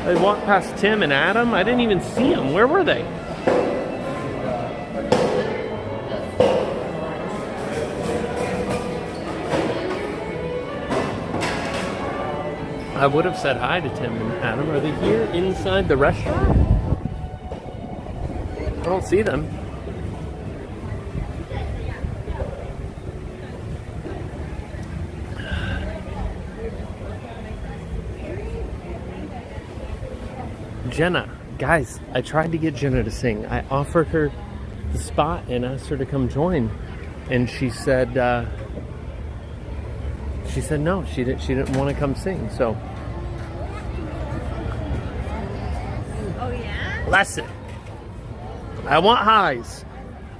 I walked past Tim and Adam. I didn't even see them. Where were they? I would have said hi to Tim and Adam. Are they here inside the restaurant? I don't see them. Jenna, guys, I tried to get Jenna to sing. I offered her the spot and asked her to come join, and she said no. She didn't want to come sing. So, Oh yeah. lesson. I want Highs.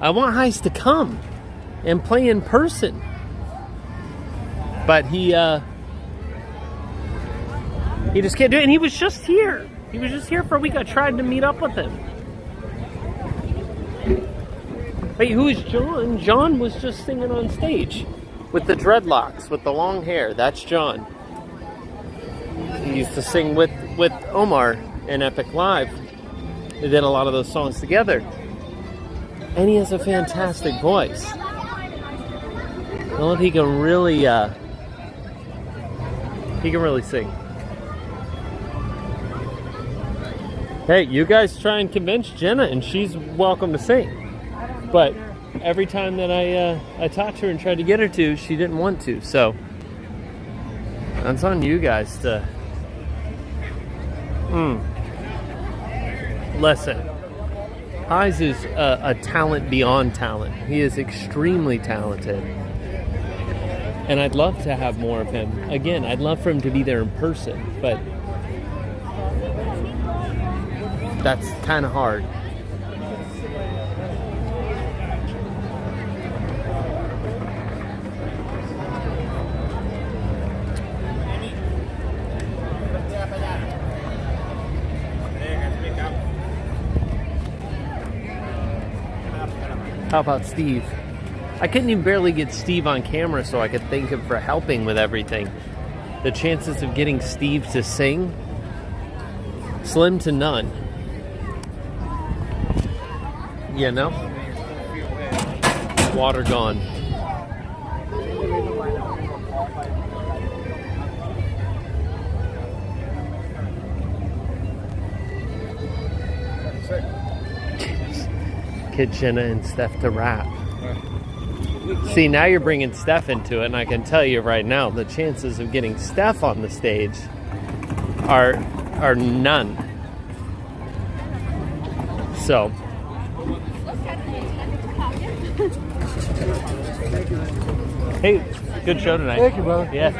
I want Highs to come and play in person. But he just can't do it. And he was just here. He was just here for a week. I tried to meet up with him. Wait, who is John? John was just singing on stage with the dreadlocks, with the long hair. That's John. He used to sing with Omar in Epic Live. They did a lot of those songs together. And he has a fantastic voice. Well, he can really sing. Hey, you guys try and convince Jenna, and she's welcome to sing. But every time that I talked to her and tried to get her to, she didn't want to. So that's on you guys to. Listen, Highs is a talent beyond talent. He is extremely talented. And I'd love to have more of him. Again, I'd love for him to be there in person, but that's kind of hard. How about Steve? I couldn't even barely get Steve on camera so I could thank him for helping with everything. The chances of getting Steve to sing, slim to none. You know? Water gone. Get Jenna and Steph to rap. See, now you're bringing Steph into it, and I can tell you right now, the chances of getting Steph on the stage are none. So, hey, good show tonight. Thank you, brother. Yeah.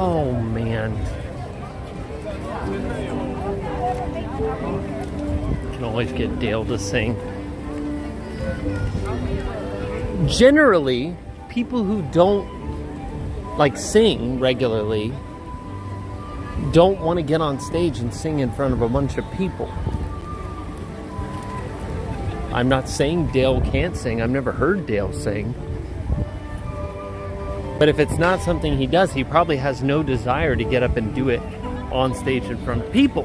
Oh, man. Can always get Dale to sing. Generally, people who don't like sing regularly don't want to get on stage and sing in front of a bunch of people. I'm not saying Dale can't sing. I've never heard Dale sing. But if it's not something he does, he probably has no desire to get up and do it on stage in front of people.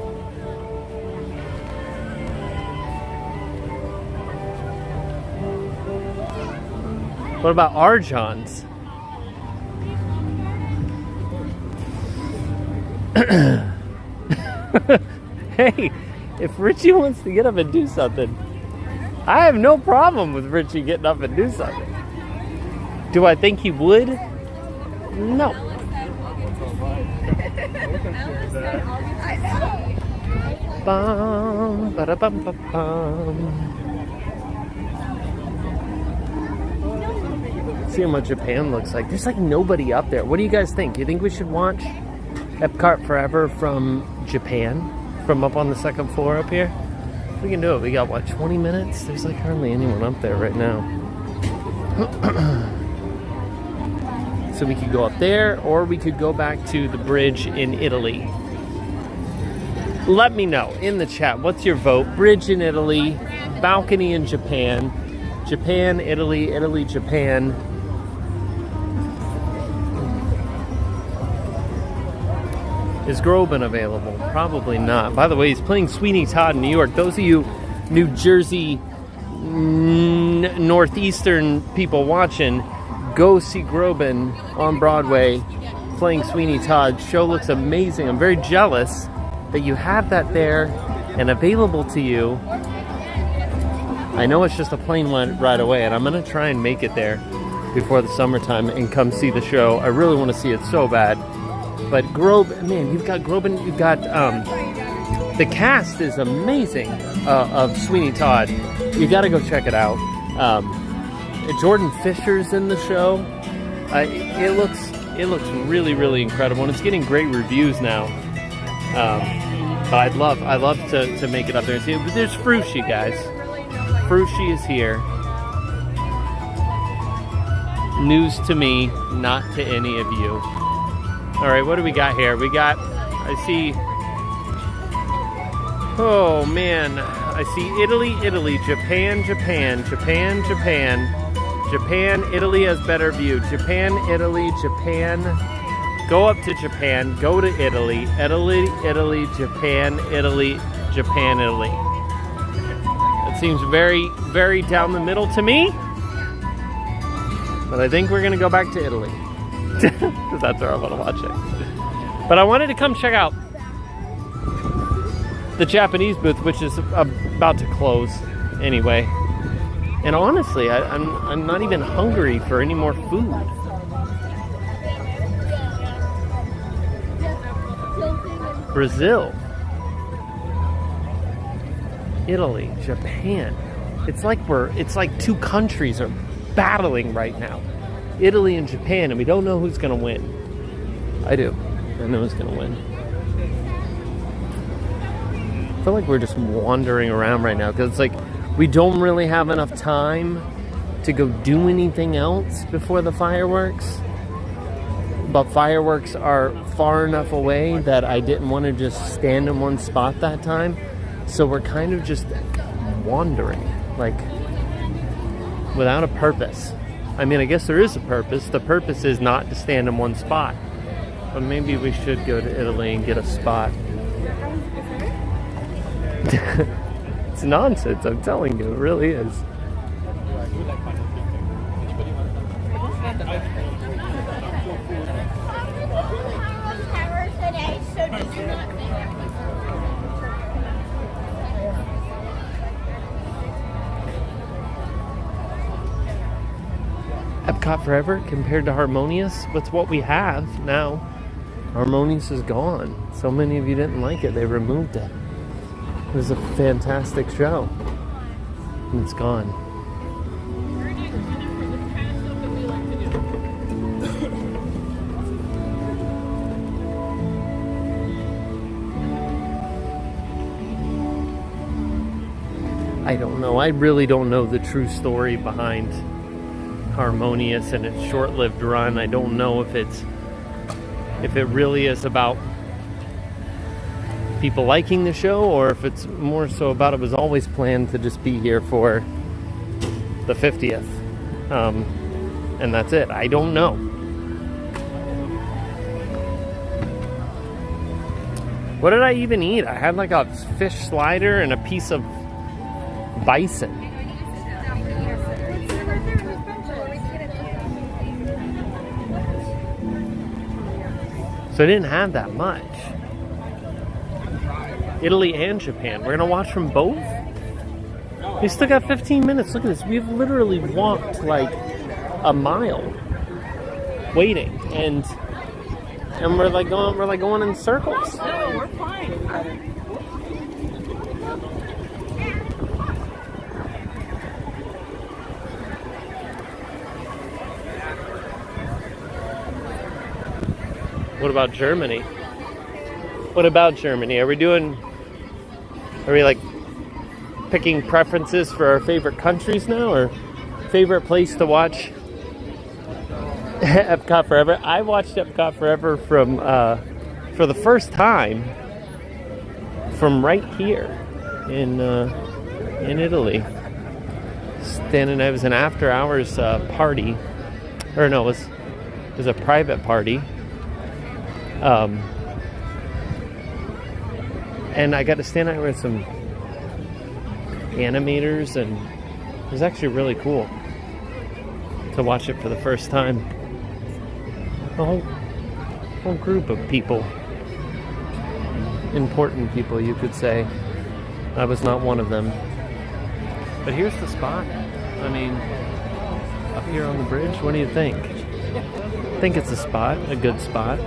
What about Arjon's? Hey, if Richie wants to get up and do something, I have no problem with Richie getting up and do something. Do I think he would? No. Bum, ba-da-bum, ba-bum. See how much Japan looks like. There's like nobody up there. What do you guys think? You think we should watch Epcot Forever from Japan? From up on the second floor up here? We can do it. We got, what, 20 minutes? There's like hardly anyone up there right now. So we could go up there, or we could go back to the bridge in Italy. Let me know in the chat. What's your vote? Bridge in Italy, balcony in Japan, Japan, Italy, Italy, Japan. Is Groban available? Probably not. By the way, he's playing Sweeney Todd in New York. Those of you New Jersey northeastern people watching, go see Groban on Broadway playing Sweeney Todd. Show looks amazing. I'm very jealous that you have that there and available to you. I know it's just a plane ride away, and I'm going to try and make it there before the summertime and come see the show. I really want to see it so bad. But man, you've got Groban, you've got, the cast is amazing of Sweeney Todd. You got to go check it out. Jordan Fisher's in the show. It looks really, really incredible, and it's getting great reviews now. But I'd love to make it up there and see it. But there's Frushi, guys. Frushi is here. News to me, not to any of you. All right, what do we got here? I see, oh man, I see Italy, Italy, Japan, Japan, Japan, Japan, Japan, Italy has better view. Japan, Italy, Japan, go up to Japan, go to Italy, Italy, Italy, Japan, Italy, Japan, Italy. That seems very, very down the middle to me, but I think we're gonna go back to Italy. Because that's where I want to watch it. But I wanted to come check out the Japanese booth, which is about to close anyway. And honestly, I'm not even hungry for any more food. Brazil, Italy, Japan. It's like two countries are battling right now. Italy and Japan, and we don't know who's going to win. I do. I know who's going to win. I feel like we're just wandering around right now because it's like we don't really have enough time to go do anything else before the fireworks. But fireworks are far enough away that I didn't want to just stand in one spot that time. So we're kind of just wandering, like without a purpose. I mean, I guess there is a purpose. The purpose is not to stand in one spot. But maybe we should go to Italy and get a spot. It's nonsense, I'm telling you. It really is. Epcot Forever compared to Harmonious? What's what we have now? Harmonious is gone. So many of you didn't like it. They removed it. It was a fantastic show. And it's gone. I don't know. I really don't know the true story behind Harmonious and its short-lived run. I don't know if it really is about people liking the show, or if it's more so about it was always planned to just be here for the 50th. And that's it. I don't know. What did I even eat? I had like a fish slider and a piece of bison. So I didn't have that much. Italy and Japan. We're gonna watch from both? We still got 15 minutes. Look at this. We've literally walked like a mile waiting, and we're going in circles. No, we're fine. What about Germany? What about Germany? Are we like picking preferences for our favorite countries now, or favorite place to watch Epcot Forever? I watched Epcot Forever from for the first time from right here in Italy. It was an after hours party, or no, it was a private party. And I got to stand out with some animators, and it was actually really cool to watch it for the first time. A whole group of people, important people, you could say. I was not one of them. But here's the spot. I mean, up here on the bridge, what do you think? I think it's a spot, a good spot.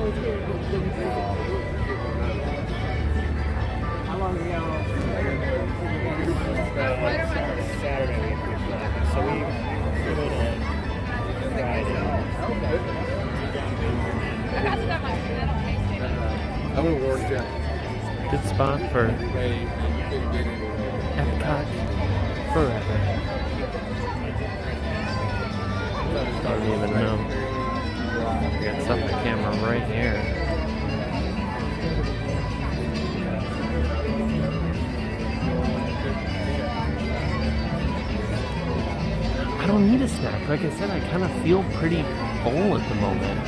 Saturday. So we go to Friday. I would have worked it. Good spot for Epcot Forever. I don't even know. I got set the camera right here. I don't need a snack. Like I said, I kind of feel pretty full at the moment.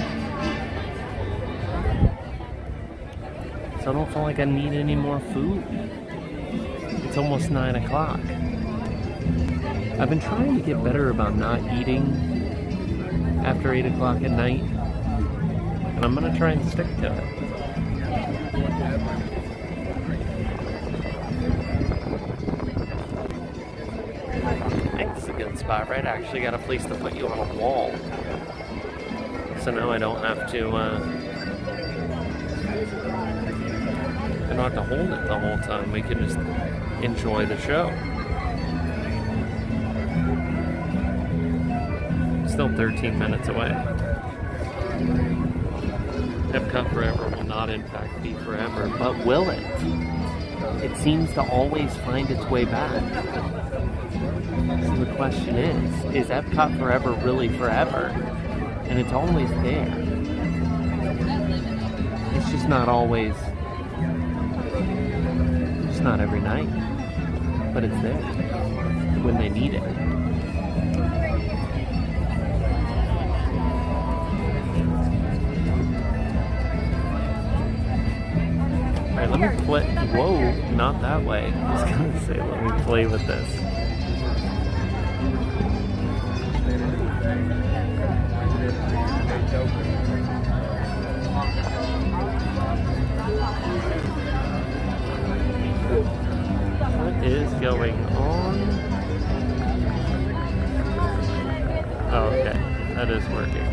So I don't feel like I need any more food. It's almost 9 o'clock. I've been trying to get better about not eating after 8 o'clock at night. And I'm going to try and stick to it. It's a good spot, right? I actually got a place to put you on a wall. So now I don't have to, I don't have to hold it the whole time. We can just enjoy the show. Still 13 minutes away. Epcot Forever will not in fact be forever, but will it? It seems to always find its way back. So the question is Epcot Forever really forever? And it's always there. It's just not always, it's not every night, but it's there when they need it. Alright, let me play. Whoa, not that way. I was gonna say, let me play with this. What is going on? Oh, okay. That is working.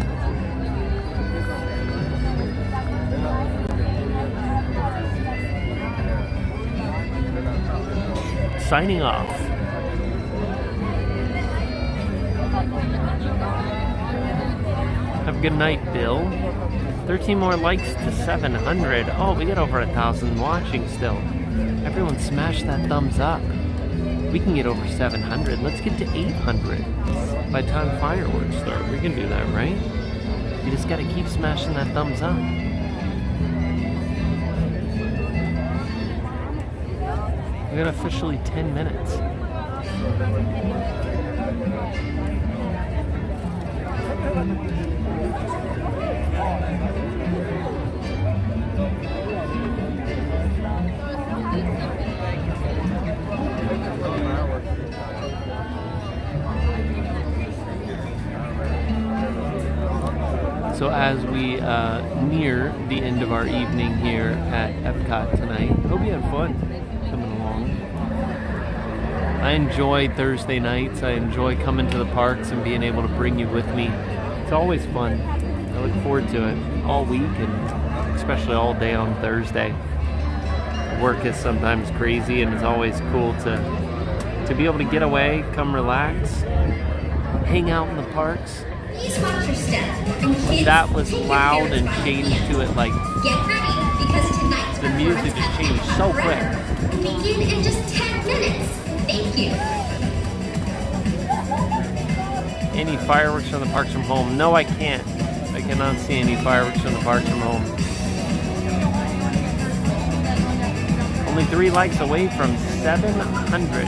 Signing off. Have a good night, Bill. 13 more likes to 700. Oh, we got over 1,000 watching still. Everyone smash that thumbs up. We can get over 700. Let's get to 800 by the time fireworks start. We can do that, right? You just gotta keep smashing that thumbs up. We got officially 10 minutes. So as we near the end of our evening here at Epcot tonight, hope you had fun coming along. I enjoy Thursday nights. I enjoy coming to the parks and being able to bring you with me. It's always fun. I look forward to it all week and especially all day on Thursday. Work is sometimes crazy and it's always cool to be able to get away, come relax, hang out in the parks. Please watch your step. And kids, that was loud and changed to it like get ready because tonight's the music just changed so quick. Begin in just 10 minutes. Thank you. Any fireworks from the parks from home? No, I can't. I cannot see any fireworks from the parks from home. Only 3 likes away from 700.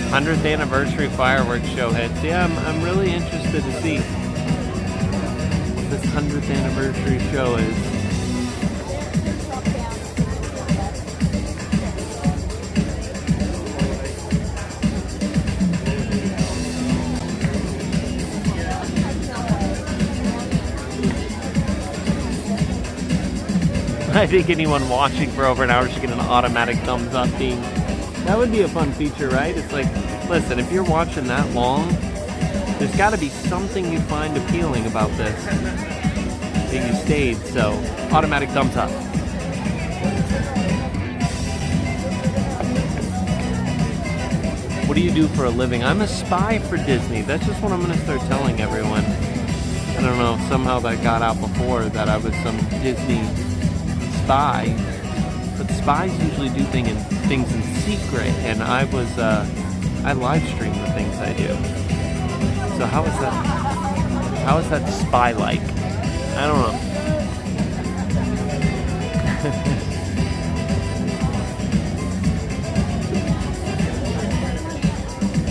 100th anniversary fireworks show hits. Yeah, I'm really interested to see what this 100th anniversary show is. I think anyone watching for over an hour should get an automatic thumbs up thing. That would be a fun feature, right? It's like, listen, if you're watching that long, there's got to be something you find appealing about this that you stayed. So, automatic thumbs up. What do you do for a living? I'm a spy for Disney. That's just what I'm going to start telling everyone. I don't know, somehow that got out before that I was some Disney spy. But spies usually do things in secret, and I live stream the things I do. So how is that spy-like? I don't know.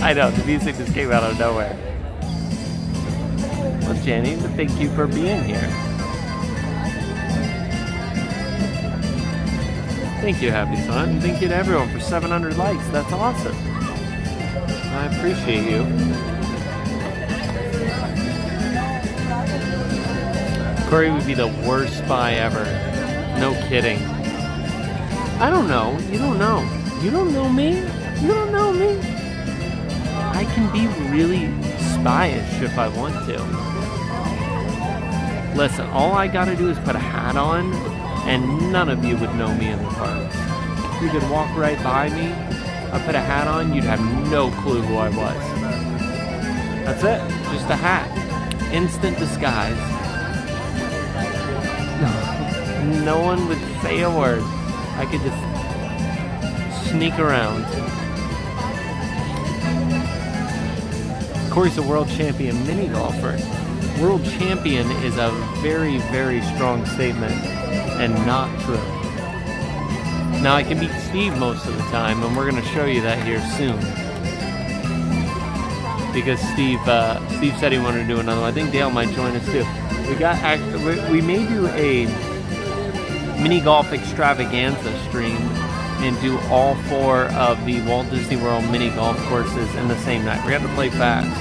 I know, the music just came out of nowhere. Well, Jenny, thank you for being here. Thank you, Happy Son, and thank you to everyone for 700 likes. That's awesome. I appreciate you. Cory would be the worst spy ever. No kidding. I don't know. You don't know. You don't know me. You don't know me. I can be really spyish if I want to. Listen, all I gotta do is put a hat on, and none of you would know me in the park. You could walk right by me, I put a hat on, you'd have no clue who I was. That's it, just a hat. Instant disguise. No one would say a word. I could just sneak around. Cory's a world champion mini golfer. World champion is a very, very strong statement and not true. Now I can beat Steve most of the time, and we're going to show you that here soon. Because Steve said he wanted to do another one. I think Dale might join us too. We may do a mini golf extravaganza stream and do all 4 of the Walt Disney World mini golf courses in the same night. We have to play fast.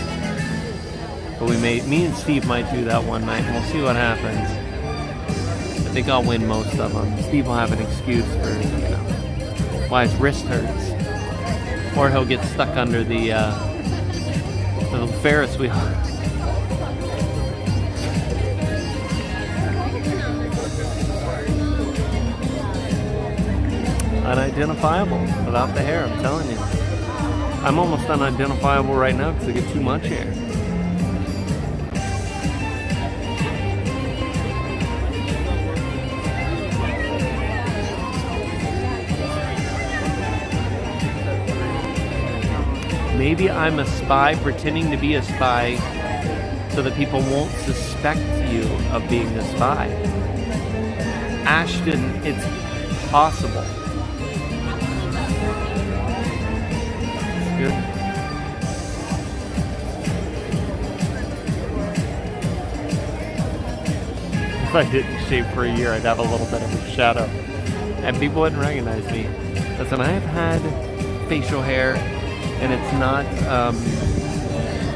But me and Steve might do that one night, and we'll see what happens. I think I'll win most of them. Steve will have an excuse for, why his wrist hurts. Or he'll get stuck under the Ferris wheel. Unidentifiable without the hair, I'm telling you. I'm almost unidentifiable right now because I get too much hair. maybe I'm a spy pretending to be a spy so that people won't suspect you of being a spy. Ashton, it's possible. It's good. If I didn't shave for a year, I'd have a little bit of a shadow. And people wouldn't recognize me. Listen, I have had facial hair, and it's not,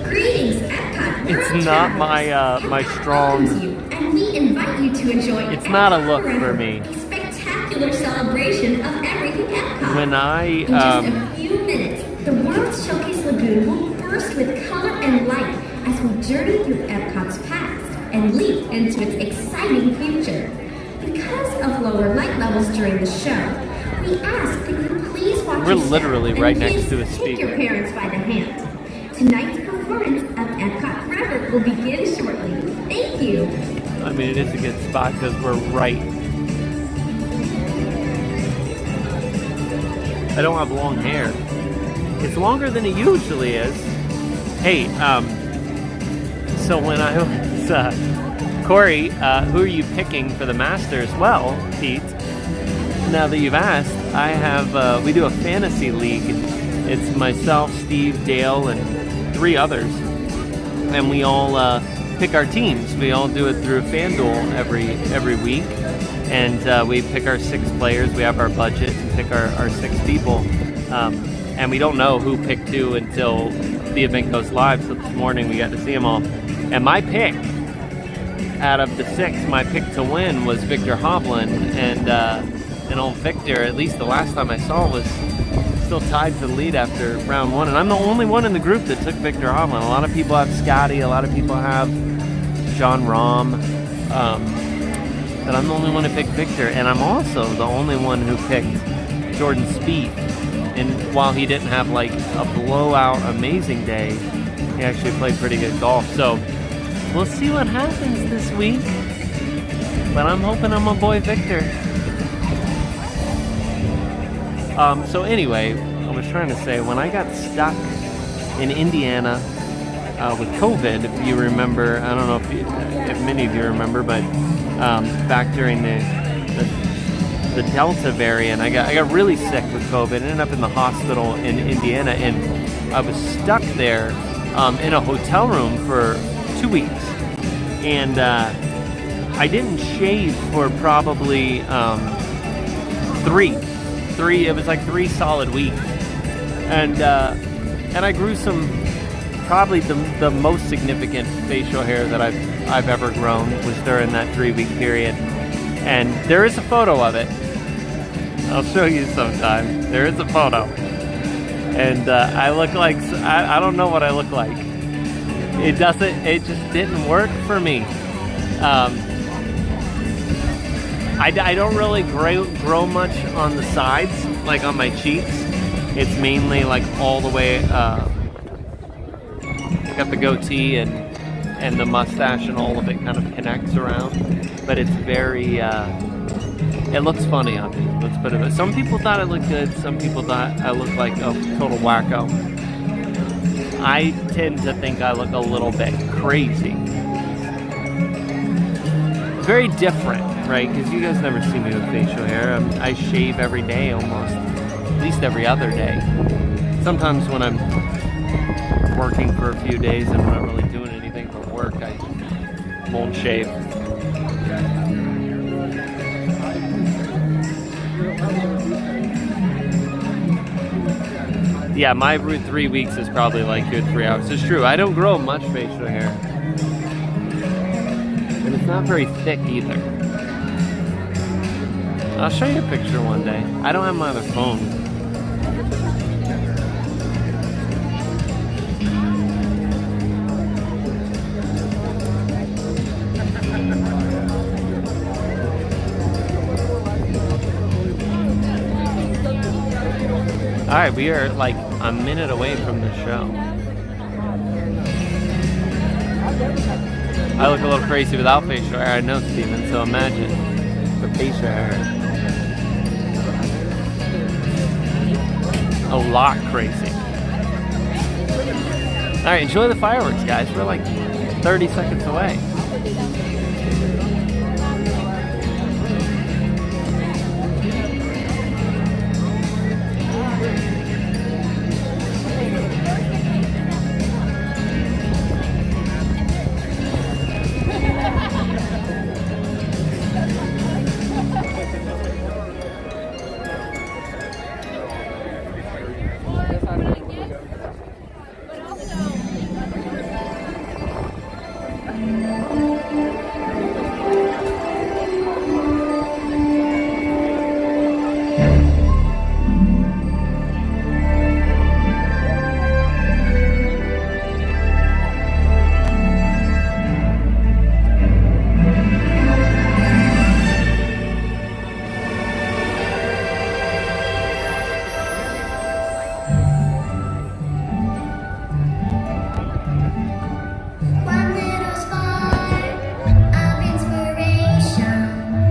Greetings, Epcot. it's not my strong, And we invite you to enjoy it's not a look for me. a spectacular celebration of everything Epcot. When I, In just a few minutes, the World Showcase Lagoon will burst with color and light as we journey through Epcot's past and leap into its exciting future. Because of lower light levels during the show, we ask that you please watch We're your step literally and right please next to a take speaker. your parents by the hand. Tonight's performance of Epcot Forever will begin shortly. Thank you. I mean, it is a good spot because we're right. I don't have long hair. It's longer than it usually is. Hey, so when I was, Cory, who are you picking for the Masters? Well, Pete, now that you've asked, I have, we do a fantasy league. It's myself, Steve, Dale, and 3 others. And we all pick our teams. We all do it through FanDuel every week. And we pick our 6 players. We have our budget and pick our 6 people. And we don't know who picked who until the event goes live. So this morning we got to see them all. And my pick, out of the 6, my pick to win was Victor Hovland. And old Victor, at least the last time I saw, was still tied for the lead after round 1. And I'm the only one in the group that took Victor Hovland. A lot of people have Scotty. A lot of people have John Rahm. But I'm the only one who picked Victor. And I'm also the only one who picked Jordan Spieth. And while he didn't have like a blowout amazing day, he actually played pretty good golf. So we'll see what happens this week. But I'm hoping I'm my boy Victor. So anyway, I was trying to say, when I got stuck in Indiana with COVID, if you remember, I don't know if many of you remember, but back during the Delta variant, I got really sick with COVID. Ended up in the hospital in Indiana, and I was stuck there in a hotel room for 2 weeks. And I didn't shave for probably 3. It was like 3 solid weeks. And I grew some, probably the most significant facial hair that I've ever grown was during that 3-week period. And there is a photo of it. I'll show you sometime. There is a photo. And I look like, I don't know what I look like. It just didn't work for me. I don't really grow much on the sides, like on my cheeks. It's mainly like all the way, got the goatee and the mustache, and all of it kind of connects around. But it's very, it looks funny on me. Let's put it. Some people thought it looked good. Some people thought I looked like a total wacko. I tend to think I look a little bit crazy. Very different, right? Because you guys never see me with facial hair. I shave every day almost, at least every other day. Sometimes when I'm working for a few days and I'm not really doing anything for work, I won't shave. Yeah, my 3 weeks is probably like good 3 hours. It's true, I don't grow much facial hair. And it's not very thick either. I'll show you a picture one day. I don't have my other phone. Alright, we are like a minute away from the show. I look a little crazy without facial hair, I know, Steven, so imagine the facial hair. A lot crazy. All right, enjoy the fireworks, guys. We're like 30 seconds away.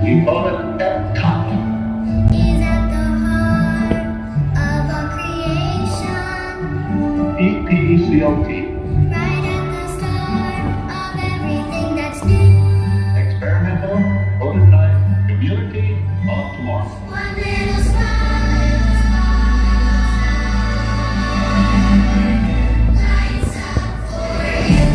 We call it Epcot. Is at the heart of our creation. EPCOT. Right at the start of everything that's new. Experimental, prototype, community of tomorrow. One little smile lights up for you.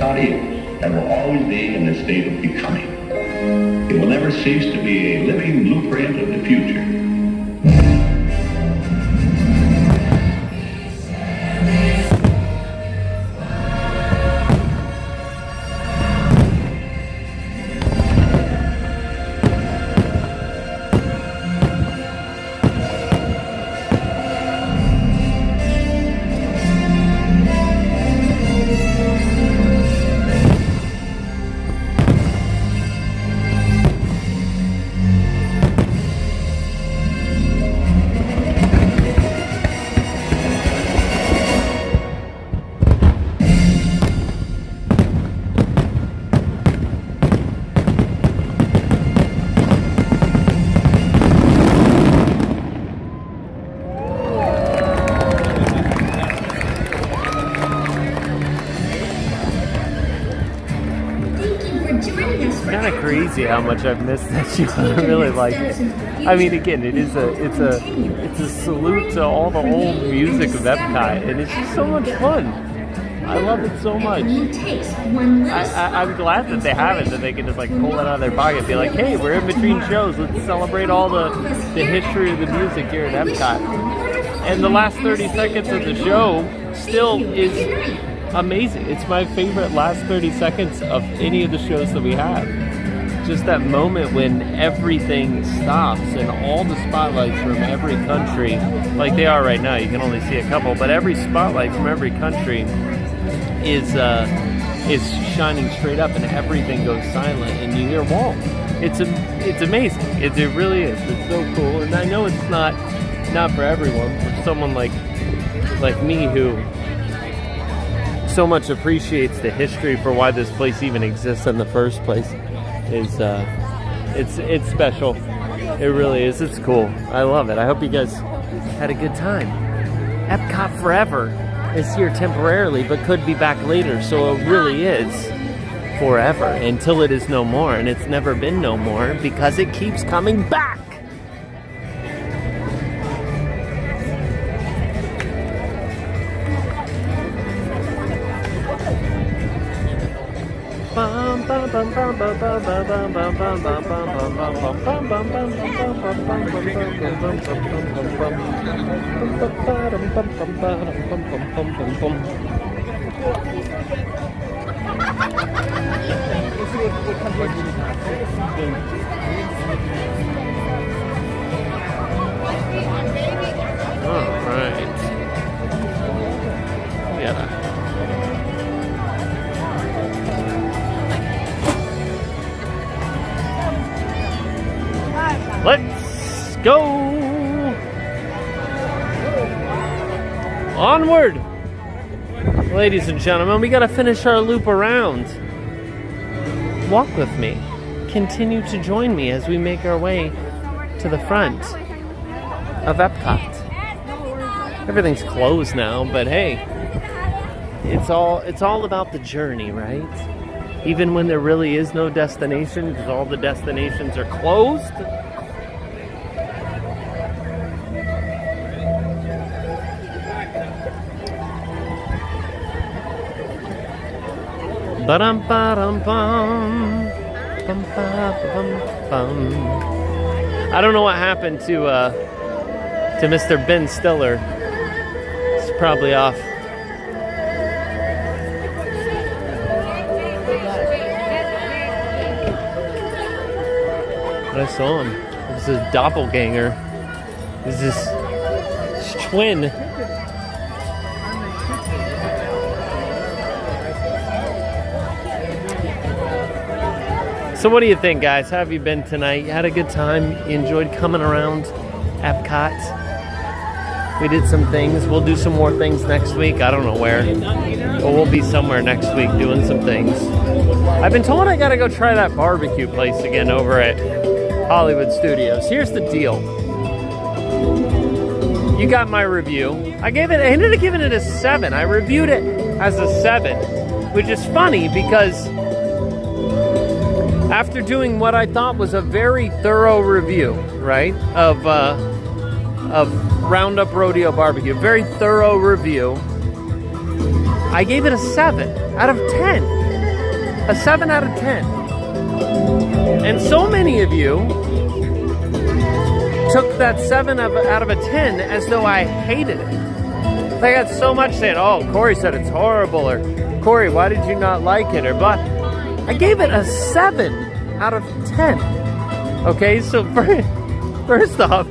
Epcot is and will always be in a state of becoming. It will never cease to be a living blueprint of the future. Kind of crazy how much I've missed that show. I really like it. I mean, again, it's a salute to all the old music of Epcot, and it's just so much fun. I love it so much. I'm glad that they have it, that they can just like pull it out of their pocket and be like, hey, we're in between shows, let's celebrate all the history of the music here at Epcot. And the last 30 seconds of the show still is amazing. It's my favorite last 30 seconds of any of the shows that we have. Just that moment when everything stops and all the spotlights from every country, like they are right now, you can only see a couple, but every spotlight from every country is shining straight up and everything goes silent and you hear Walt. It's amazing. It really is. It's so cool. And I know it's not for everyone. For someone like me who so much appreciates the history for why this place even exists in the first place, is it's special. It really is. It's cool. I love it. I hope you guys had a good time. Epcot Forever is here temporarily, but could be back later. So it really is forever until it is no more, and it's never been no more because it keeps coming back. All right. Yeah. Let's go! Onward! Ladies and gentlemen, we gotta finish our loop around. Walk with me. Continue to join me as we make our way to the front of Epcot. Everything's closed now, but hey, it's all about the journey, right? Even when there really is no destination, because all the destinations are closed. Ba-dum-ba-dum-bum. Bum-ba-bum-bum. I don't know what happened to Mr. Ben Stiller. He's probably off. But I saw him. It was his doppelganger. It was his twin. So what do you think, guys? How have you been tonight? You had a good time? You enjoyed coming around Epcot? We did some things. We'll do some more things next week. I don't know where. But we'll be somewhere next week doing some things. I've been told I gotta go try that barbecue place again over at Hollywood Studios. Here's the deal. You got my review. I ended up giving it a 7. I reviewed it as a 7, which is funny because after doing what I thought was a very thorough review, right, of Roundup Rodeo Barbecue, very thorough review, I gave it a 7 out of 10. a 7 out of 10. And so many of you took that 7 out of a 10 as though I hated it. I got so much saying, oh, Cory said it's horrible, or Cory, why did you not like it, or but I gave it a 7 out of 10. Okay, so first off,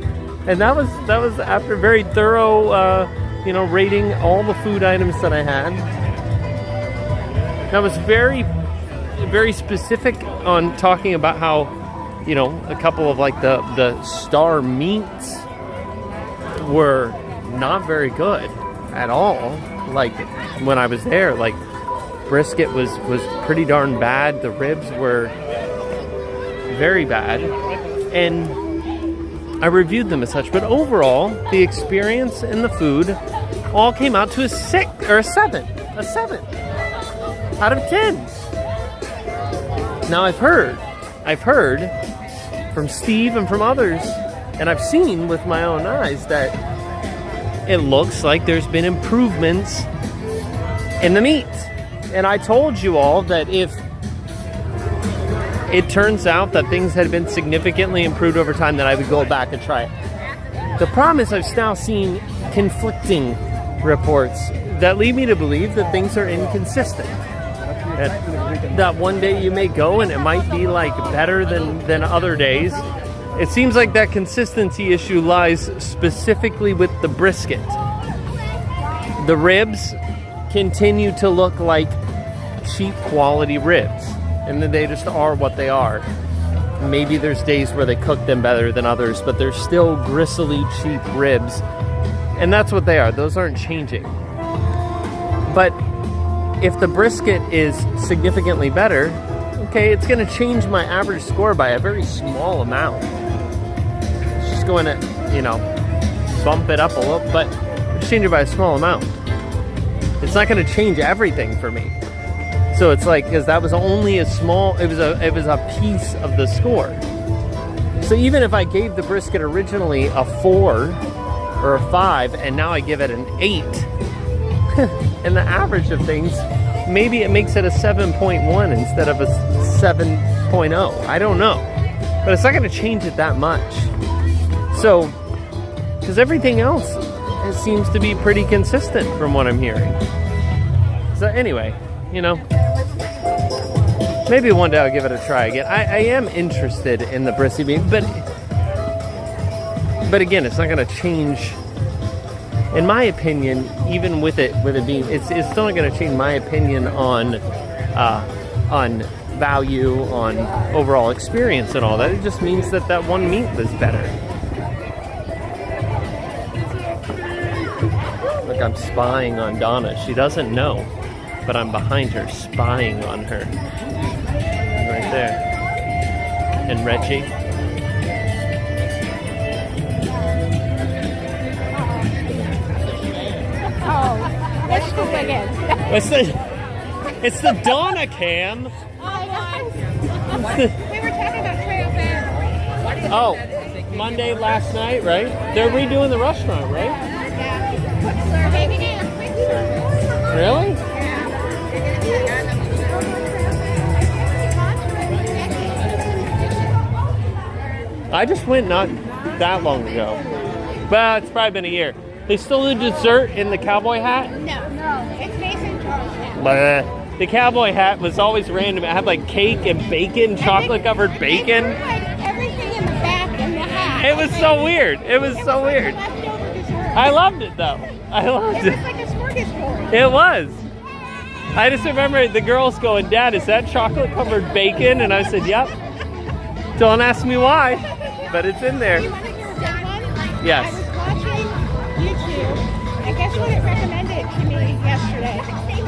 and that was after very thorough, rating all the food items that I had. I was very, very specific on talking about how, a couple of like the star meats were not very good at all. Like when I was there, like brisket was pretty darn bad. The ribs were very bad, and I reviewed them as such. But overall, the experience and the food all came out to a 6 or a 7 out of 10. Now I've heard from Steve and from others, and I've seen with my own eyes that it looks like there's been improvements in the meat. And I told you all that if it turns out that things had been significantly improved over time, that I would go back and try it. The problem is I've now seen conflicting reports that lead me to believe that things are inconsistent. That one day you may go and it might be like better than other days. It seems like that consistency issue lies specifically with the brisket. The ribs continue to look like cheap quality ribs, and then they just are what they are. Maybe there's days where they cook them better than others, but they're still gristly, cheap ribs, and that's what they are. Those aren't changing. But if the brisket is significantly better, okay, it's going to change my average score by a very small amount. It's just going to, bump it up a little, but change it by a small amount. It's not going to change everything for me. So it's like, because that was only a small, it was a piece of the score. So even if I gave the brisket originally a 4 or a 5, and now I give it an 8, and the average of things, maybe it makes it a 7.1 instead of a 7.0. I don't know. But it's not going to change it that much. So, because everything else seems to be pretty consistent from what I'm hearing. So anyway, maybe one day I'll give it a try again. I am interested in the brisket beef, but again, it's not going to change. In my opinion, even with it being, it's still not going to change my opinion on value, on overall experience and all that. It just means that one meat was better. Look, I'm spying on Donna. She doesn't know, but I'm behind her, spying on her. Right there. And Reggie. Oh, let's go again. It's the Donna cam. We were talking about Trail Band. Oh, Monday last night, right? They're redoing the restaurant, right? Yeah. Really? I just went not that long ago. Well, it's probably been a year. They still do dessert in the cowboy hat? No, it's Mason Charles now. But the cowboy hat was always random. It had like cake and bacon, chocolate-covered bacon. They put, like, everything in the back in the hat. It was so weird. It was so weird. Leftover dessert. I loved it though. I loved it. It was like a smorgasbord. It was. I just remember the girls going, "Dad, is that chocolate-covered bacon?" And I said, "Yep." Don't ask me why, but it's in there. You want to hear a good one? Yes. I was watching YouTube, and guess what it recommended to me yesterday?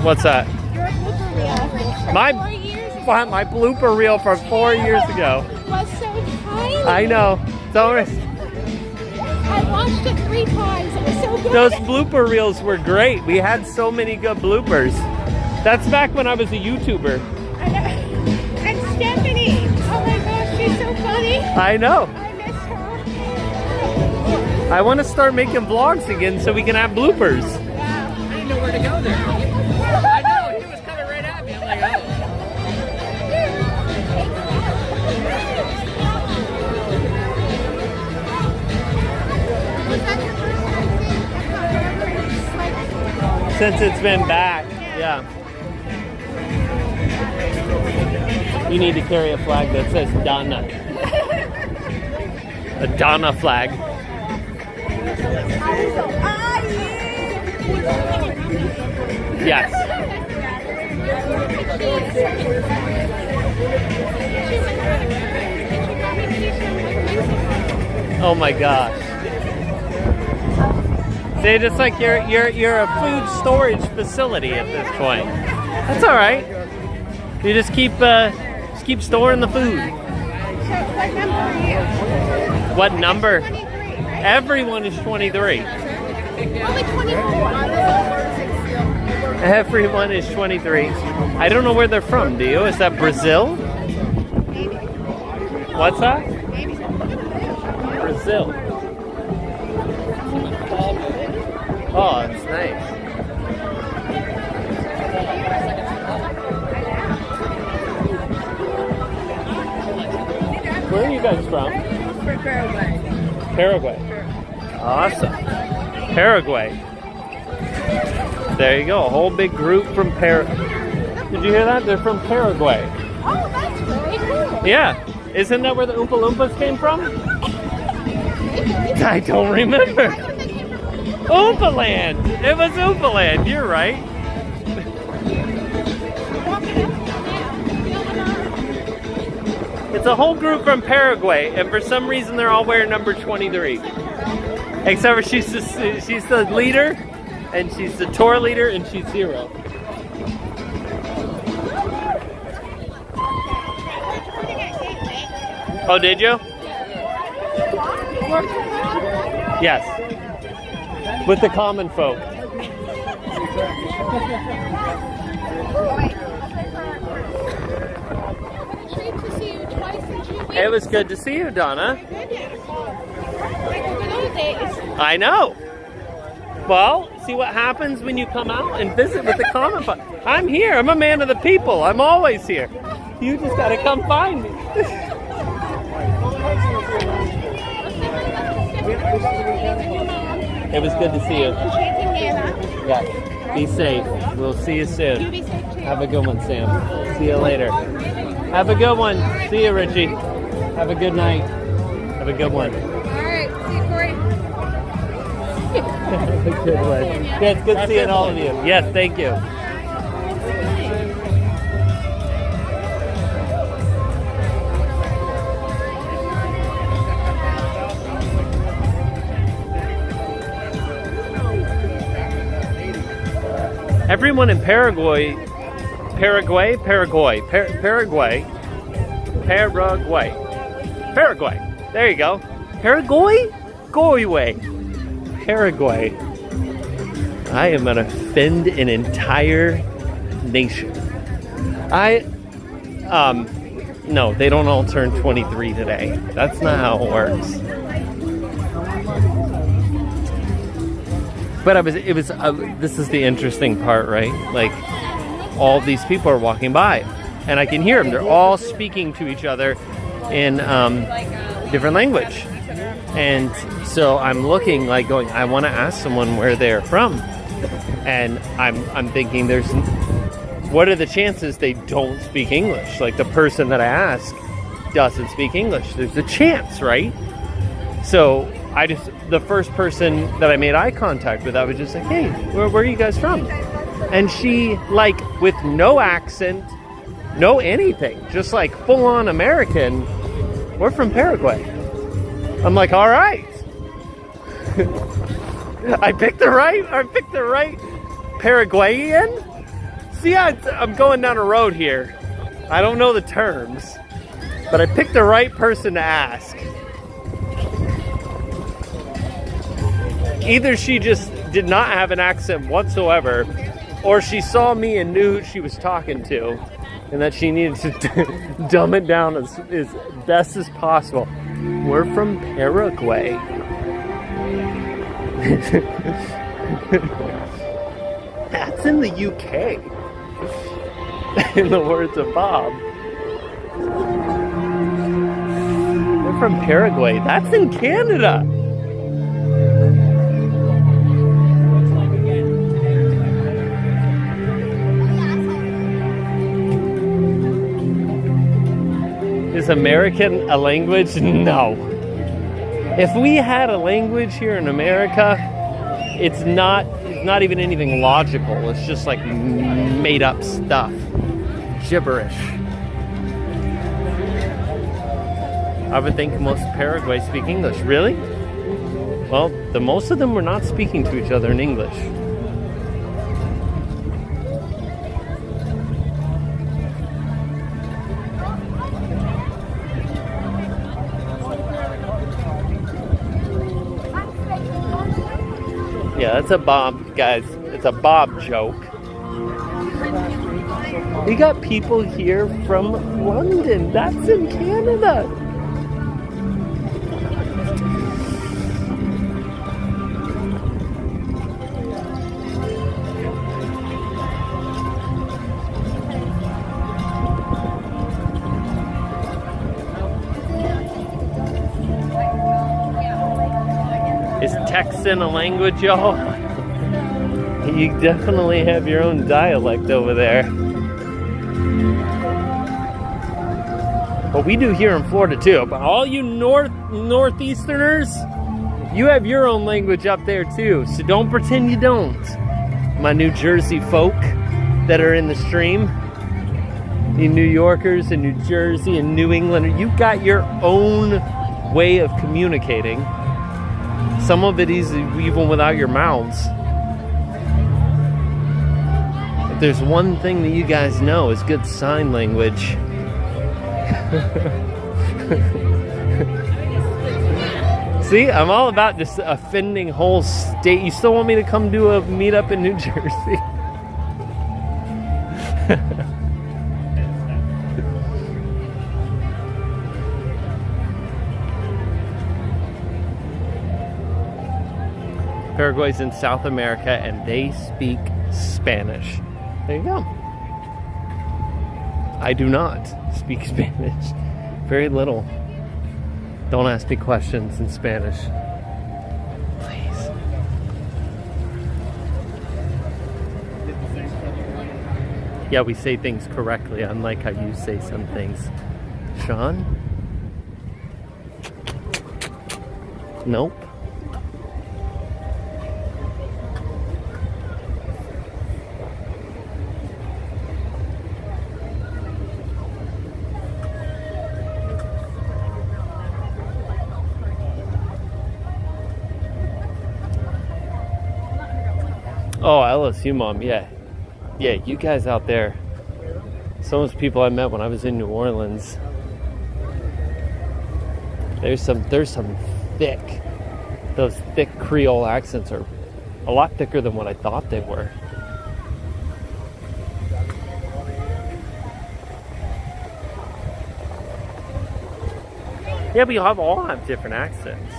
What's that? Your blooper reel from My 4 years ago. my blooper reel from 4 years ago. Was so tiny. I know. Don't worry. I watched it 3 times. It was so good. Those blooper reels were great. We had so many good bloopers. That's back when I was a YouTuber. I know. And Stephanie. Oh my gosh, she's so funny. I know. I miss her. I want to start making vlogs again so we can have bloopers. I didn't know where to go there. I know, he was coming right at me. I'm like, oh. Since it's been back, yeah. You need to carry a flag that says Donna. A Donna flag. Yes. Oh my gosh. See, just like you're a food storage facility at this point. That's all right. You just keep storing the food. What number? Everyone is 23. Only 24. Everyone is 23. I don't know where they're from, do you? Is that Brazil? Maybe. What's that? Maybe. Brazil. Oh, it's nice. Where are you guys from? Paraguay. Paraguay. Awesome. Paraguay. There you go. A whole big group from Paraguay. Did you hear that? They're from Paraguay. Oh, that's really cool. Yeah. Isn't that where the Oompa Loompas came from? I don't remember. Oompa Land. It was Oompa Land. You're right. It's a whole group from Paraguay, and for some reason they're all wearing number 23. Except for she's the leader, and she's the tour leader, and she's 0. Oh, did you? Yes. With the common folk. It was good to see you, Donna. I know. Well, see what happens when you come out and visit with the common folk. I'm here. I'm a man of the people. I'm always here. You just gotta come find me. It was good to see you. Yeah. Be safe. We'll see you soon. You be safe too. Have a good one, Sam. See you later. Have a good one. See you, Richie. Have a good night. Have a good one. All right. See you, Cory. Have a good one. Yeah, it's good seeing all of you. Yes, thank you. Everyone in Paraguay. There you go. Paraguay? Paraguay. I am going to offend an entire nation. No, they don't all turn 23 today. That's not how it works. But this is the interesting part, right? Like, all these people are walking by, and I can hear them. They're all speaking to each other in different language. And so I'm looking, like, going, I want to ask someone where they're from. And I'm thinking, what are the chances they don't speak English? Like, the person that I ask doesn't speak English. There's a chance, right? So the first person that I made eye contact with, I was just like, hey, where are you guys from? And she, like, with no accent, no anything, just like full-on American, we're from Paraguay. I'm like, all right. I picked the right Paraguayan? See, I'm going down a road here. I don't know the terms, but I picked the right person to ask. Either she just did not have an accent whatsoever, or she saw me and knew who she was talking to, and that she needed to dumb it down as best as possible. We're from Paraguay. That's in the UK. In the words of Bob. We're from Paraguay. That's in Canada. Is American a language? No. If we had a language here in America, it's not even anything logical. It's just like made up stuff. Gibberish. I would think most of Paraguay speak English. Really? Well, most of them were not speaking to each other in English. Yeah, that's a Bob, guys. It's a Bob joke. We got people here from London. That's in Canada. Is Texan a language, y'all? You definitely have your own dialect over there. But we do here in Florida too. But all you northeasterners, you have your own language up there too. So don't pretend you don't. My New Jersey folk that are in the stream, you New Yorkers and New Jersey and New England, you've got your own way of communicating. Some of it is even without your mouths. If there's one thing that you guys know is good sign language. See, I'm all about just offending whole state. You still want me to come do a meetup in New Jersey? Paraguay's in South America and they speak Spanish. There you go. I do not speak Spanish. Very little. Don't ask me questions in Spanish. Please. Yeah, we say things correctly, unlike how you say some things. Sean? Nope. Oh, LSU mom, yeah. Yeah, you guys out there. Some of those people I met when I was in New Orleans. There's some thick, those thick Creole accents are a lot thicker than what I thought they were. Yeah, we all have different accents.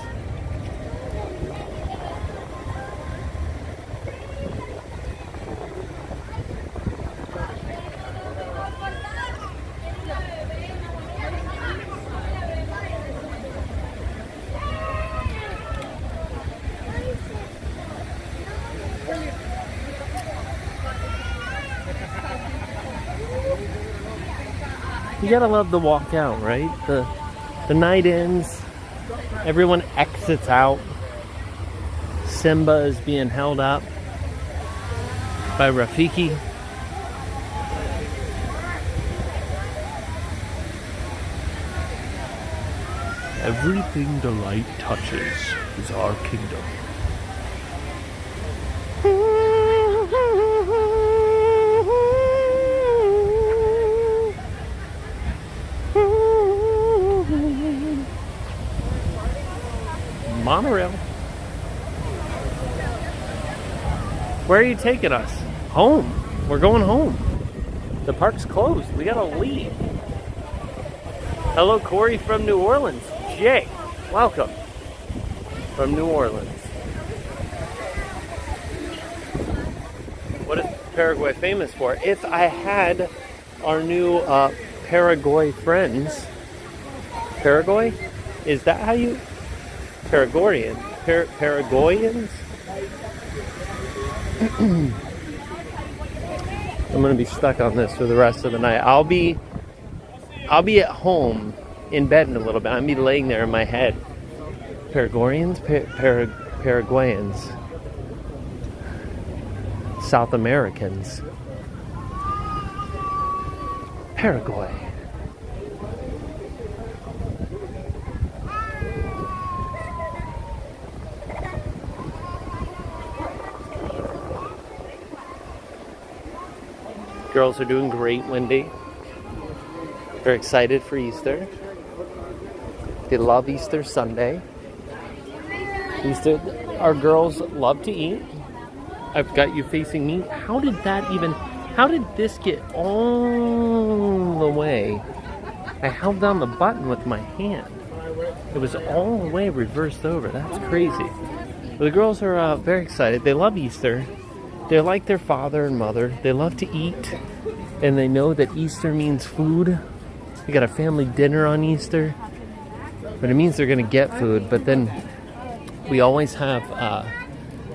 You gotta love the walk out, right? The night ends, everyone exits out. Simba is being held up by Rafiki. Everything the light touches is our kingdom. Monorail. Where are you taking us? Home. We're going home. The park's closed. We gotta leave. Hello, Cory from New Orleans. Jay, welcome from New Orleans. What is Paraguay famous for? If I had our new Paraguay friends. Paraguay? Is that how you... Paraguayan. Paraguayans? I'm gonna be stuck on this for the rest of the night. I'll be at home in bed in a little bit. I'm be laying there in my head. Paraguayans? Paraguayans. South Americans. Paraguay. Girls are doing great, Wendy. They're excited for Easter. They love Easter Sunday. Easter, our girls love to eat. I've got you facing me. How did this get all the way? I held down the button with my hand. It was all the way reversed over. That's crazy. Well, the girls are very excited. They love Easter. They're like their father and mother. They love to eat. And they know that Easter means food. We got a family dinner on Easter. But it means they're going to get food. But then we always have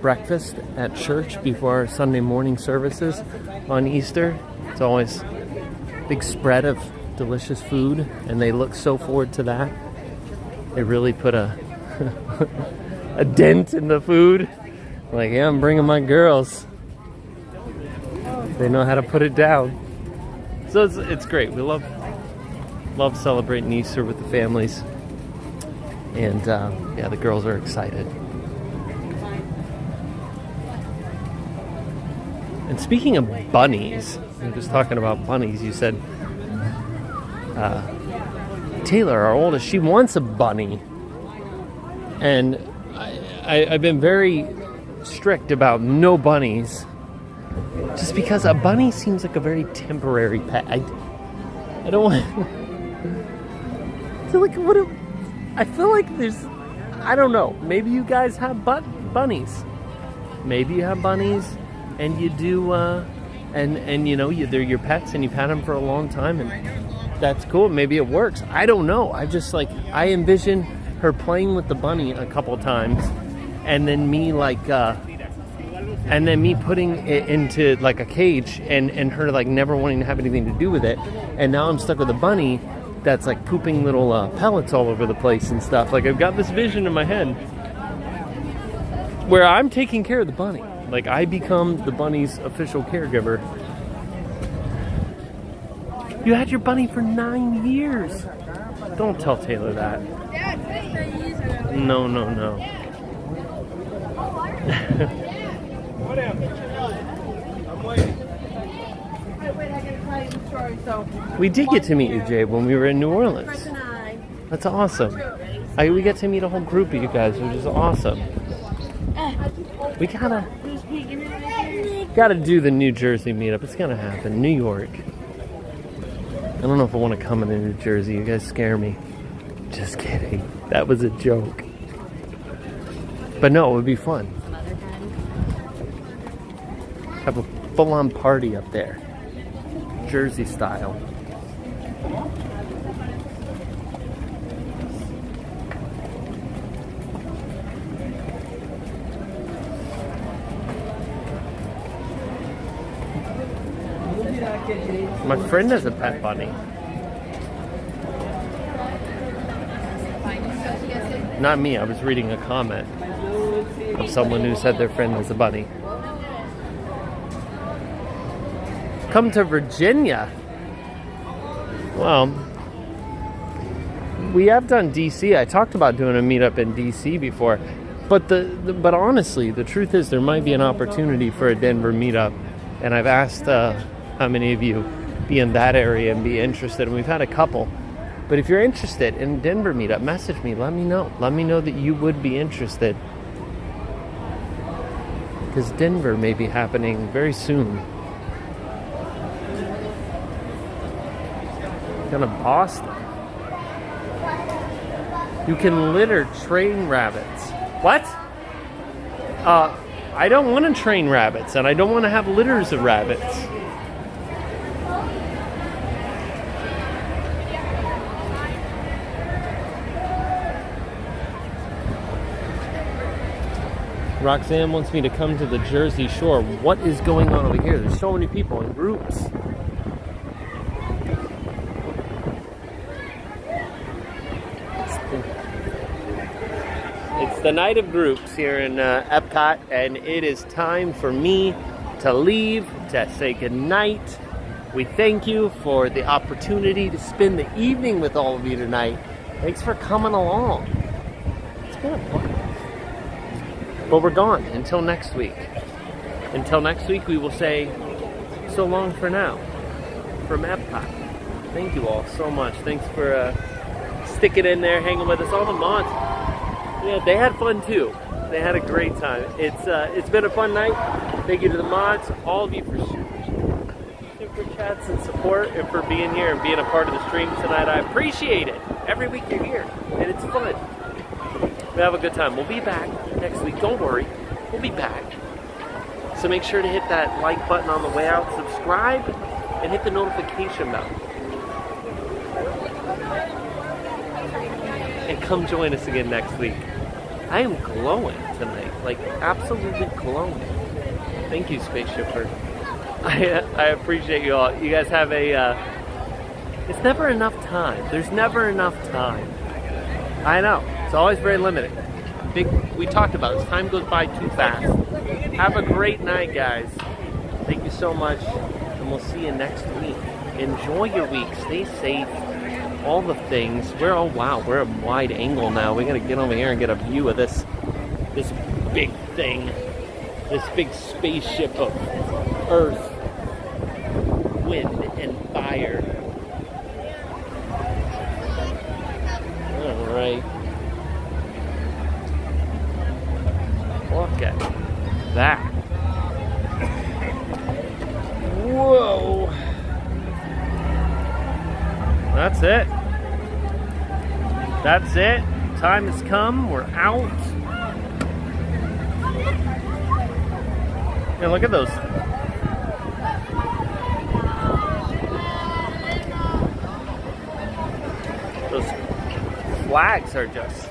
breakfast at church before our Sunday morning services on Easter. It's always a big spread of delicious food, and they look so forward to that. They really put a a dent in the food. Like, yeah, I'm bringing my girls. They know how to put it down. So it's great. We love celebrating Easter with the families. And yeah, the girls are excited. And speaking of bunnies, I'm just talking about bunnies. You said Taylor, our oldest, she wants a bunny. And I've been very strict about no bunnies. Just because a bunny seems like a very temporary pet. I don't want... I feel like there's... I don't know. Maybe you guys have bunnies. Maybe you have bunnies and you do... and you know, they're your pets and you've had them for a long time and that's cool. Maybe it works. I don't know. I just like... I envision her playing with the bunny a couple times and then me like... and then me putting it into like a cage and her like never wanting to have anything to do with it. And now I'm stuck with a bunny that's like pooping little pellets all over the place and stuff. Like I've got this vision in my head where I'm taking care of the bunny. Like I become the bunny's official caregiver. You had your bunny for 9 years. Don't tell Taylor that. No. We did get to meet you, Jay, when we were in New Orleans. That's awesome. We get to meet a whole group of you guys, which is awesome. We gotta do the New Jersey meetup. It's gonna happen. New York. I don't know if I want to come into New Jersey. You guys scare me. Just kidding. That was a joke. But no, it would be fun. Have a full-on party up there. Jersey style. My friend has a pet bunny. Not me, I was reading a comment of someone who said their friend has a bunny. Come to Virginia. Well, we have done DC. I talked about doing a meetup in DC before, but but honestly, the truth is there might be an opportunity for a Denver meetup, and I've asked how many of you be in that area and be interested, and we've had a couple. But if you're interested in Denver meetup, message me. Let me know. Let me know that you would be interested, because Denver may be happening very soon. Kind of Boston. You can litter train rabbits. What? I don't want to train rabbits, and I don't want to have litters of rabbits. Roxanne wants me to come to the Jersey Shore. What is going on over here? There's so many people in groups. the night of groups here in Epcot, and it is time for me to leave, to say goodnight. We thank you for the opportunity to spend the evening with all of you tonight. Thanks for coming along. It's been a blast. But we're gone until next week. Until next week, we will say so long for now from Epcot. Thank you all so much. Thanks for sticking in there, hanging with us. All the mods, yeah, they had fun too. They had a great time. It's been a fun night. Thank you to the mods, all of you for super chats and support, and for being here and being a part of the stream tonight. I appreciate it. Every week you're here, and it's fun. We have a good time. We'll be back next week. Don't worry, we'll be back. So make sure to hit that like button on the way out, subscribe, and hit the notification bell. And come join us again next week. I am glowing tonight, like absolutely glowing. Thank you, Spaceship Bird. I appreciate you all. You guys have it's never enough time. There's never enough time. I know, it's always very limited. We talked about this. Time goes by too fast. Have a great night, guys. Thank you so much, and we'll see you next week. Enjoy your week. Stay safe. All the things. We're a wide angle now. We gotta get over here and get a view of this big thing, this big spaceship of Earth, wind, and fire. All right. Look at that. Whoa. That's it. That's it. Time has come. We're out. Yeah, look at those. Those flags are just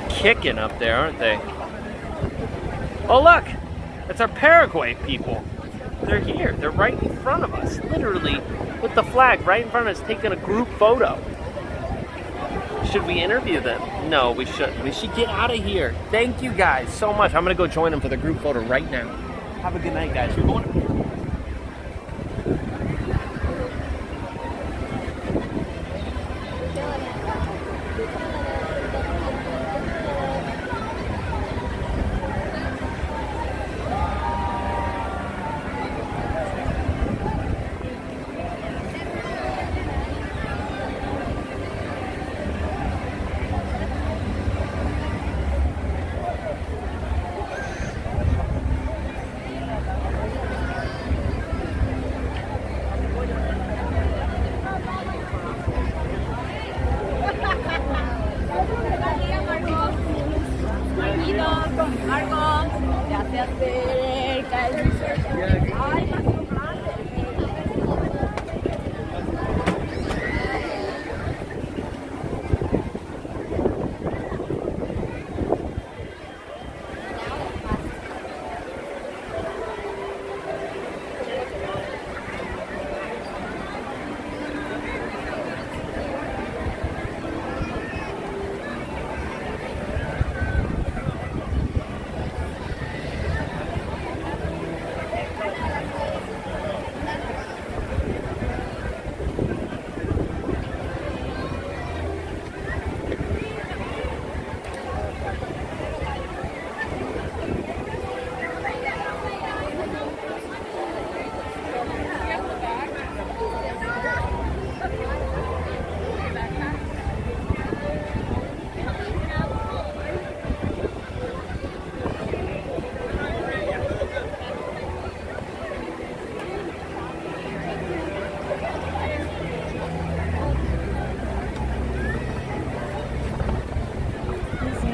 kicking up there, aren't they? Oh, look! It's our Paraguay people. They're here. They're right in front of us. Literally, with the flag right in front of us, taking a group photo. Should we interview them? No, we shouldn't. We should get out of here. Thank you guys so much. I'm going to go join them for the group photo right now. Have a good night, guys. We're going to... Marcos, ya se acerca el